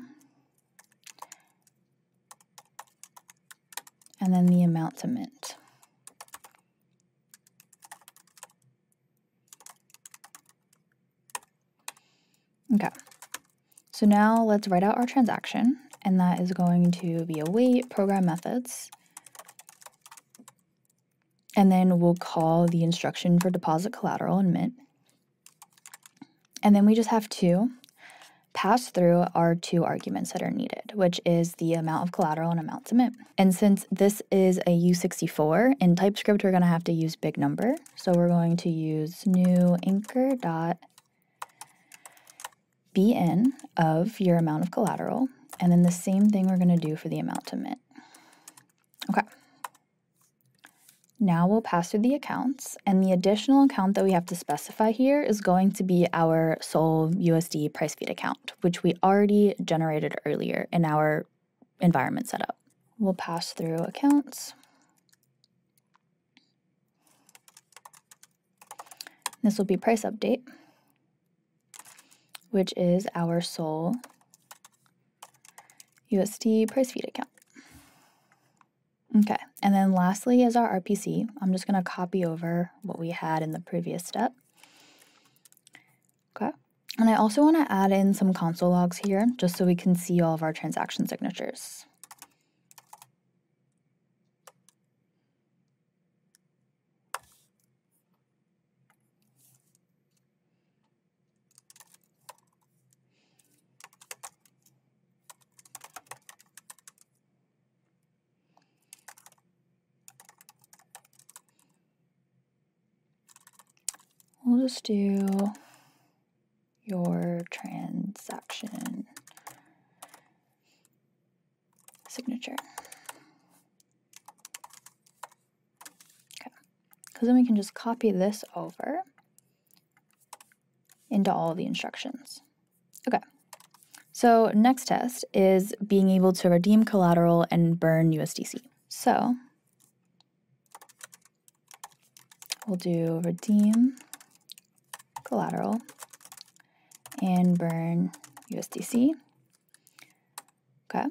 Speaker 2: and then the amount to mint. Okay, so now let's write out our transaction, and that is going to be await program methods, and then we'll call the instruction for deposit collateral and mint. And then we just have to pass through our two arguments that are needed, which is the amount of collateral and amount to mint. And since this is a U64, in TypeScript we're going to have to use big number. So we're going to use new anchor.bn of your amount of collateral, and then the same thing we're going to do for the amount to mint. Okay. Now we'll pass through the accounts, and the additional account that we have to specify here is going to be our Sol USD price feed account, which we already generated earlier in our environment setup. We'll pass through accounts. This will be price update, which is our Sol USD price feed account. Okay, and then lastly is our RPC. I'm just going to copy over what we had in the previous step. Okay, and I also want to add in some console logs here just so we can see all of our transaction signatures. We'll just do your transaction signature. Okay, because then we can just copy this over into all of the instructions. Okay, so next test is being able to redeem collateral and burn USDC. So we'll do redeem collateral and burn USDC. Okay.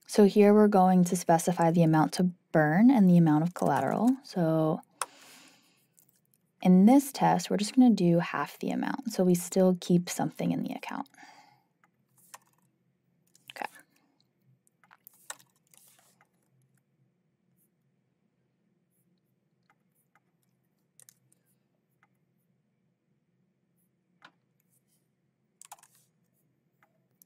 Speaker 2: So here we're going to specify the amount to burn and the amount of collateral. So in this test, we're just going to do half the amount. So we still keep something in the account. Okay.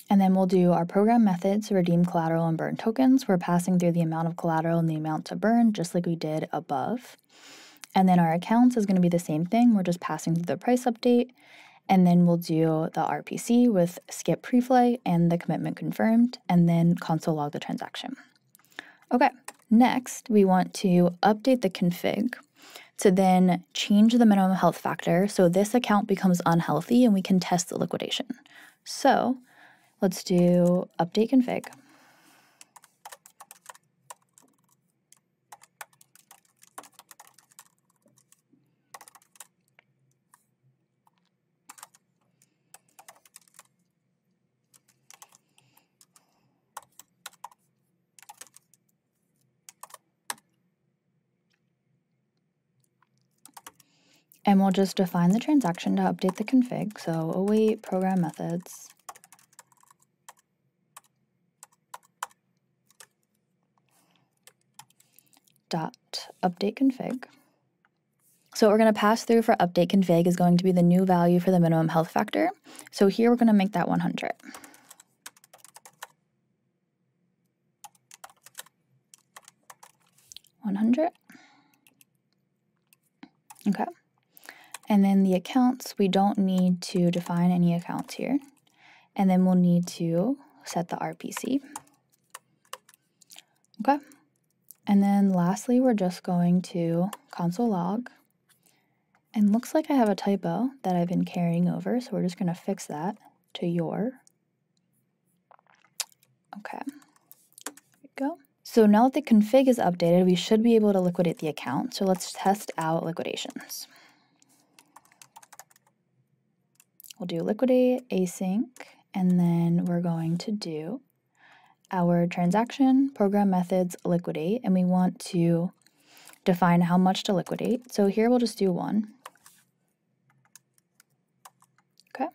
Speaker 2: And then we'll do our program methods to redeem collateral and burn tokens. We're passing through the amount of collateral and the amount to burn, just like we did above. And then our accounts is going to be the same thing. We're just passing through the price update. And then we'll do the RPC with skip pre-flight and the commitment confirmed, and then console log the transaction. Okay, next we want to update the config to then change the minimum health factor so this account becomes unhealthy and we can test the liquidation. So let's do update config. And we'll just define the transaction to update the config. So await program methods. Dot update config. So what we're going to pass through for update config is going to be the new value for the minimum health factor. So here we're going to make that 100. Okay. And then the accounts, we don't need to define any accounts here. And then we'll need to set the RPC. Okay. And then lastly, we're just going to console log. And looks like I have a typo that I've been carrying over, so we're just going to fix that to your. Okay. There we go. So now that the config is updated, we should be able to liquidate the account. So let's test out liquidations. We'll do liquidate async, and then we're going to do our transaction program methods liquidate, and we want to define how much to liquidate. So here we'll just do 1. Okay.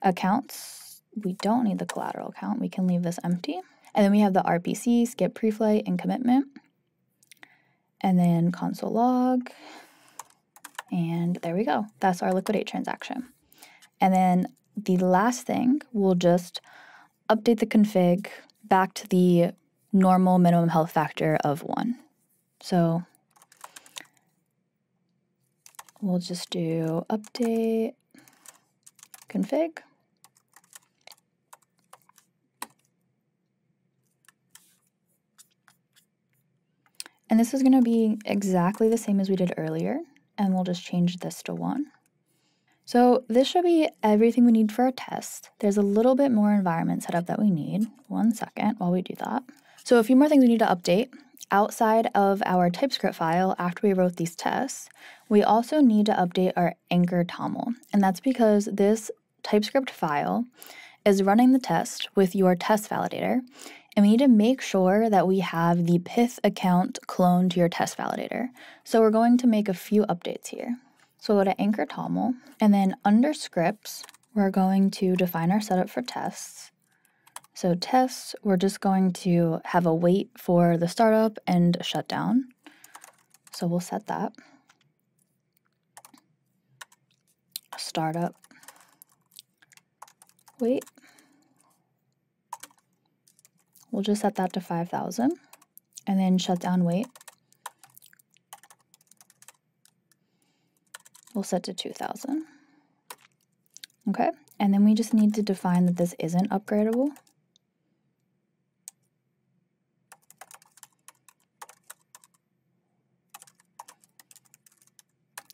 Speaker 2: Accounts, we don't need the collateral account. We can leave this empty. And then we have the RPC, skip pre-flight, and commitment. And then console log. And there we go. That's our liquidate transaction. And then the last thing, we'll just update the config back to the normal minimum health factor of 1. So we'll just do update config. And this is going to be exactly the same as we did earlier, and we'll just change this to 1. So this should be everything we need for our test. There's a little bit more environment setup that we need. 1 second while we do that. So a few more things we need to update. Outside of our TypeScript file, after we wrote these tests, we also need to update our anchor toml. And that's because this TypeScript file is running the test with your test validator. And we need to make sure that we have the Pyth account cloned to your test validator. So we're going to make a few updates here. So we'll go to anchor toml, and then under scripts, we're going to define our setup for tests. So tests, we're just going to have a wait for the startup and shutdown. So we'll set that. Startup, wait. We'll just set that to 5,000, and then shutdown wait. We'll set to 2,000. Okay, and then we just need to define that this isn't upgradable.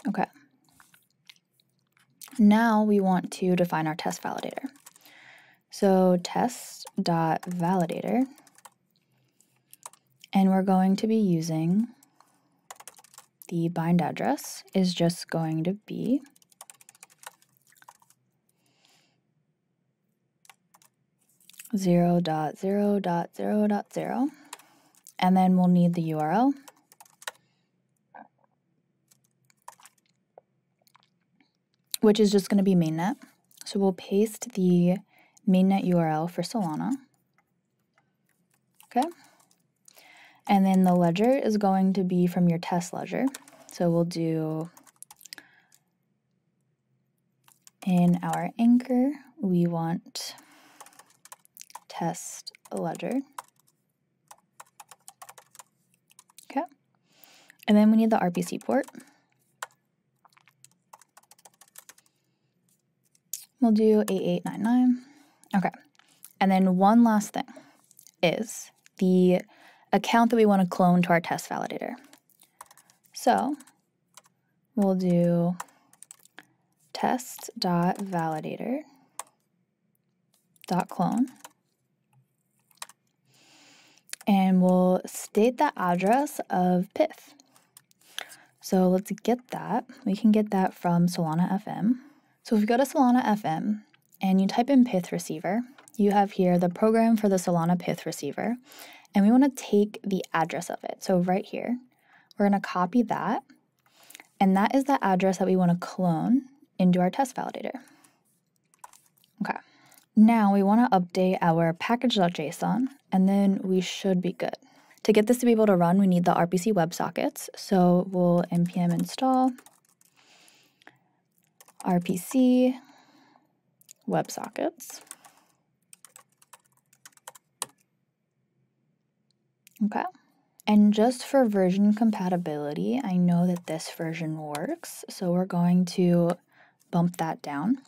Speaker 2: Okay. Now we want to define our test validator. So test.validator, and we're going to be using the bind address is just going to be .0.0.0.0, and then we'll need the URL. Which is just going to be mainnet. So we'll paste the mainnet URL for Solana. Okay. And then the ledger is going to be from your test ledger. So we'll do in our anchor, we want test ledger. Okay. And then we need the RPC port. We'll do 8899. Okay. And then one last thing is the account that we want to clone to our test validator. So we'll do test.validator.clone. And we'll state the address of Pyth. So let's get that. We can get that from Solana FM. So if you go to Solana FM and you type in Pyth receiver, you have here the program for the Solana Pyth receiver, and we want to take the address of it. So right here, we're going to copy that, and that is the address that we want to clone into our test validator. Okay. Now we want to update our package.json, and then we should be good. To get this to be able to run, we need the RPC WebSockets. So we'll npm install RPC WebSockets. Okay. And just for version compatibility, I know that this version works, so we're going to bump that down.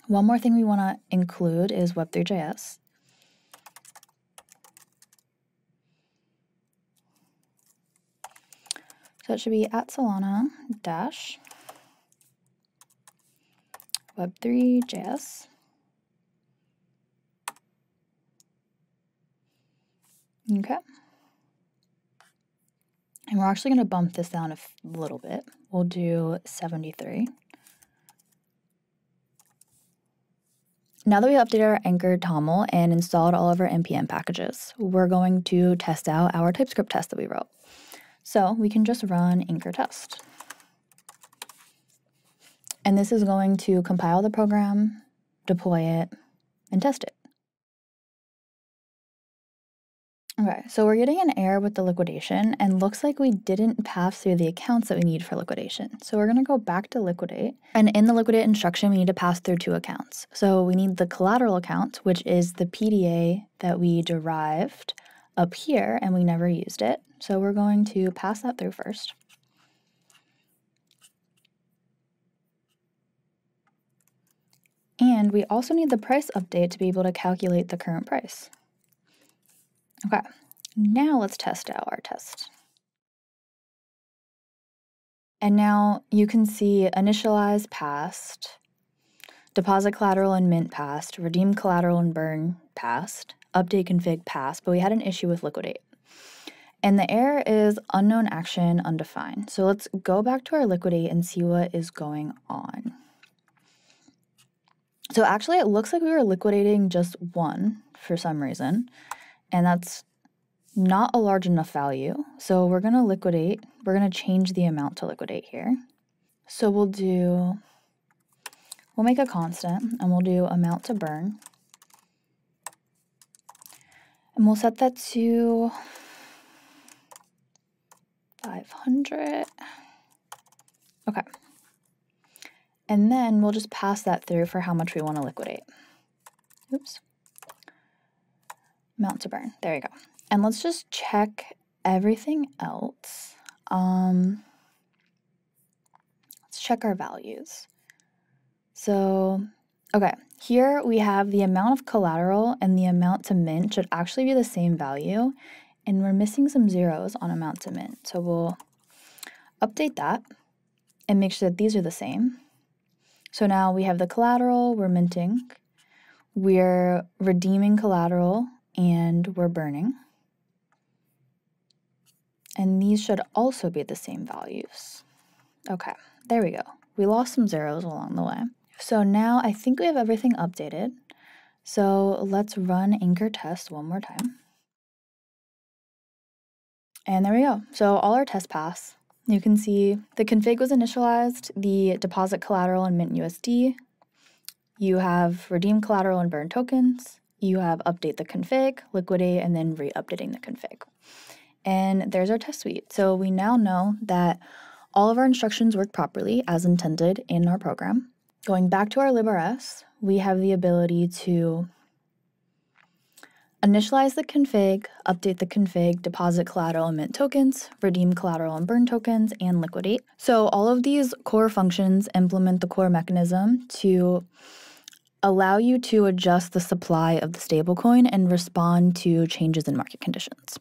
Speaker 2: One more thing we want to include is Web3.js. So it should be at Solana dash Web3.js. Okay. And we're actually going to bump this down a little bit. We'll do 73. Now that we updated our Anchor TOML and installed all of our npm packages, we're going to test out our TypeScript test that we wrote. So we can just run Anchor test. And this is going to compile the program, deploy it, and test it. Okay, so we're getting an error with the liquidation, and looks like we didn't pass through the accounts that we need for liquidation. So we're going to go back to liquidate, and in the liquidate instruction, we need to pass through 2 accounts. So we need the collateral account, which is the PDA that we derived up here, and we never used it. So we're going to pass that through first. And we also need the price update to be able to calculate the current price. Okay, now let's test out our test. And now you can see initialize passed, deposit collateral and mint passed, redeem collateral and burn passed, update config passed, but we had an issue with liquidate. And the error is unknown action undefined. So let's go back to our liquidate and see what is going on. So actually it looks like we were liquidating just 1 for some reason, and that's not a large enough value. So we're going to liquidate. We're going to change the amount to liquidate here. So we'll make a constant, and we'll do amount to burn. And we'll set that to 500. Okay. And then we'll just pass that through for how much we want to liquidate. Oops. Amount to burn. There you go. And let's just check everything else. Let's check our values. So, okay, here we have the amount of collateral and the amount to mint should actually be the same value, and we're missing some zeros on amount to mint. So we'll update that and make sure that these are the same. So now we have the collateral, we're minting, we're redeeming collateral, and we're burning. And these should also be the same values. Okay, there we go. We lost some zeros along the way. So now I think we have everything updated. So let's run Anchor test one more time. And there we go. So all our tests pass. You can see the config was initialized, the deposit collateral and mint USD. You have redeem collateral and burn tokens. You have update the config, liquidate, and then re-updating the config. And there's our test suite. So we now know that all of our instructions work properly as intended in our program. Going back to our librs, we have the ability to initialize the config, update the config, deposit collateral and mint tokens, redeem collateral and burn tokens, and liquidate. So all of these core functions implement the core mechanism to allow you to adjust the supply of the stablecoin and respond to changes in market conditions.